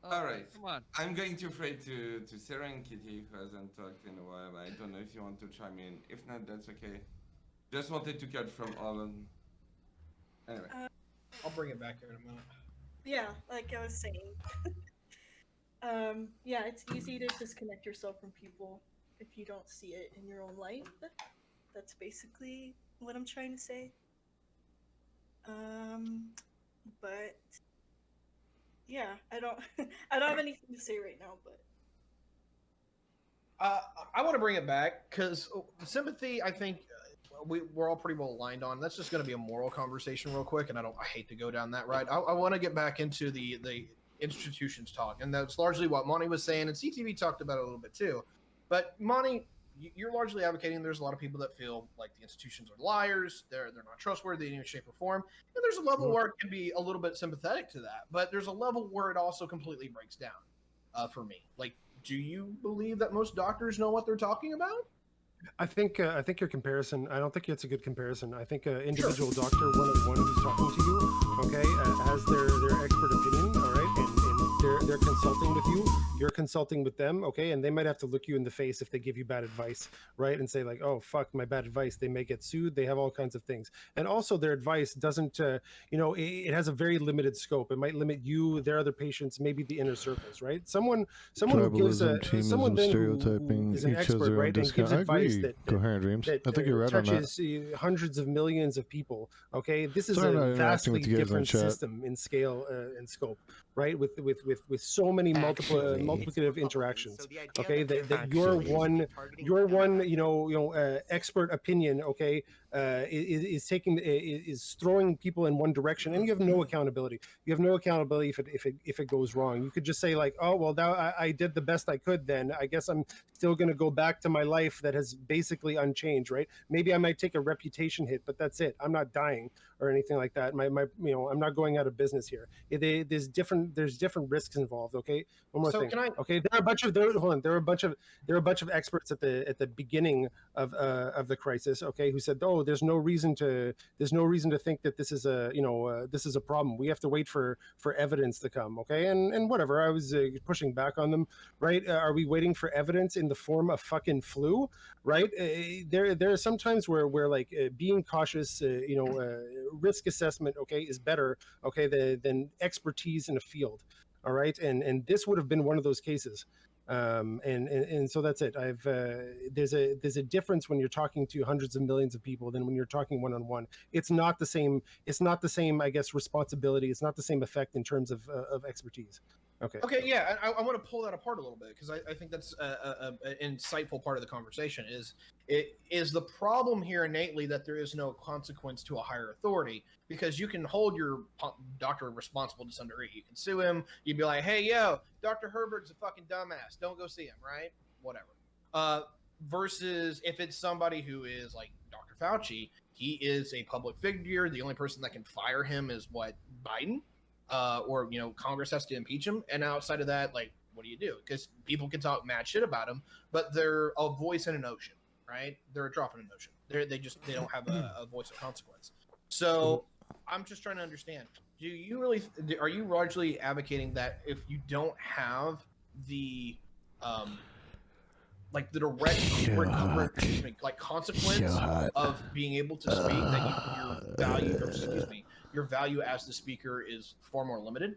Speaker 1: All right.
Speaker 7: Come on.
Speaker 1: I'm going to throw it to Sarah and Kitty, who hasn't talked in a while. I don't know if you want to chime in. If not, that's okay. Just wanted to cut from all on. Anyway.
Speaker 6: I'll bring it back here in a minute.
Speaker 3: Yeah, like I was saying. Yeah, it's easy to disconnect yourself from people if you don't see it in your own life. That's basically what I'm trying to say. But yeah, I don't have anything to say right now, but
Speaker 6: I want to bring it back because sympathy, I think we're all pretty well aligned on. That's just going to be a moral conversation real quick, and I hate to go down that ride. I want to get back into the institutions talk, and that's largely what Monty was saying, and CTV talked about it a little bit too. But Monty, you're largely advocating there's a lot of people that feel like the institutions are liars, they're not trustworthy in any shape or form, and there's a level where it can be a little bit sympathetic to that, but there's a level where it also completely breaks down for me. Like, do you believe that most doctors know what they're talking about?
Speaker 5: I think your comparison. I don't think it's a good comparison. I think an individual doctor, one-on-one, who's talking to you, okay, has their expert opinion, all right, and they're consulting with you. You're consulting with them, okay, and they might have to look you in the face if they give you bad advice, right, and say like, oh fuck, my bad advice. They may get sued. They have all kinds of things, and also their advice doesn't, it has a very limited scope. It might limit you, their other patients, maybe the inner circles, right? Someone who gives someone then who is an expert, right, and gives advice that
Speaker 2: coherent dreams. I think you're right on that.
Speaker 5: Touches hundreds of millions of people. Okay, this is
Speaker 2: Sorry,
Speaker 5: a vastly different system in scale and scope, right? With so many multiplicative interactions. Okay, that your one expert opinion, okay, is throwing people in one direction, and you have no accountability. You have no accountability if it goes wrong. You could just say like, oh well, now I did the best I could. Then I guess I'm still going to go back to my life that has basically unchanged, right? Maybe I might take a reputation hit, but that's it. I'm not dying or anything like that. I'm not going out of business here. There's different risks involved. Okay, one more thing. Okay, there are a bunch of experts at the beginning of the crisis. Okay, who said, oh, there's no reason to think that this is a problem. We have to wait for evidence to come. Okay, and whatever. I was pushing back on them. Right? Are we waiting for evidence in the form of fucking flu? Right? There are some times where like being cautious, risk assessment, okay, is better, okay, than expertise in a field. All right, and this would have been one of those cases. And so that's it. There's a difference when you're talking to hundreds of millions of people than when you're talking one-on-one. It's not the same, I guess, responsibility. It's not the same effect in terms of expertise.
Speaker 6: Okay, yeah, I want to pull that apart a little bit because I think that's an insightful part of the conversation. Is the problem here innately that there is no consequence to a higher authority? Because you can hold your doctor responsible to some degree. You can sue him. You'd be like, hey, yo, Dr. Herbert's a fucking dumbass. Don't go see him, right? Whatever. Versus if it's somebody who is like Dr. Fauci, he is a public figure. The only person that can fire him is Biden. Or Congress has to impeach him, and outside of that, like, what do you do? Because people can talk mad shit about him, but they're a voice in an ocean, right? They're a drop in an ocean. They don't have a voice of consequence. So I'm just trying to understand: are you largely advocating that if you don't have the like the direct consequence of being able to speak, that your value as the speaker is far more limited?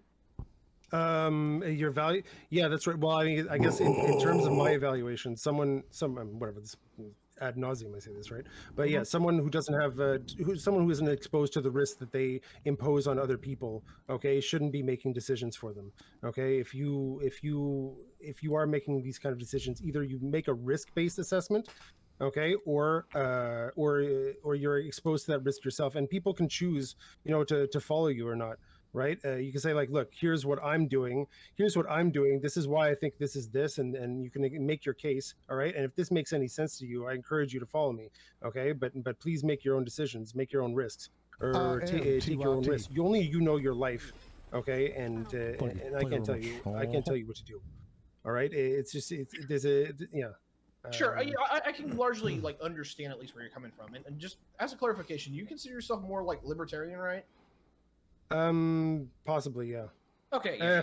Speaker 5: Your value, yeah, that's right. Well, I guess in terms of my evaluation, whatever this ad nauseum I say this, right? But yeah, someone who doesn't have someone who isn't exposed to the risk that they impose on other people, okay, shouldn't be making decisions for them. Okay, if you are making these kind of decisions, either you make a risk-based assessment, okay, or you're exposed to that risk yourself, and people can choose, to follow you or not. Right? You can say like, look, here's what I'm doing. This is why I think this is this, and you can make your case. All right. And if this makes any sense to you, I encourage you to follow me. Okay. But please make your own decisions, make your own risks, or take your own risks. You know your life. Okay. And I can't tell you what to do. All right. It's
Speaker 6: Sure, I can largely like understand at least where you're coming from, and just as a clarification, you consider yourself more like libertarian, right?
Speaker 5: Possibly, yeah.
Speaker 6: Okay. Yeah.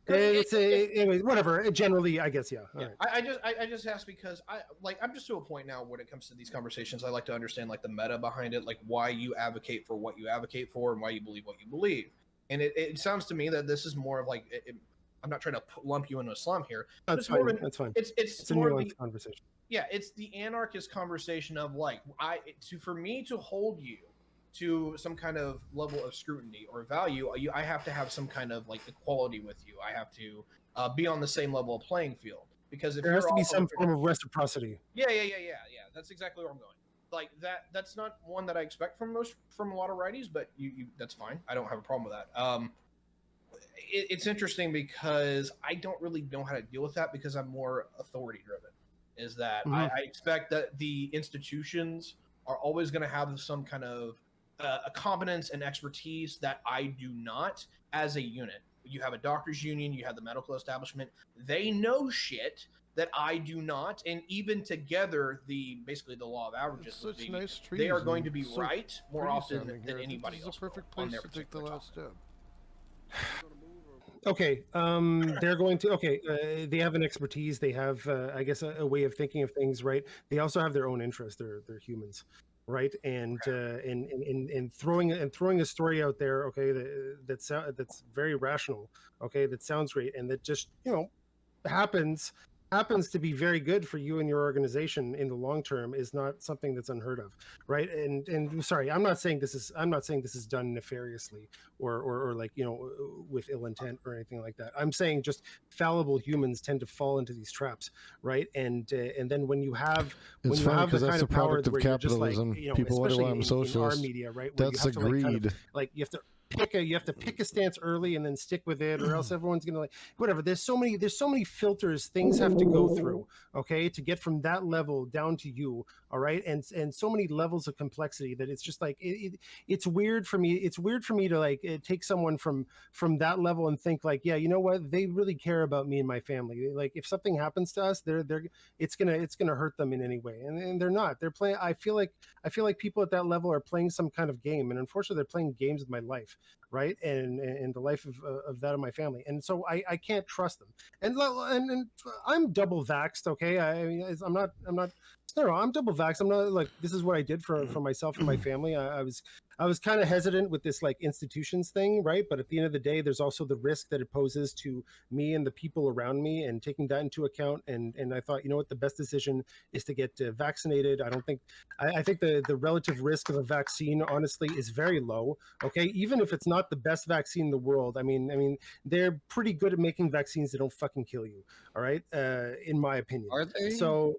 Speaker 5: Anyway, whatever. Generally, I guess, yeah. All
Speaker 6: Yeah,
Speaker 5: right.
Speaker 6: I just asked because I'm just to a point now when it comes to these conversations. I like to understand like the meta behind it, like why you advocate for what you advocate for and why you believe what you believe. And it sounds to me that this is more of like I'm not trying to lump you into a slum here. But
Speaker 5: That's
Speaker 6: it's more
Speaker 5: fine.
Speaker 6: of an,
Speaker 5: That's fine.
Speaker 6: It's
Speaker 5: It's a
Speaker 6: more of
Speaker 5: nuanced
Speaker 6: the
Speaker 5: conversation.
Speaker 6: yeah, it's the anarchist conversation of like for me to hold you to some kind of level of scrutiny or value, I have to have some kind of like equality with you. I have to be on the same level of playing field because if
Speaker 5: There has
Speaker 6: you're
Speaker 5: to be
Speaker 6: off of
Speaker 5: some form of reciprocity.
Speaker 6: yeah. That's exactly where I'm going. Like that's not one that I expect from a lot of righties, but you that's fine. I don't have a problem with that. It's interesting because I don't really know how to deal with that because I'm more authority driven. Is that I expect that the institutions are always going to have some kind of a competence and expertise that I do not as a unit. You have a doctor's union, you have the medical establishment. They know shit that I do not, and even together, basically the law of averages would be
Speaker 2: nice
Speaker 6: they are
Speaker 2: trees
Speaker 6: going
Speaker 2: and
Speaker 6: to be
Speaker 2: so
Speaker 6: right more
Speaker 2: pretty
Speaker 6: often
Speaker 2: sounding
Speaker 6: than
Speaker 2: here.
Speaker 6: anybody
Speaker 2: This is
Speaker 6: else
Speaker 2: a perfect
Speaker 6: will on
Speaker 2: place
Speaker 6: their
Speaker 2: to take the
Speaker 6: particular
Speaker 2: last
Speaker 6: topic.
Speaker 2: step.
Speaker 5: Okay, they're going to they have an expertise. They have, I guess, a way of thinking of things, right? They also have their own interests. They're humans, right? And in throwing a story out there, okay, that's very rational, okay, that sounds great, and that just happens to be very good for you and your organization in the long term is not something that's unheard of, right? And sorry, I'm not saying this is done nefariously or like with ill intent or anything like that. I'm saying just fallible humans tend to fall into these traps, right? And then when you have
Speaker 2: It's funny
Speaker 5: the
Speaker 2: because that's
Speaker 5: kind
Speaker 2: the
Speaker 5: of power
Speaker 2: product of
Speaker 5: where you're just like,
Speaker 2: capitalism. People wonder
Speaker 5: especially
Speaker 2: why I'm
Speaker 5: in our
Speaker 2: socialist.
Speaker 5: media, right? Where
Speaker 2: That's
Speaker 5: you have
Speaker 2: the
Speaker 5: to like kind
Speaker 2: greed.
Speaker 5: of like you have to pick a stance early and then stick with it, or else everyone's gonna like whatever. There's so many filters things have to go through, okay, to get from that level down to you. All right, and so many levels of complexity that it's just like it's weird for me. It's weird for me to like take someone from that level and think like, yeah, you know what, they really care about me and my family. Like if something happens to us, it's gonna hurt them in any way, and they're not. They're playing. I feel like people at that level are playing some kind of game, and unfortunately, they're playing games with my life, right, and the life of that of my family, and so I can't trust them. And I'm double vaxxed, okay. I'm not. No, I'm double vaxxed. I'm not like this is what I did for myself and my family. I was kind of hesitant with this like institutions thing, right? But at the end of the day, there's also the risk that it poses to me and the people around me, and taking that into account. And I thought, you know what, the best decision is to get vaccinated. I think the relative risk of a vaccine, honestly, is very low. Okay, even if it's not the best vaccine in the world, I mean, they're pretty good at making vaccines that don't fucking kill you. All right, in my opinion.
Speaker 9: Are they?
Speaker 5: So,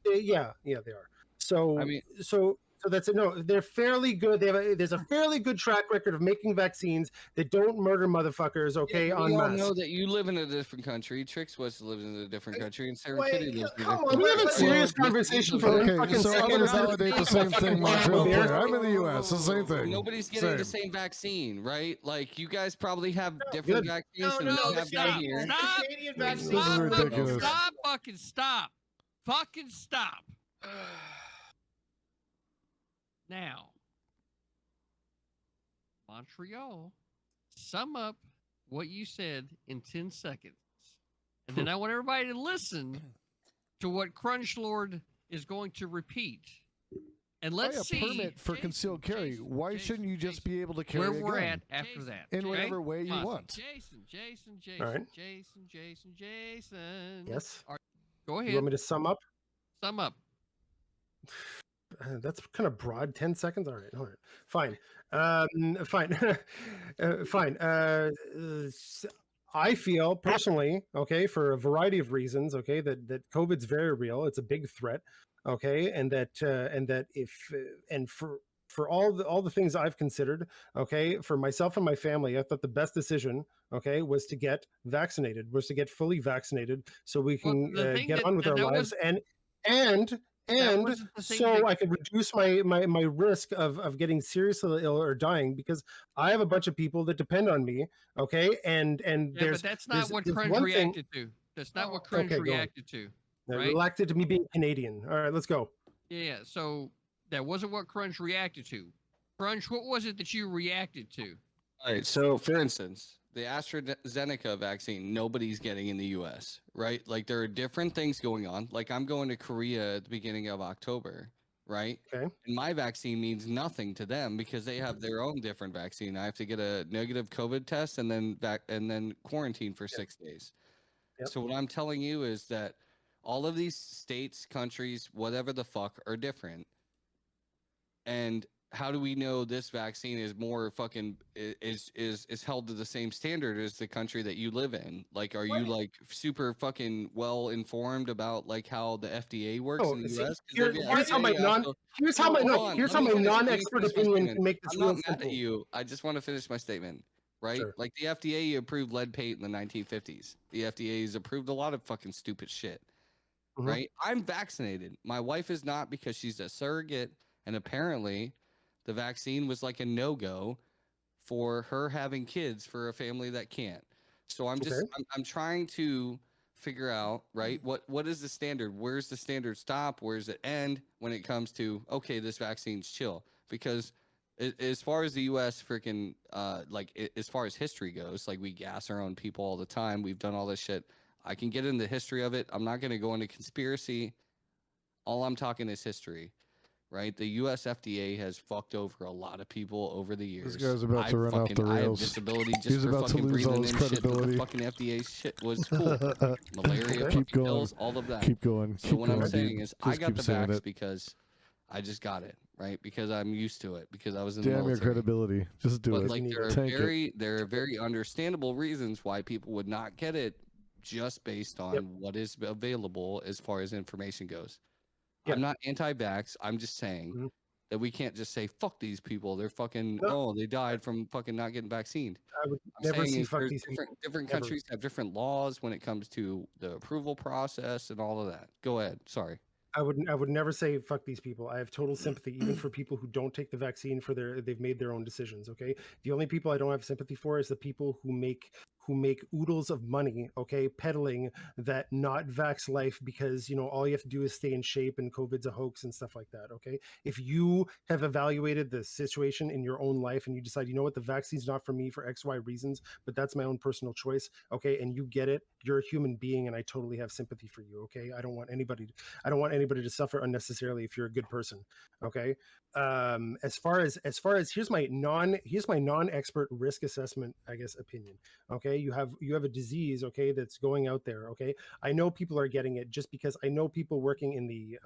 Speaker 5: yeah, they are. So,
Speaker 9: I mean,
Speaker 5: so that's it. No, they're fairly good. There's a fairly good track record of making vaccines that don't murder motherfuckers. Okay,
Speaker 9: yeah,
Speaker 5: en
Speaker 9: we all
Speaker 5: masse.
Speaker 9: know that you live in a different country. Trix was living in a different country, and Sarah Kitty lives in a
Speaker 6: come
Speaker 9: different
Speaker 6: on,
Speaker 5: We have a
Speaker 6: let's-
Speaker 5: serious
Speaker 9: Well,
Speaker 5: conversation for
Speaker 2: Okay,
Speaker 5: one fucking
Speaker 2: so I'm
Speaker 5: second.
Speaker 2: gonna
Speaker 5: instead of
Speaker 2: validate the
Speaker 5: taking a
Speaker 2: same
Speaker 5: fucking
Speaker 2: thing
Speaker 5: bomb
Speaker 2: Montreal
Speaker 5: there.
Speaker 2: player. I'm in the U.S. The same thing.
Speaker 9: Nobody's getting the
Speaker 2: Same.
Speaker 9: same vaccine, right? Like you guys probably have different
Speaker 5: Good.
Speaker 9: vaccines than
Speaker 6: No,
Speaker 9: we
Speaker 6: the
Speaker 9: have down
Speaker 6: Canadian,
Speaker 9: here.
Speaker 7: Stop.
Speaker 6: the Canadian
Speaker 2: This
Speaker 6: vaccine.
Speaker 2: is ridiculous.
Speaker 7: Stop. Fucking stop. Fucking stop. Now, Montreal, sum up what you said in 10 seconds. And then I want everybody to listen to what Crunchlord is going to repeat. And let's
Speaker 2: Buy a
Speaker 7: see
Speaker 2: permit for concealed carry. Why shouldn't you just be able to carry
Speaker 7: where
Speaker 2: a
Speaker 7: we're
Speaker 2: gun
Speaker 7: at after that.
Speaker 2: in
Speaker 7: okay?
Speaker 2: whatever way you
Speaker 7: Awesome.
Speaker 2: want?
Speaker 7: Jason.
Speaker 5: All right.
Speaker 7: Jason.
Speaker 5: Yes.
Speaker 7: Go ahead.
Speaker 5: You want me to sum up?
Speaker 7: Sum up.
Speaker 5: That's kind of broad. 10 seconds. All right. Fine. Fine. Fine. I feel personally, okay, for a variety of reasons, okay, that COVID's very real. It's a big threat, okay, and that if and for all the things I've considered, okay, for myself and my family, I thought the best decision, okay, was to get vaccinated, was to get fully vaccinated, so we can get on with our lives, and so I could reduce my risk of getting seriously ill or dying, because I have a bunch of people that depend on me. Okay, and
Speaker 7: Yeah, but that's not what Crunch reacted to. That's not what Crunch reacted to. Right?
Speaker 5: Reacted to me being Canadian. All right, let's go.
Speaker 7: Yeah, so that wasn't what Crunch reacted to. Crunch, what was it that you reacted to?
Speaker 9: All right. So, for instance, the AstraZeneca vaccine, nobody's getting in the U.S., right? Like there are different things going on. Like I'm going to Korea at the beginning of October, right?
Speaker 5: Okay.
Speaker 9: And my vaccine means nothing to them because they have their own different vaccine. I have to get a negative COVID test and then quarantine for 6 days.
Speaker 5: Yep.
Speaker 9: So what I'm telling you is that all of these states, countries, whatever the fuck, are different. And how do we know this vaccine is more fucking is held to the same standard as the country that you live in? Like, are you like super fucking well informed about like how the FDA works in the
Speaker 5: see,
Speaker 9: US?
Speaker 5: here's how my non-expert opinion can make this
Speaker 9: I'm
Speaker 5: real
Speaker 9: not mad
Speaker 5: simple.
Speaker 9: at you. I just want to finish my statement. Right?
Speaker 5: Sure.
Speaker 9: Like the FDA approved lead paint in the 1950s. The FDA's approved a lot of fucking stupid shit.
Speaker 5: Mhm.
Speaker 9: Right? I'm vaccinated. My wife is not because she's a surrogate, and apparently the vaccine was like a no-go for her having kids for a family that can't. So I'm just I'm trying to figure out, right? What is the standard? Where's the standard stop? Where's it end when it comes to okay, this vaccine's chill? Because as far as the U.S. freaking as far as history goes, like we gas our own people all the time. We've done all this shit. I can get into the history of it. I'm not going to go into conspiracy. All I'm talking is history, right? The U.S. FDA has fucked over a lot of people over the years.
Speaker 2: This guy's about to run off the
Speaker 9: I have
Speaker 2: rails.
Speaker 9: disability just
Speaker 2: He's
Speaker 9: for
Speaker 2: about to
Speaker 9: fucking
Speaker 2: lose all
Speaker 9: breathing
Speaker 2: his
Speaker 9: in shit that the
Speaker 2: credibility.
Speaker 9: fucking FDA shit was cool. Malaria,
Speaker 2: Keep
Speaker 9: fucking
Speaker 2: going.
Speaker 9: pills, all of that.
Speaker 2: Keep going.
Speaker 9: So
Speaker 2: Keep
Speaker 9: what
Speaker 2: going,
Speaker 9: I'm saying
Speaker 2: dude.
Speaker 9: is I
Speaker 2: Just
Speaker 9: got
Speaker 2: keep
Speaker 9: the
Speaker 2: saying
Speaker 9: vax
Speaker 2: it.
Speaker 9: because I just got it, right? Because I'm used to it, because I was in
Speaker 2: Damn
Speaker 9: the
Speaker 2: your
Speaker 9: military.
Speaker 2: credibility. Just do
Speaker 9: But
Speaker 2: it.
Speaker 9: like
Speaker 2: Tank it.
Speaker 9: there are very understandable reasons why people would not get it just based on what is available as far as information goes.
Speaker 5: Yep.
Speaker 9: I'm not anti-vax. I'm just saying that we can't just say fuck these people. They're fucking they died from fucking not getting vaccinated.
Speaker 5: I would
Speaker 9: I'm
Speaker 5: never
Speaker 9: saying
Speaker 5: see
Speaker 9: is
Speaker 5: fuck
Speaker 9: there's
Speaker 5: these people.
Speaker 9: different
Speaker 5: Never.
Speaker 9: countries have different laws when it comes to the approval process and all of that. Go ahead. Sorry.
Speaker 5: I would never say fuck these people. I have total sympathy even for people who don't take the vaccine for they've made their own decisions, okay? The only people I don't have sympathy for is the people who make oodles of money, okay, peddling that not vax life because, you know, all you have to do is stay in shape and COVID's a hoax and stuff like that, okay? If you have evaluated the situation in your own life and you decide, you know what, the vaccine's not for me for XY reasons, but that's my own personal choice, okay, and you get it, you're a human being and I totally have sympathy for you, okay? I don't want anybody to suffer unnecessarily if you're a good person, okay? As far as here's my non-expert risk assessment, I guess, opinion, okay? You have a disease, okay, that's going out there, okay? I know people are getting it just because I know people working in the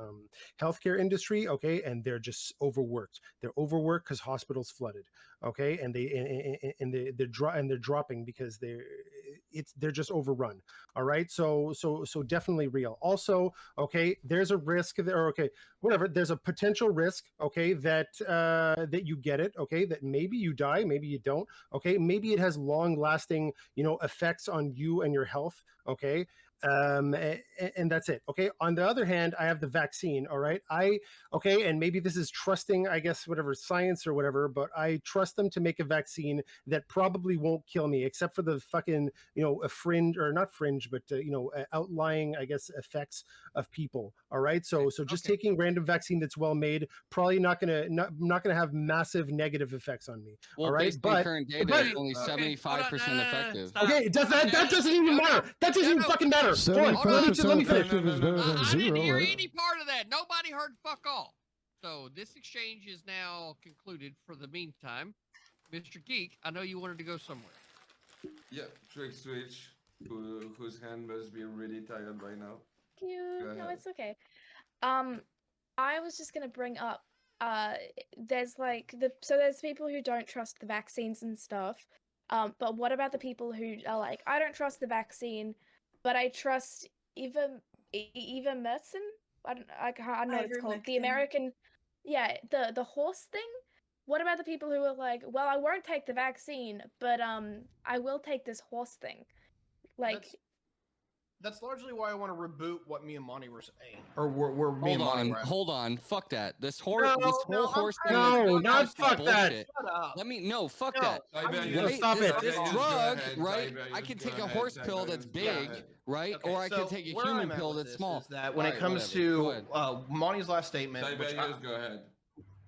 Speaker 5: healthcare industry, okay, and they're just overworked. They're overworked because hospitals flooded, okay, and they're dropping because they're just overrun. All right, so definitely real. Also, okay, there's a risk there, okay, whatever. There's a potential risk, okay, that you get it, okay, that maybe you die, maybe you don't, okay, maybe it has long-lasting, you know, effects on you and your health, okay. And that's it, okay. On the other hand, I have the vaccine, all right. And maybe this is trusting, I guess, whatever, science or whatever, but I trust them to make a vaccine that probably won't kill me, except for the fucking, you know, a fringe, or not fringe, but you know, outlying, I guess, effects of people. All right, so just taking random vaccine that's well made, probably not gonna have massive negative effects on me.
Speaker 9: Well,
Speaker 5: all right,
Speaker 9: based on current data, it's only 75% effective.
Speaker 5: Okay, that doesn't even matter. That doesn't even fucking matter. Hold on, let me finish.
Speaker 2: effective is better than
Speaker 7: I
Speaker 2: zero,
Speaker 7: didn't hear
Speaker 2: right?
Speaker 7: any part of that. Nobody heard fuck all. So this exchange is now concluded for the meantime. Mr. Geek, I know you wanted to go somewhere.
Speaker 1: Yeah, Trick Switch, whose hand must be really tired by now.
Speaker 4: Thank you.
Speaker 1: Go
Speaker 4: No,
Speaker 1: ahead.
Speaker 4: it's okay. I was just gonna bring up there's like there's people who don't trust the vaccines and stuff. But what about the people who are like, I don't trust the vaccine, but I trust ivermectin? I don't know what it's called. The
Speaker 3: Ivermectin.
Speaker 4: American, the horse thing. What about the people who are like, well, I won't take the vaccine, but I will take this horse thing. Like,
Speaker 6: That's largely why I want to reboot what me and Monty were saying, or were me and Monty were.
Speaker 9: Hold on, fuck that. This whole
Speaker 5: No,
Speaker 9: horse thing.
Speaker 5: no,
Speaker 9: is
Speaker 5: not fuck that.
Speaker 9: bullshit.
Speaker 6: Shut up.
Speaker 9: Fuck
Speaker 6: No,
Speaker 9: that.
Speaker 1: Tiberius,
Speaker 5: Stop it.
Speaker 9: This
Speaker 1: Tiberius,
Speaker 9: drug,
Speaker 1: go ahead,
Speaker 9: right?
Speaker 1: Tiberius,
Speaker 9: I can
Speaker 1: go
Speaker 9: take a
Speaker 1: ahead,
Speaker 9: horse pill that's
Speaker 1: Tiberius, go
Speaker 9: big,
Speaker 1: ahead.
Speaker 9: right?
Speaker 6: Okay,
Speaker 9: Or I
Speaker 6: so
Speaker 9: can take a
Speaker 6: where
Speaker 9: human
Speaker 6: I'm at
Speaker 9: pill
Speaker 6: with
Speaker 9: that's
Speaker 6: this
Speaker 9: small.
Speaker 6: is that when it
Speaker 9: Alright,
Speaker 6: comes
Speaker 9: whatever. Go
Speaker 6: to
Speaker 9: ahead.
Speaker 6: Monty's last statement, which
Speaker 1: Tiberius, go ahead.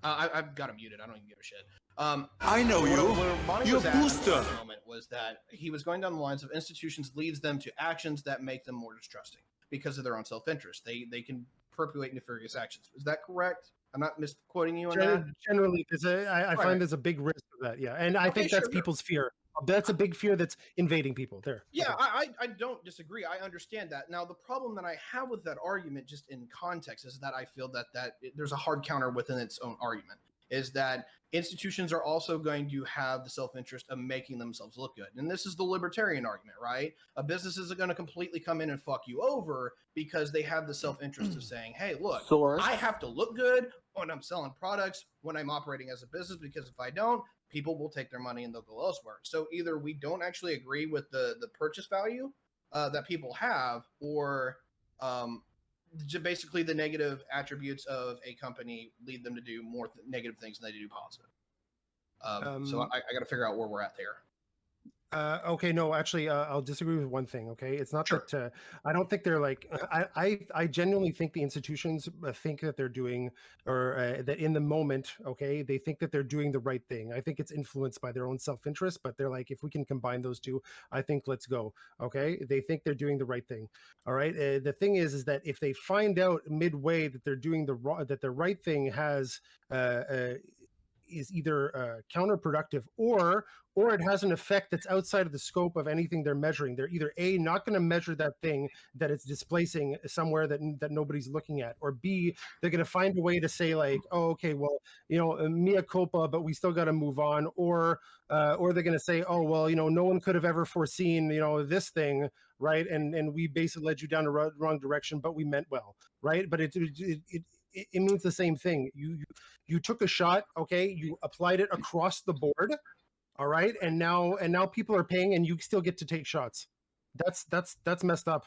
Speaker 6: I've got him muted. I don't even give a shit.
Speaker 13: I know you.
Speaker 6: Where Monty
Speaker 13: You're
Speaker 6: was
Speaker 13: a
Speaker 6: at in
Speaker 13: booster.
Speaker 6: the moment was that he was going down the lines of institutions leads them to actions that make them more distrusting because of their own self-interest. They can perpetuate nefarious actions. Is that correct? I'm not misquoting you on that.
Speaker 5: Generally, I
Speaker 6: Right.
Speaker 5: find there's a big risk of that. Yeah, and I
Speaker 6: Okay,
Speaker 5: think that's
Speaker 6: sure.
Speaker 5: people's fear. That's a big fear that's invading people. There.
Speaker 6: Yeah, I don't disagree. I understand that. Now, the problem that I have with that argument, just in context, is that I feel that there's a hard counter within its own argument. Is that institutions are also going to have the self-interest of making themselves look good. And this is the libertarian argument, right? A business isn't going to completely come in and fuck you over because they have the self-interest of saying, hey, look,
Speaker 14: Source.
Speaker 6: I have to look good when I'm selling products, when I'm operating as a business, because if I don't, people will take their money and they'll go elsewhere. So either we don't actually agree with the purchase value that people have, or basically the negative attributes of a company lead them to do more negative things than they do positive. So I got to figure out where we're at there.
Speaker 5: Okay, no, actually, I'll disagree with one thing. Okay, it's not that I don't think they're like I genuinely think the institutions think that they're doing, or that in the moment, okay, they think that they're doing the right thing. I think it's influenced by their own self-interest, but they're like, if we can combine those two, I think let's go. Okay, they think they're doing the right thing. All right, the thing is that if they find out midway that they're doing the right thing has is either counterproductive or it has an effect that's outside of the scope of anything they're measuring. They're either A, not going to measure that thing that it's displacing somewhere that nobody's looking at, or B, they're going to find a way to say like, oh, okay, well, mea culpa, but we still got to move on, or they're going to say, oh, well, no one could have ever foreseen, this thing, right? And we basically led you down the wrong direction, but we meant well, right? But it means the same thing. You took a shot, okay? You applied it across the board, all right? And now people are paying, and you still get to take shots. That's messed up.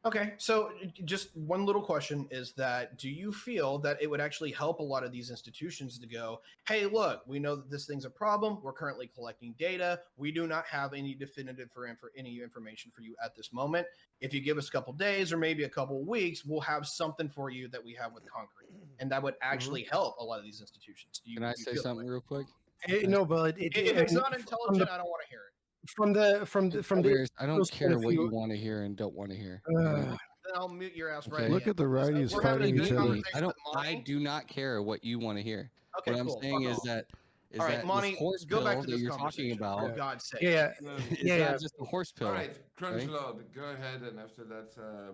Speaker 6: Okay, so just one little question is that, do you feel that it would actually help a lot of these institutions to go, hey, look, we know that this thing's a problem. We're currently collecting data. We do not have any definitive any information for you at this moment. If you give us a couple days or maybe a couple weeks, we'll have something for you that we have with concrete. And that would actually help a lot of these institutions.
Speaker 9: Can I say something real quick?
Speaker 5: No, but
Speaker 6: if it's not intelligent, I don't want to hear it.
Speaker 5: From the
Speaker 9: I don't care what you want to hear and don't want to hear.
Speaker 6: Then I'll mute your ass right
Speaker 2: Look
Speaker 6: now.
Speaker 2: at the righties fighting each other.
Speaker 9: I do not care what you want to hear.
Speaker 6: Okay,
Speaker 9: what I'm
Speaker 6: cool.
Speaker 9: saying is that
Speaker 6: all right, Monty,
Speaker 9: this horse
Speaker 6: go
Speaker 9: pill
Speaker 6: back to
Speaker 9: that
Speaker 6: this
Speaker 9: you're talking about.
Speaker 6: For God's sake.
Speaker 9: It's not just a horse pill.
Speaker 1: All right, Crunch
Speaker 9: right?
Speaker 1: Lord, go ahead, and after that,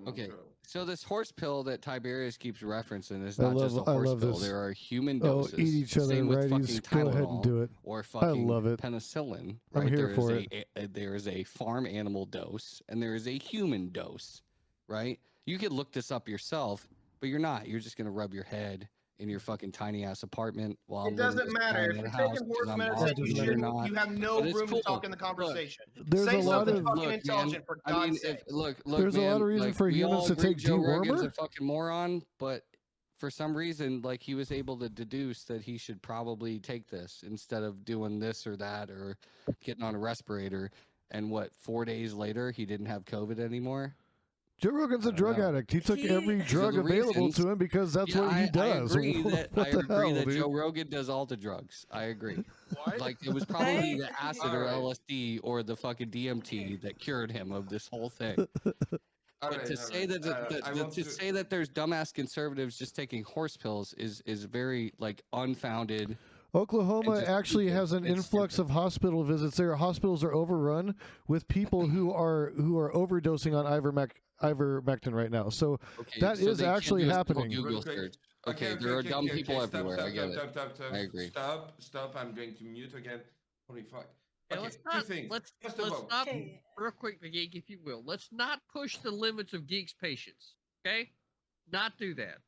Speaker 9: Okay,
Speaker 1: Montreal.
Speaker 9: so this horse pill that Tiberius keeps referencing is
Speaker 2: I
Speaker 9: not
Speaker 2: love-
Speaker 9: just a
Speaker 2: I
Speaker 9: horse
Speaker 2: love
Speaker 9: pill.
Speaker 2: this.
Speaker 9: There are human
Speaker 2: Oh,
Speaker 9: doses.
Speaker 2: eat each other,
Speaker 9: Same with
Speaker 2: righties.
Speaker 9: fucking
Speaker 2: Go ahead and
Speaker 9: Tylenol
Speaker 2: do it.
Speaker 9: or
Speaker 2: I
Speaker 9: fucking
Speaker 2: love it.
Speaker 9: penicillin.
Speaker 2: I'm
Speaker 9: Right?
Speaker 2: here
Speaker 9: There
Speaker 2: for
Speaker 9: is there is a farm animal dose and there is a human dose, right? You could look this up yourself, but you're not. You're just gonna rub your head in your fucking tiny ass apartment while
Speaker 6: It doesn't matter. If you're taking horse medicine, you have no room to talk in the conversation.
Speaker 2: There's
Speaker 6: Say
Speaker 2: a lot
Speaker 6: something
Speaker 2: of-
Speaker 6: fucking
Speaker 9: Look,
Speaker 6: intelligent,
Speaker 9: man,
Speaker 6: for
Speaker 9: I
Speaker 6: God's
Speaker 9: mean,
Speaker 6: sake.
Speaker 9: look,
Speaker 2: There's a lot of
Speaker 9: man,
Speaker 2: reason
Speaker 9: like,
Speaker 2: for
Speaker 9: we
Speaker 2: humans
Speaker 9: all
Speaker 2: to
Speaker 9: agree
Speaker 2: take
Speaker 9: Joe Rogan's
Speaker 2: dewormer.
Speaker 9: a fucking moron, but for some reason, like he was able to deduce that he should probably take this instead of doing this or that or getting on a respirator. And 4 days later, he didn't have COVID anymore.
Speaker 2: Joe Rogan's a drug addict. He took every drug available to him because that's what he does.
Speaker 9: I agree that,
Speaker 2: What the hell, dude?
Speaker 9: Joe Rogan does all the drugs. I agree. Like it was probably the acid or LSD or the fucking DMT that cured him of this whole thing. But to say that say that there's dumbass conservatives just taking horse pills is very like unfounded.
Speaker 2: Oklahoma actually has an influx of hospital visits. Their hospitals are overrun with people who are overdosing on ivermectin right now. So that
Speaker 9: so
Speaker 2: is
Speaker 9: they can't
Speaker 2: actually
Speaker 9: do a simple
Speaker 2: happening.
Speaker 9: Google search. Okay, there are dumb people everywhere. I get it. I agree.
Speaker 1: Stop. I'm going to mute again. Holy fuck.
Speaker 7: Yeah,
Speaker 1: Okay,
Speaker 7: let's
Speaker 1: two
Speaker 7: not,
Speaker 1: things.
Speaker 7: let's
Speaker 1: First of all,
Speaker 7: stop real quick, the geek, if you will. Let's not push the limits of geeks' patience. Okay? Not do that.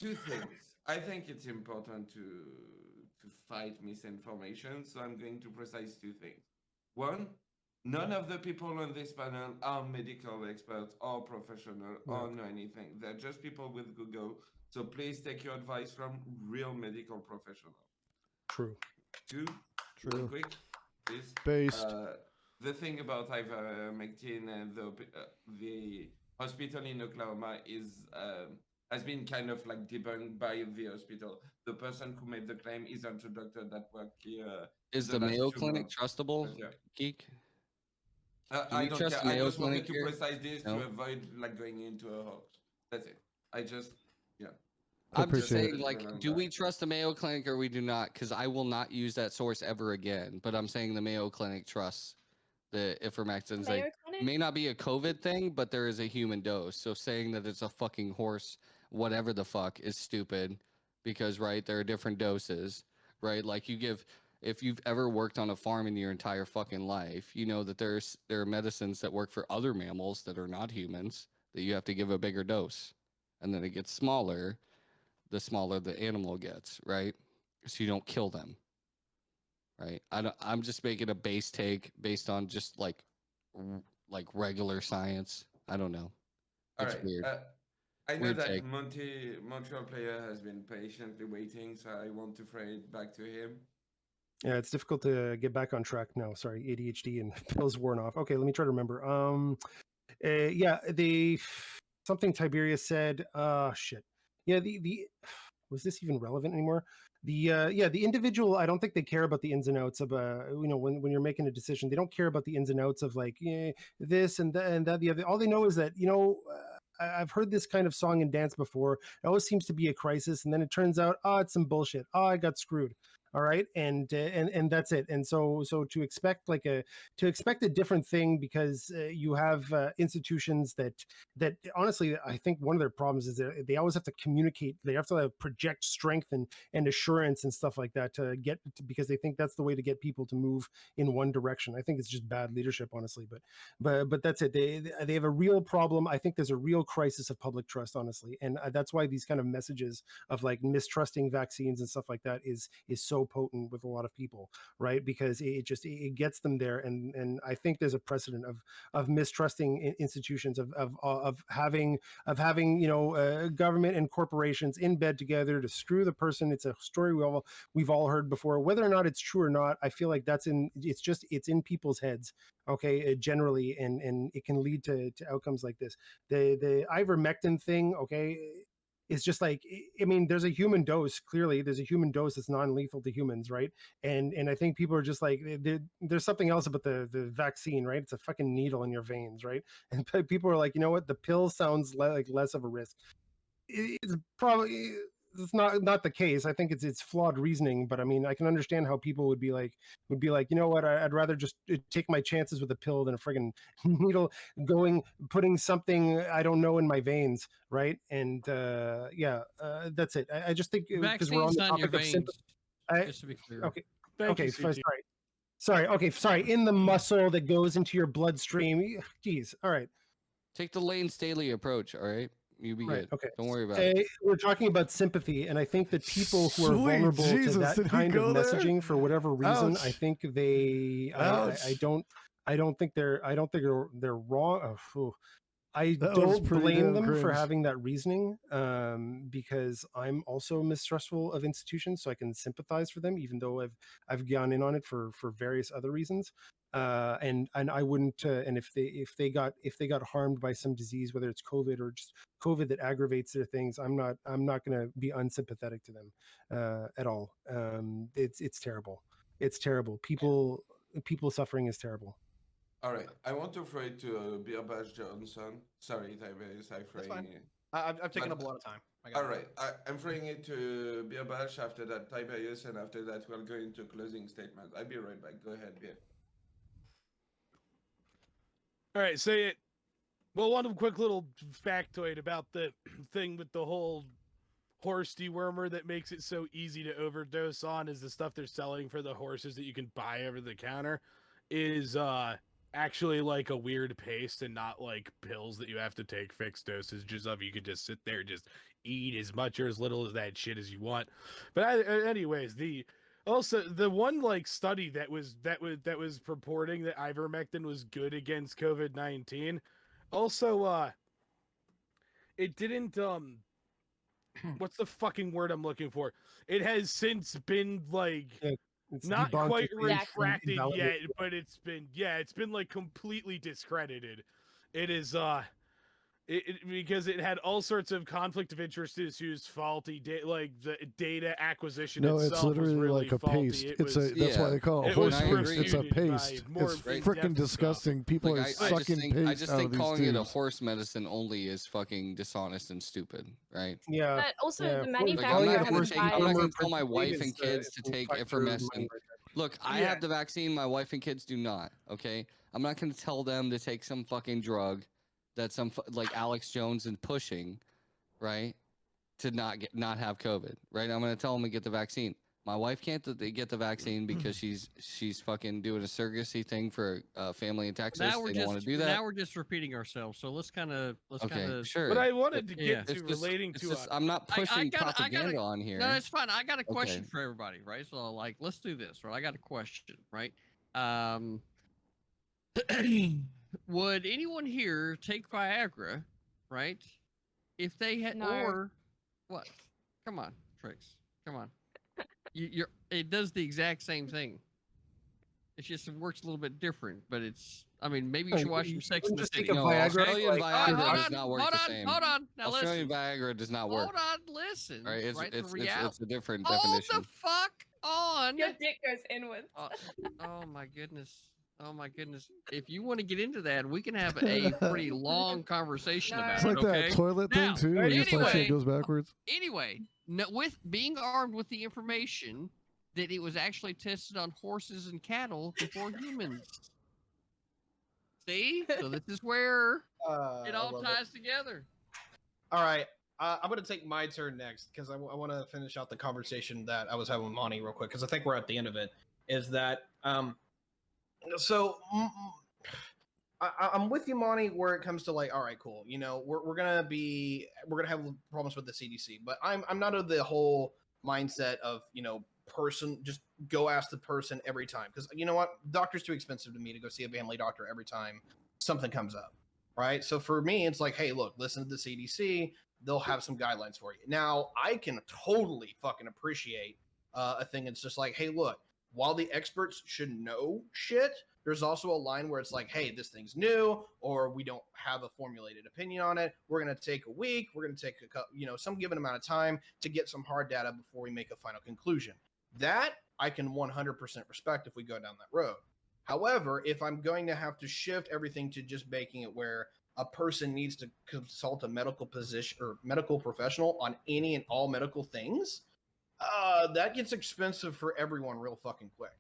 Speaker 1: Two things. I think it's important to fight misinformation, so I'm going to precise two things. One, none of the people on this panel are medical experts or professional or know anything. They're just people with Google. So please take your advice from real medical professionals.
Speaker 5: True.
Speaker 1: Two,
Speaker 2: True.
Speaker 1: real quick, please.
Speaker 2: Based.
Speaker 1: The thing about ivermectin and the hospital in Oklahoma is has been kind of like debunked by the hospital. The person who made the claim isn't a doctor that worked here.
Speaker 9: Is
Speaker 1: the
Speaker 9: the
Speaker 1: last
Speaker 9: Mayo
Speaker 1: 2
Speaker 9: Clinic
Speaker 1: months.
Speaker 9: trustable,
Speaker 1: But yeah.
Speaker 9: Geek? Do
Speaker 1: I
Speaker 9: we
Speaker 1: don't
Speaker 9: trust
Speaker 1: care.
Speaker 9: the
Speaker 1: I
Speaker 9: Mayo
Speaker 1: just wanted
Speaker 9: Clinic
Speaker 1: to
Speaker 9: here?
Speaker 1: precise this
Speaker 9: No?
Speaker 1: to avoid like going into a hoax. That's it. I just, yeah.
Speaker 9: I'm just
Speaker 2: Appreciate
Speaker 9: saying,
Speaker 2: it.
Speaker 9: like, do we trust the Mayo Clinic or we do not? Because I will not use that source ever again. But I'm saying the Mayo Clinic trusts the ivermectin's.
Speaker 4: Mayo
Speaker 9: Like,
Speaker 4: Clinic?
Speaker 9: it may not be a COVID thing, but there is a human dose. So saying that it's a fucking horse, whatever the fuck, is stupid. Because right, there are different doses, right? Like you give. If you've ever worked on a farm in your entire fucking life, you know that there are medicines that work for other mammals that are not humans that you have to give a bigger dose, and then it gets smaller the smaller the animal gets, right? So you don't kill them, right? I'm just making a base take based on just like regular science. I don't know.
Speaker 1: All
Speaker 9: It's
Speaker 1: right.
Speaker 9: weird.
Speaker 1: I know
Speaker 9: Weird
Speaker 1: that
Speaker 9: take.
Speaker 1: Montreal player has been patiently waiting, so I want to throw it back to him.
Speaker 5: Yeah, it's difficult to get back on track now. Sorry, ADHD and pills worn off. Okay, let me try to remember. Yeah, something Tiberius said. Shit. Yeah, the was this even relevant anymore? The individual. I don't think they care about the ins and outs of when you're making a decision, they don't care about the ins and outs of like this and that and that the other. All they know is that I've heard this kind of song and dance before. It always seems to be a crisis, and then it turns out, it's some bullshit. I got screwed. All right, and that's it. And so to expect a different thing because you have institutions that honestly, I think one of their problems is that they always have to communicate. They have to project strength and assurance and stuff like that because they think that's the way to get people to move in one direction. I think it's just bad leadership, honestly. But that's it. They have a real problem. I think there's a real crisis of public trust, honestly, and that's why these kind of messages of like mistrusting vaccines and stuff like that is so potent with a lot of people, right? Because it gets them there, and I think there's a precedent of mistrusting institutions of having government and corporations in bed together to screw the person. It's a story we've all heard before. Whether or not it's true or not, I feel like it's in people's heads, okay, generally, and it can lead to outcomes like this. The ivermectin thing, okay, it's just like, I mean, there's a human dose. Clearly, there's a human dose that's non-lethal to humans, right? And I think people are just like, there's something else about the vaccine, right? It's a fucking needle in your veins, right? And people are like, you know what? The pill sounds like less of a risk. It's probably it's not the case. I think it's flawed reasoning, but I mean, I can understand how people would be like, you know what? I'd rather just take my chances with a pill than a friggin' needle putting something I don't know in my veins, right? And that's it. I just think because we're on
Speaker 7: Vaccine's
Speaker 5: the
Speaker 7: not in your
Speaker 5: topic of
Speaker 7: veins,
Speaker 5: sympathy.
Speaker 7: just to be clear.
Speaker 5: Okay.
Speaker 8: Thank
Speaker 5: Okay.
Speaker 8: you, CG.
Speaker 5: Sorry. Okay. Sorry. In the muscle that goes into your bloodstream. Jeez. All right.
Speaker 9: Take the Lane Staley approach, all right? You be
Speaker 5: Right,
Speaker 9: good.
Speaker 5: okay.
Speaker 9: Don't worry about it.
Speaker 5: We're talking about sympathy, and I think that people who are
Speaker 2: Sweet
Speaker 5: vulnerable
Speaker 2: Jesus,
Speaker 5: to that
Speaker 2: did he
Speaker 5: kind of
Speaker 2: go there?
Speaker 5: messaging for whatever reason, I
Speaker 2: Ouch.
Speaker 5: think they, I don't think they're wrong. I
Speaker 2: That was
Speaker 5: don't
Speaker 2: pretty
Speaker 5: blame
Speaker 2: damn
Speaker 5: them for
Speaker 2: cringe.
Speaker 5: having that reasoning, because I'm also mistrustful of institutions, so I can sympathize for them, even though I've gone in on it for various other reasons. And I wouldn't. And if they got harmed by some disease, whether it's COVID or just COVID that aggravates their things, I'm not going to be unsympathetic to them at all. It's terrible. It's terrible. People suffering is terrible.
Speaker 1: All right, I want to throw it to Beer Bash Johnson. Sorry, Tiberius, I'm throwing
Speaker 6: fine.
Speaker 1: it.
Speaker 6: I've taken up a lot of time.
Speaker 1: All right, I'm throwing it to Beer Bash, after that Tiberius, and after that we'll go into closing statement. I'll be right back. Go ahead, Beer.
Speaker 8: All right, say it. Well, one quick little factoid about the thing with the whole horse dewormer that makes it so easy to overdose on is the stuff they're selling for the horses that you can buy over the counter is actually like a weird paste and not like pills that you have to take fixed dosages of. You could just sit there and just eat as much or as little of that shit as you want. But anyways, the one like study that was purporting that ivermectin was good against COVID-19 also it didn't what's the fucking word I'm looking for? It has since been like not
Speaker 5: debunked,
Speaker 8: quite
Speaker 5: it's
Speaker 8: retracted yet,
Speaker 5: invalidated.
Speaker 8: but it's been like completely discredited. It is because it had all sorts of conflict of interest issues, faulty like the data acquisition
Speaker 2: No,
Speaker 8: itself
Speaker 2: it's literally
Speaker 8: was really
Speaker 2: like a
Speaker 8: faulty.
Speaker 2: paste.
Speaker 8: It
Speaker 2: It's
Speaker 8: was,
Speaker 2: a that's why they call it
Speaker 8: it
Speaker 2: horse
Speaker 8: was
Speaker 2: paste. It's a
Speaker 8: refuted by
Speaker 2: paste.
Speaker 8: more
Speaker 2: It's
Speaker 8: in-depth
Speaker 2: freaking
Speaker 8: stuff.
Speaker 2: disgusting. People are
Speaker 9: I
Speaker 2: sucking
Speaker 9: just think,
Speaker 2: paste
Speaker 9: I just
Speaker 2: out
Speaker 9: think
Speaker 2: of these
Speaker 9: calling it a
Speaker 2: tubes.
Speaker 9: horse medicine only is fucking dishonest and stupid, right?
Speaker 5: Yeah.
Speaker 4: But also
Speaker 5: yeah.
Speaker 4: the
Speaker 9: Like, I'm
Speaker 4: manufacturer
Speaker 9: not gonna
Speaker 4: has
Speaker 9: take. I'm not
Speaker 4: biased.
Speaker 9: gonna tell my wife and kids to take ivermectin.
Speaker 5: Right
Speaker 9: Look, I
Speaker 8: Yeah.
Speaker 9: have the vaccine. My wife and kids do not. Okay, I'm not gonna tell them to take some fucking drug that some like Alex Jones is pushing, right? To not have COVID, right? I'm gonna tell them to get the vaccine. My wife can't get the vaccine because she's fucking doing a surrogacy thing for a family in Texas.
Speaker 7: Now we're
Speaker 9: They don't want
Speaker 7: just
Speaker 9: to do that.
Speaker 7: now we're just repeating ourselves. So let's kind of
Speaker 9: Okay, sure.
Speaker 8: What I wanted to
Speaker 7: Yeah.
Speaker 8: get to
Speaker 9: It's just-
Speaker 8: relating
Speaker 9: it's
Speaker 8: to
Speaker 9: just- I'm not pushing propaganda on here.
Speaker 7: No, it's fine. I got a question
Speaker 9: Okay.
Speaker 7: for everybody, right? So, like, let's do this, right? I got a question, right? Would anyone here take Viagra, right? If they had,
Speaker 4: No.
Speaker 7: or what? Come on, Trix. Come on. You're. It does the exact same thing. It's just it works a little bit different, but it's. I mean, maybe you should watch some Sex in the
Speaker 5: just
Speaker 7: City.
Speaker 5: take a
Speaker 9: No,
Speaker 5: Viagra,
Speaker 9: Australian
Speaker 5: like,
Speaker 9: Viagra
Speaker 7: hold
Speaker 9: does
Speaker 7: on,
Speaker 9: not work
Speaker 7: hold
Speaker 9: the
Speaker 7: on,
Speaker 9: same.
Speaker 7: hold on. Now
Speaker 9: Australian
Speaker 7: listen.
Speaker 9: Viagra does not work.
Speaker 7: Hold on, listen.
Speaker 9: All right,
Speaker 7: right, the reality.
Speaker 9: it's a different
Speaker 7: Hold
Speaker 9: definition.
Speaker 7: the fuck on.
Speaker 4: Your dick goes inwards.
Speaker 7: Oh my goodness. Oh my goodness. If you want to get into that, we can have a pretty long conversation about
Speaker 2: It's
Speaker 7: it,
Speaker 2: like
Speaker 7: okay?
Speaker 2: that toilet
Speaker 7: Now,
Speaker 2: thing too, where you flush it, it goes backwards.
Speaker 7: Anyway, with being armed with the information that it was actually tested on horses and cattle before humans. See? So this is where it
Speaker 6: I
Speaker 7: all
Speaker 6: love
Speaker 7: ties together.
Speaker 6: All right. I'm going to take my turn next because I want to finish out the conversation that I was having with Monty real quick because I think we're at the end of it. Is that so? I'm with you, Monty, where it comes to like, all right, cool. You know, we're gonna have problems with the CDC, but I'm not of the whole mindset of just go ask the person every time because you know what, doctor's too expensive to me to go see a family doctor every time something comes up, right? So for me, it's like, hey, look, listen to the CDC. They'll have some guidelines for you. Now, I can totally fucking appreciate a thing. It's just like, hey, look, while the experts should know shit, there's also a line where it's like, hey, this thing's new, or we don't have a formulated opinion on it. We're going to take a week. We're going to take some given amount of time to get some hard data before we make a final conclusion. That I can 100% respect if we go down that road. However, if I'm going to have to shift everything to just making it where a person needs to consult a medical position or medical professional on any and all medical things, that gets expensive for everyone real fucking quick.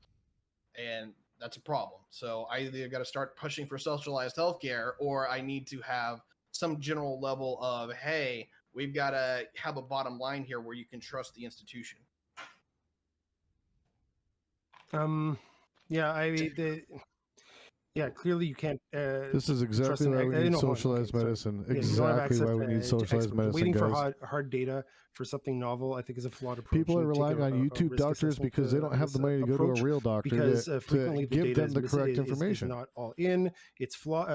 Speaker 6: And that's a problem. So I either got to start pushing for socialized healthcare, or I need to have some general level of, hey, we've got to have a bottom line here where you can trust the institution.
Speaker 5: Clearly you can't.
Speaker 2: This is exactly why we need socialized medicine. Exactly why we need socialized medicine,
Speaker 5: Waiting
Speaker 2: guys.
Speaker 5: for hard data for something novel, I think, is a flawed approach.
Speaker 2: People are
Speaker 5: You take
Speaker 2: relying on YouTube doctors because they don't have the money to go to a real doctor
Speaker 5: because
Speaker 2: to
Speaker 5: frequently the
Speaker 2: give
Speaker 5: data
Speaker 2: them the correct
Speaker 5: is
Speaker 2: information.
Speaker 5: not all in. It's flawed.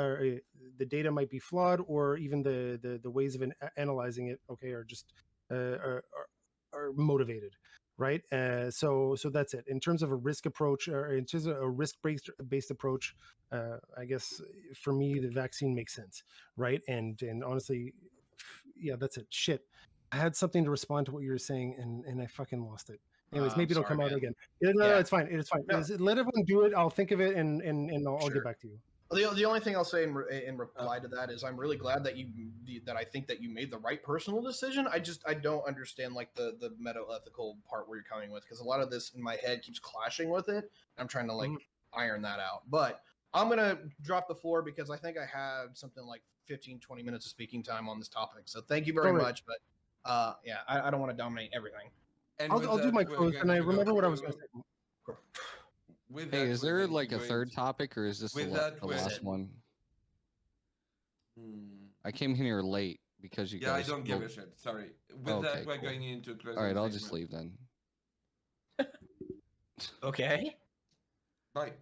Speaker 5: The data might be flawed, or even the ways of analyzing it, are just are motivated. Right. So that's it. In terms of a risk approach, or in terms of a risk-based approach, I guess for me, the vaccine makes sense. Right. And honestly, yeah, that's it. Shit. I had something to respond to what you were saying and I fucking lost it. Anyways, maybe it'll come out again. No, it's fine. It's fine.
Speaker 6: No.
Speaker 5: Let everyone do it. I'll think of it and I'll get back to you.
Speaker 6: The only thing I'll say in reply to that is I'm really glad that I think that you made the right personal decision. I don't understand like the meta-ethical part where you're coming with, because a lot of this in my head keeps clashing with it. I'm trying to iron that out. But I'm going to drop the floor because I think I had something like 15-20 minutes of speaking time on this topic. So thank you very much. But I don't want to dominate everything.
Speaker 1: And
Speaker 5: I'll do my close, and I remember what I was going to say.
Speaker 9: Hey, is there like a third topic, or is this the last one? I came here late because you guys.
Speaker 1: I don't give a shit. Sorry. With that, we're going into closing.
Speaker 9: All right, I'll just leave then.
Speaker 6: Okay.
Speaker 1: Bye.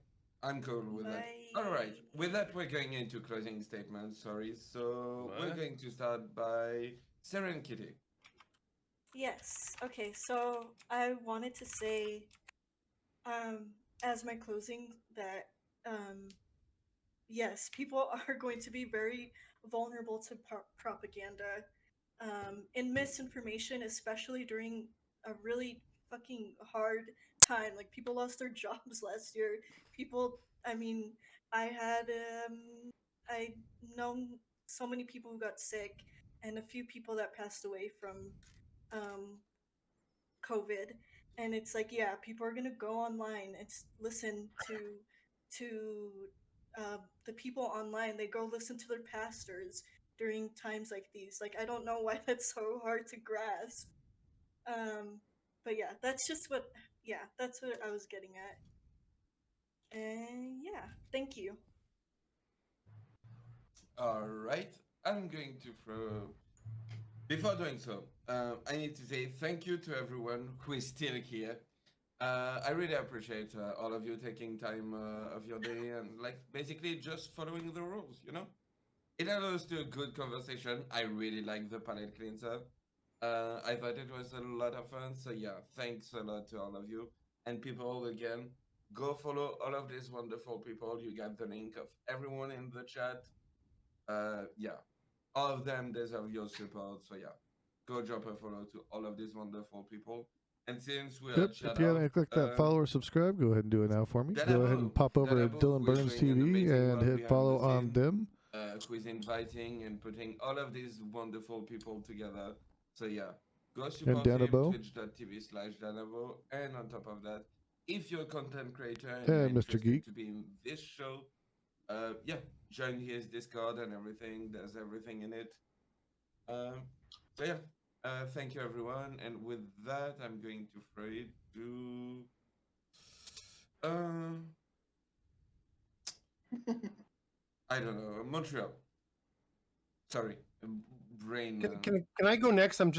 Speaker 1: I'm cool with that. All right. With that, we're going into closing statements. Sorry. So we're going to start by Sarah and Kitty.
Speaker 3: Yes. Okay. So I wanted to say, as my closing, that yes, people are going to be very vulnerable to propaganda and misinformation, especially during a really fucking hard time. Like people lost their jobs last year. People, I mean, I had I known so many people who got sick, and a few people that passed away from um, COVID, and it's like, yeah, people are gonna go online and listen to the people online. They go listen to their pastors during times like these. Like, I don't know why that's so hard to grasp. But yeah, that's just what. Yeah, that's what I was getting at. And yeah, thank you.
Speaker 1: All right, I'm going to throw. Before doing so, I need to say thank you to everyone who is still here. I really appreciate all of you taking time of your day and like basically just following the rules. You know, it allows to a good conversation. I really like the palette cleanser. I thought it was a lot of fun. So yeah, thanks a lot to all of you and people again. Go follow all of these wonderful people. You got the link of everyone in the chat. Yeah, all of them deserve your support. So yeah, go drop a follow to all of these wonderful people. And since we are
Speaker 2: Yep.
Speaker 1: shout
Speaker 2: If you
Speaker 1: out,
Speaker 2: haven't clicked that follow or subscribe, go ahead and do it now for me. Go ahead and pop over to Dylan
Speaker 1: who is
Speaker 2: Burns
Speaker 1: doing an
Speaker 2: TV
Speaker 1: amazing
Speaker 2: and
Speaker 1: work
Speaker 2: hit
Speaker 1: behind
Speaker 2: follow
Speaker 1: the
Speaker 2: on
Speaker 1: scene,
Speaker 2: them.
Speaker 1: who is inviting and putting all of these wonderful people together. So yeah, go support him,
Speaker 2: Danabo.
Speaker 1: twitch.tv/Danabo. And on top of that, if you're a content creator and
Speaker 2: And
Speaker 1: you're
Speaker 2: Mr.
Speaker 1: interested
Speaker 2: Geek.
Speaker 1: to be in this show, yeah, join his Discord and everything. There's everything in it. So yeah, thank you everyone. And with that, I'm going to throw it to I don't know, Montreal. Sorry, brain.
Speaker 5: Can I go next? I'm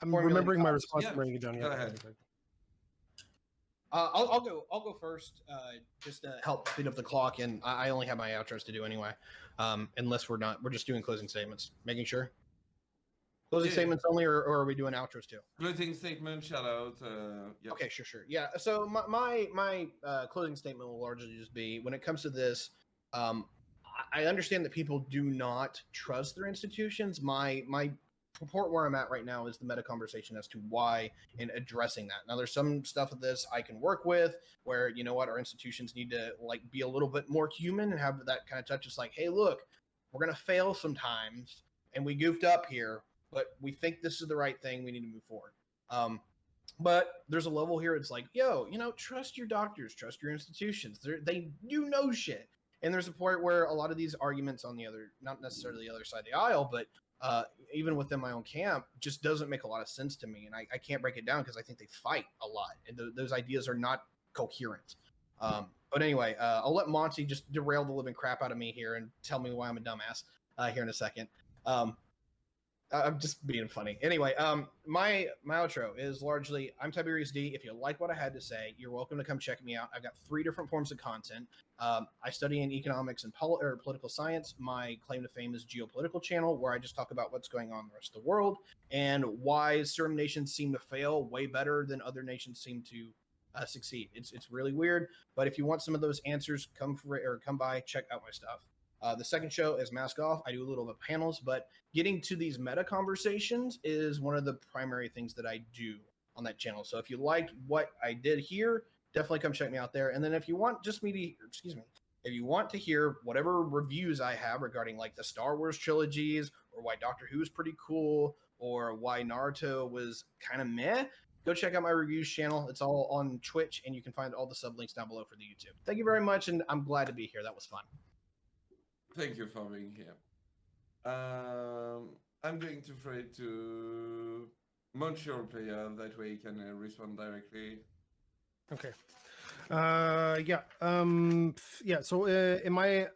Speaker 5: remembering my response.
Speaker 1: Yeah,
Speaker 5: I'm writing it down.
Speaker 1: go ahead.
Speaker 6: I'll go first, just to help speed up the clock, and I only have my outros to do anyway, unless we're just doing closing statements. Making sure. Closing statements only, or are we doing outros too?
Speaker 1: Closing statement, shout out. Yep.
Speaker 6: Okay, sure. Yeah. So my closing statement will largely just be, when it comes to this, I understand that people do not trust their institutions. My purport where I'm at right now is the meta conversation as to why and addressing that. Now, there's some stuff of this I can work with where, you know what, our institutions need to like be a little bit more human and have that kind of touch. It's like, hey, look, we're gonna fail sometimes, and we goofed up here, but we think this is the right thing. We need to move forward. But there's a level here. It's like, yo, trust your doctors, trust your institutions. They do know shit. And there's a point where a lot of these arguments on the other, not necessarily the other side of the aisle, but even within my own camp, just doesn't make a lot of sense to me. And I can't break it down because I think they fight a lot. And those ideas are not coherent. But anyway, I'll let Monty just derail the living crap out of me here and tell me why I'm a dumbass here in a second. I'm just being funny. Anyway, my outro is largely, I'm Tiberius D. If you like what I had to say, you're welcome to come check me out. I've got 3 different forms of content. I study in economics and political science. My claim to fame is Geopolitical Channel, where I just talk about what's going on in the rest of the world and why certain nations seem to fail way better than other nations seem to succeed. It's really weird, but if you want some of those answers, come by, check out my stuff. The second show is Mask Off. I do a little bit of panels, but getting to these meta conversations is one of the primary things that I do on that channel. So if you liked what I did here, definitely come check me out there. And then if you want if you want to hear whatever reviews I have regarding like the Star Wars trilogies, or why Doctor Who is pretty cool, or why Naruto was kind of meh, go check out my reviews channel. It's all on Twitch, and you can find all the sublinks down below for the YouTube. Thank you very much, and I'm glad to be here. That was fun.
Speaker 1: Thank you for being here. I'm going to throw it to Montreal player. That way he can respond directly.
Speaker 5: Okay. Yeah. So in my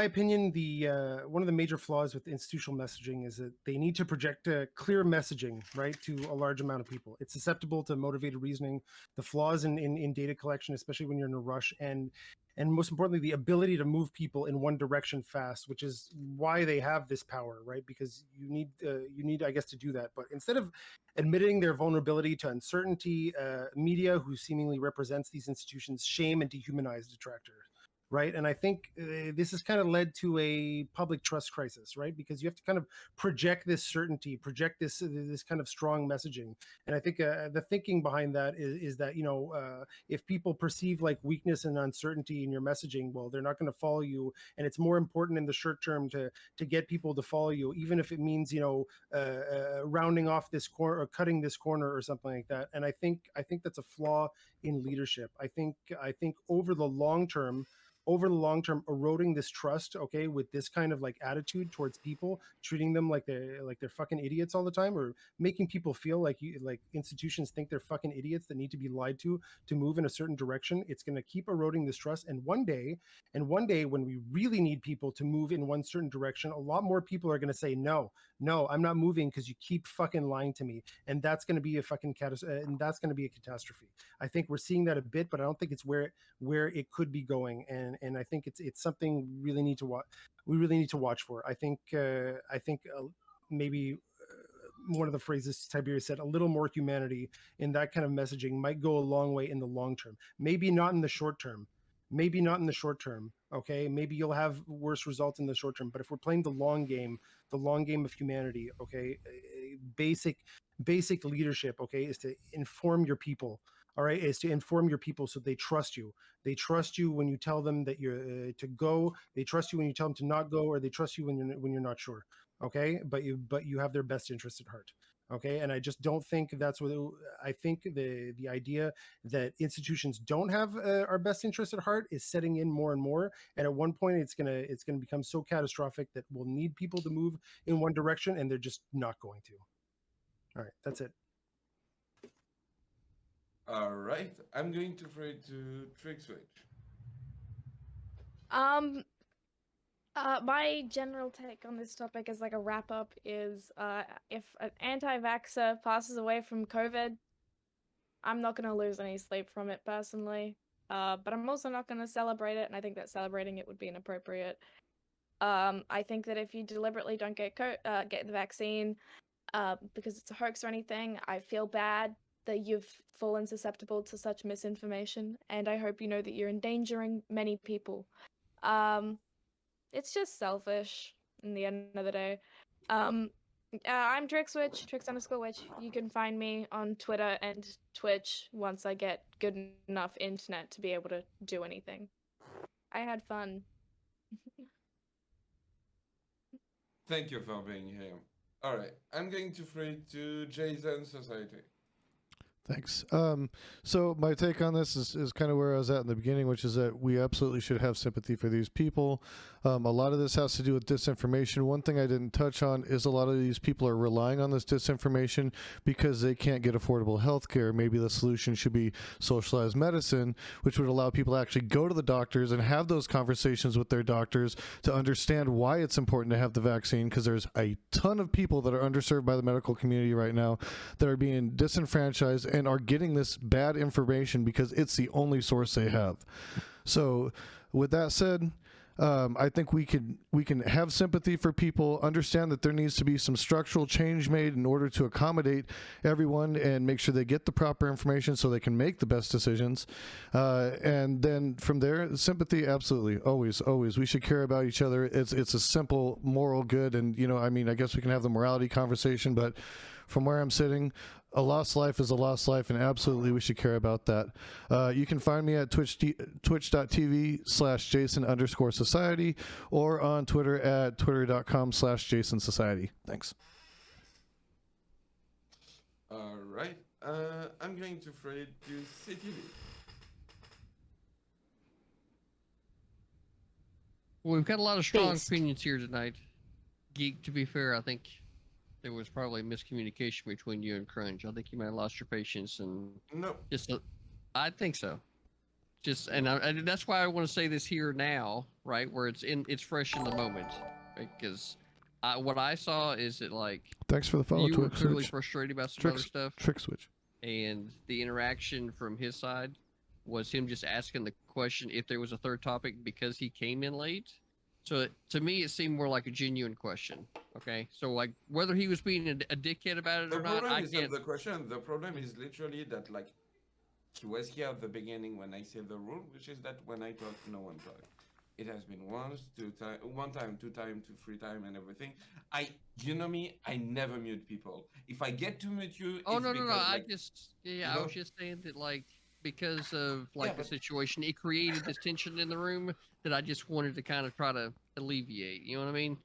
Speaker 5: opinion, the one of the major flaws with institutional messaging is that they need to project clear messaging, right, to a large amount of people. It's susceptible to motivated reasoning, the flaws in data collection, especially when you're in a rush, and most importantly, the ability to move people in one direction fast, which is why they have this power, right? Because you need, I guess, to do that. But instead of admitting their vulnerability to uncertainty, media, who seemingly represents these institutions, shame and dehumanize detractors, right? And I think this has kind of led to a public trust crisis, right? Because you have to kind of project this certainty, project this kind of strong messaging. And I think the thinking behind that is that, you know, if people perceive like weakness and uncertainty in your messaging, well, they're not going to follow you. And it's more important in the short term to get people to follow you, even if it means, you know, rounding off this corner or cutting this corner or something like that. And I think that's a flaw in leadership. I think over the long term, eroding this trust, okay, with this kind of like attitude towards people, treating them like they're fucking idiots all the time, or making people feel like institutions think they're fucking idiots that need to be lied to move in a certain direction. It's going to keep eroding this trust, and one day when we really need people to move in one certain direction, a lot more people are going to say no, I'm not moving because you keep fucking lying to me, and that's going to be a fucking and that's going to be a catastrophe. I think we're seeing that a bit, but I don't think it's where it could be going, and I think it's something we really need to watch. We really need to watch for. I think maybe one of the phrases Tiberius said, a little more humanity in that kind of messaging might go a long way in the long term. Maybe not in the short term. Okay, maybe you'll have worse results in the short term, but if we're playing the long game of humanity, okay, basic leadership, okay, is to inform your people. All right, is to inform your people so they trust you. They trust you when you tell them that you're to go. They trust you when you tell them to not go, or they trust you when you're not sure. Okay, but you have their best interest at heart. Okay, and I just don't think that's what I think the idea that institutions don't have our best interest at heart is setting in more and more. And at one point, it's gonna become so catastrophic that we'll need people to move in one direction, and they're just not going to. All right, that's it.
Speaker 1: All right, I'm going to throw it to Trick Switch.
Speaker 4: My general take on this topic as like a wrap up is if an anti-vaxxer passes away from COVID, I'm not going to lose any sleep from it personally. But I'm also not going to celebrate it, and I think that celebrating it would be inappropriate. I think that if you deliberately don't get the vaccine because it's a hoax or anything, I feel bad that you've fallen susceptible to such misinformation, and I hope you know that you're endangering many people. It's just selfish in the end of the day. I'm TrickSwitch, Tricks_Witch. You can find me on Twitter and Twitch once I get good enough internet to be able to do anything. I had fun.
Speaker 1: Thank you for being here. All right, I'm going to throw it to Jason Society.
Speaker 2: Thanks. So my take on this is kind of where I was at in the beginning, which is that we absolutely should have sympathy for these people. A lot of this has to do with disinformation. One thing I didn't touch on is a lot of these people are relying on this disinformation because they can't get affordable health care. Maybe the solution should be socialized medicine, which would allow people to actually go to the doctors and have those conversations with their doctors to understand why it's important to have the vaccine, because there's a ton of people that are underserved by the medical community right now that are being disenfranchised and are getting this bad information because it's the only source they have. So with that said, I think we can have sympathy for people, understand that there needs to be some structural change made in order to accommodate everyone and make sure they get the proper information so they can make the best decisions. And then from there, sympathy, absolutely, always. We should care about each other. It's a simple moral good, and I mean, I guess we can have the morality conversation, but from where I'm sitting, a lost life is a lost life, and absolutely we should care about that. You can find me at twitch.tv/Jason_Society or on Twitter at twitter.com/Jason Society. Thanks.
Speaker 1: All right, I'm going to throw it to CTV.
Speaker 7: Well, we've got a lot of strong opinions here tonight. Geek, to be fair, I think there was probably miscommunication between you and Crunch. I think you might have lost your patience and
Speaker 1: no.
Speaker 7: I think so. And that's why I want to say this here now, right, where it's fresh in the moment, right? Because what I saw is that
Speaker 2: thanks for the follow.
Speaker 7: You were clearly frustrated about some other stuff.
Speaker 2: Trick Switch.
Speaker 7: And the interaction from his side was him just asking the question if there was a third topic because he came in late. So to me, it seemed more like a genuine question. Okay, so whether he was being a dickhead about it or not, I can't.
Speaker 1: The question. The problem is literally that he was here at the beginning when I said the rule, which is that when I talk, no one talks. It has been once, one time, two time, three time, and everything. You know me, I never mute people. If I get to mute you,
Speaker 7: Oh
Speaker 1: it's
Speaker 7: no, no, no!
Speaker 1: because
Speaker 7: I
Speaker 1: like,
Speaker 7: just
Speaker 1: you
Speaker 7: I was
Speaker 1: know,
Speaker 7: just saying that like because of
Speaker 1: yeah,
Speaker 7: like the
Speaker 1: but
Speaker 7: situation, it created this tension in the room that I just wanted to kind of try to alleviate. You know what I mean?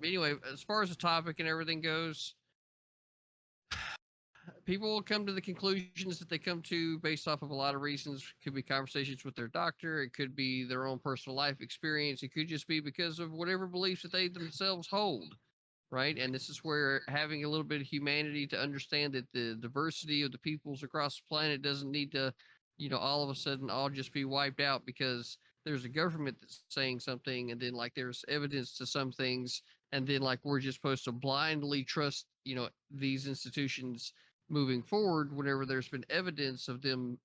Speaker 7: Anyway, as far as the topic and everything goes, people will come to the conclusions that they come to based off of a lot of reasons. It could be conversations with their doctor. It could be their own personal life experience. It could just be because of whatever beliefs that they themselves hold. Right. And this is where having a little bit of humanity to understand that the diversity of the peoples across the planet doesn't need to, all of a sudden all just be wiped out because there's a government that's saying something and then like there's evidence to some things and then like we're just supposed to blindly trust, these institutions moving forward whenever there's been evidence of them,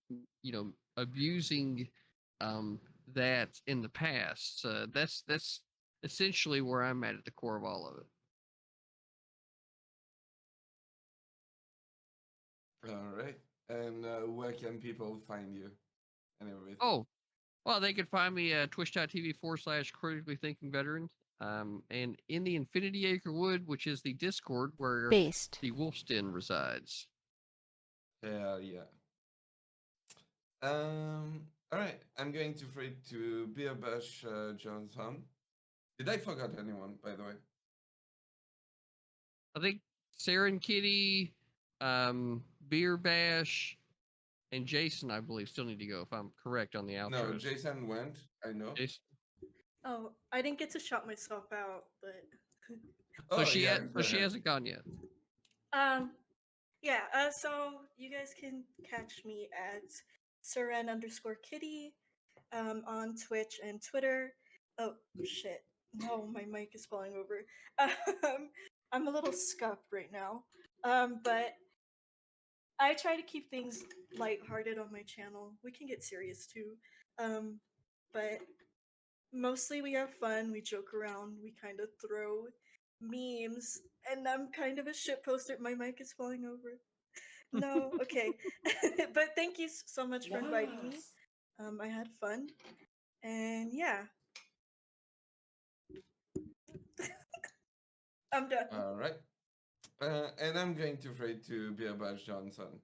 Speaker 7: abusing that in the past. That's essentially where I'm at the core of all of it.
Speaker 1: all right. And where can people find you and everything?
Speaker 7: Oh, well, they could find me at twitch.tv/critically thinking veteran. And in the Infinity Acre Wood, which is the Discord where the Wolf's Den resides.
Speaker 1: Hell yeah. All right. I'm going to free to Beer Bash Johnson. Did I forget anyone, by the way?
Speaker 7: I think Saren Kitty, Beer Bash, and Jason, I believe, still need to go if I'm correct on the outros.
Speaker 1: No, Jason went. I know.
Speaker 7: Jason.
Speaker 3: Oh, I didn't get to shout myself out, but
Speaker 7: So she hasn't gone yet.
Speaker 3: Yeah, so you guys can catch me at Seren_Kitty on Twitch and Twitter. Oh shit. No, my mic is falling over. I'm a little scuffed right now. But I try to keep things lighthearted on my channel. We can get serious too. But mostly we have fun, we joke around, we kind of throw memes, and I'm kind of a shit poster. My mic is falling over. No, okay. But thank you so much for inviting me. I had fun. And yeah. I'm done.
Speaker 1: All right. And I'm going to free to Beer Bash Johnson.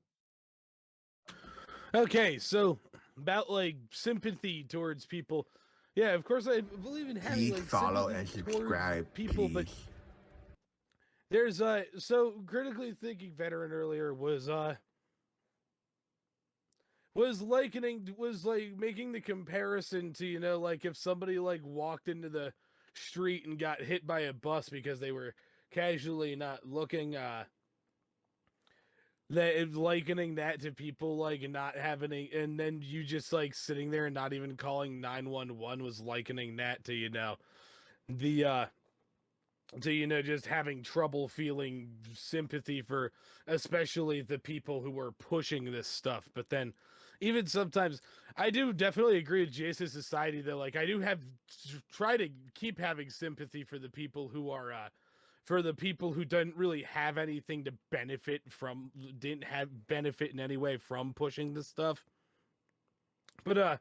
Speaker 8: Okay, so about like sympathy towards people. Yeah, of course I believe in having like
Speaker 15: follow and
Speaker 8: sympathy towards
Speaker 15: subscribe,
Speaker 8: people, but
Speaker 15: please.
Speaker 8: there's so critically thinking veteran earlier was like making the comparison to like if somebody like walked into the street and got hit by a bus because they were casually not looking that likening that to people like not having and then you just like sitting there and not even calling 911 was likening that to the to just having trouble feeling sympathy for especially the people who are pushing this stuff. But then even sometimes I do definitely agree with Jason's society that like I do try to keep having sympathy for the people who are for the people who didn't really have anything to didn't have benefit in any way from pushing this stuff. But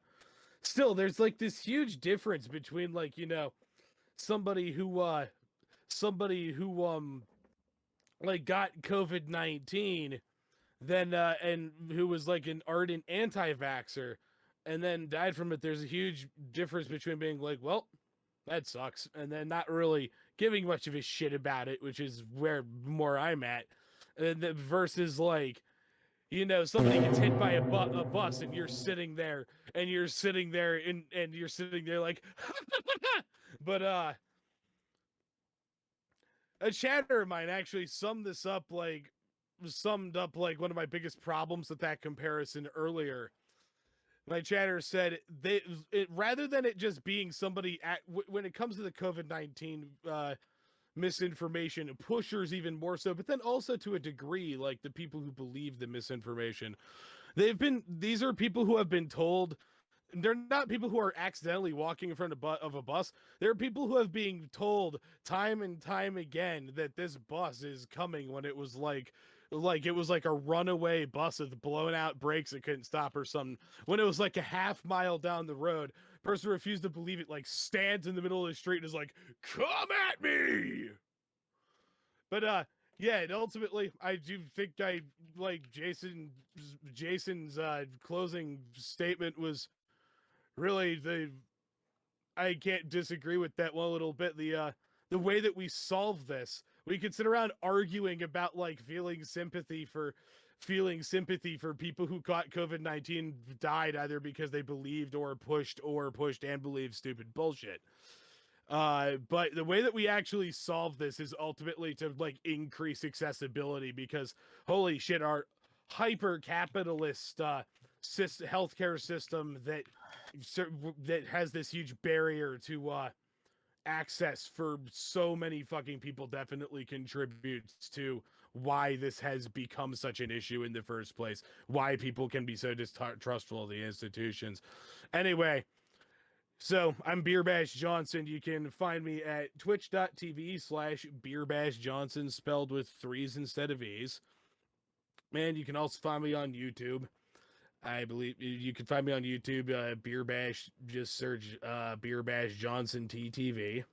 Speaker 8: still there's like this huge difference between like somebody who like got COVID-19 then and who was like an ardent anti-vaxxer and then died from it. There's a huge difference between being like, well, that sucks, and then not really giving much of a shit about it, which is where more I'm at, versus like, somebody gets hit by a bus and you're sitting there and you're sitting there like, but a chatter of mine actually summed up like one of my biggest problems with that comparison earlier. My chatter said rather than it just being somebody when it comes to the COVID-19 misinformation, pushers even more so, but then also to a degree, like the people who believe the misinformation, these are people who have been told. They're not people who are accidentally walking in front of a bus. They're people who have been told time and time again that this bus is coming when it was like it was like a runaway bus with blown out brakes that couldn't stop or something. When it was like a half mile down the road, person refused to believe it, like, stands in the middle of the street and is like, "Come at me!" But yeah, and ultimately, I do think I like Jason's closing statement was really I can't disagree with that one little bit. The way that we solve this, we could sit around arguing about like feeling sympathy for people who caught COVID-19 died either because they believed or pushed and believed stupid bullshit. But the way that we actually solve this is ultimately to like increase accessibility, because holy shit, our hyper capitalist healthcare system that has this huge barrier to access for so many fucking people definitely contributes to why this has become such an issue in the first place, why people can be so distrustful of the institutions. Anyway, so I'm Beer Bash Johnson. You can find me at twitch.tv/Beer Bash Johnson, spelled with 3s instead of E's. And you can also find me on YouTube. I believe you can find me on YouTube, Beer Bash, just search Beer Bash Johnson TTV.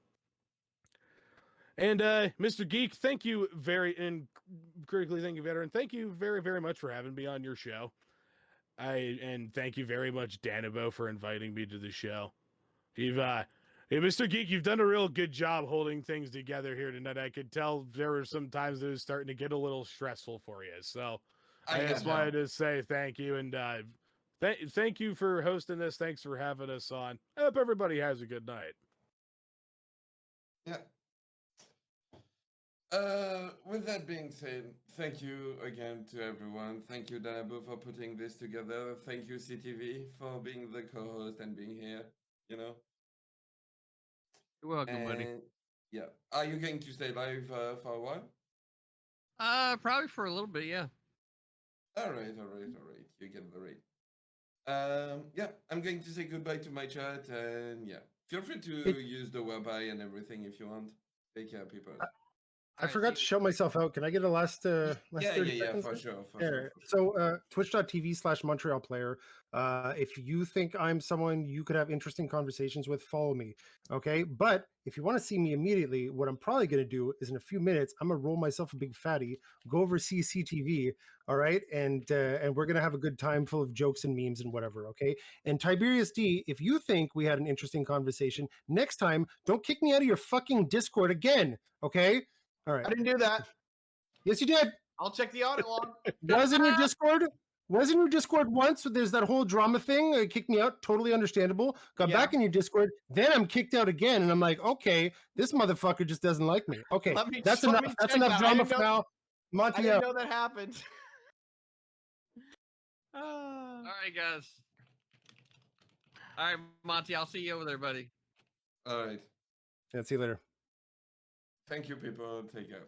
Speaker 8: And Mr. Geek, thank you and critically thank you, veteran. Thank you very, very much for having me on your show. And thank you very much, Danabo, for inviting me to the show. Mr. Geek, you've done a real good job holding things together here tonight. I could tell there were some times that it was starting to get a little stressful for you. So I just wanted to say thank you, and thank you for hosting this. Thanks for having us on. I hope everybody has a good night.
Speaker 1: Yeah. With that being said, thank you again to everyone. Thank you, Danabu, for putting this together. Thank you, CTV, for being the co-host and being here. You know.
Speaker 7: You're welcome, buddy.
Speaker 1: Yeah. Are you going to stay live for a while?
Speaker 7: Probably for a little bit, yeah.
Speaker 1: All right. You get the rate. Yeah, I'm going to say goodbye to my chat, and yeah, feel free to use the website and everything if you want. Take care, people.
Speaker 5: I forgot to show myself out. Can I get a last 30 seconds?
Speaker 1: For sure.
Speaker 5: So twitch.tv/Montreal Player. If you think I'm someone you could have interesting conversations with, follow me. Okay. But if you want to see me immediately, what I'm probably going to do is in a few minutes, I'm going to roll myself a big fatty, go over CCTV. All right. And we're going to have a good time full of jokes and memes and whatever. Okay. And Tiberius D, if you think we had an interesting conversation, next time, don't kick me out of your fucking Discord again. Okay. All right.
Speaker 6: I didn't do that.
Speaker 5: Yes, you did.
Speaker 6: I'll check the audit log.
Speaker 5: Was in your Discord? Was in your Discord once? So there's that whole drama thing. Kicked me out. Totally understandable. Got back in your Discord. Then I'm kicked out again, and I'm like, okay, this motherfucker just doesn't like me. Okay, that's enough. That's enough drama for now. Monty,
Speaker 6: I didn't know that happened.
Speaker 7: All right, guys. All right, Monty, I'll see you over there, buddy.
Speaker 1: All right.
Speaker 5: Yeah, see you later.
Speaker 1: Thank you, people. Take care.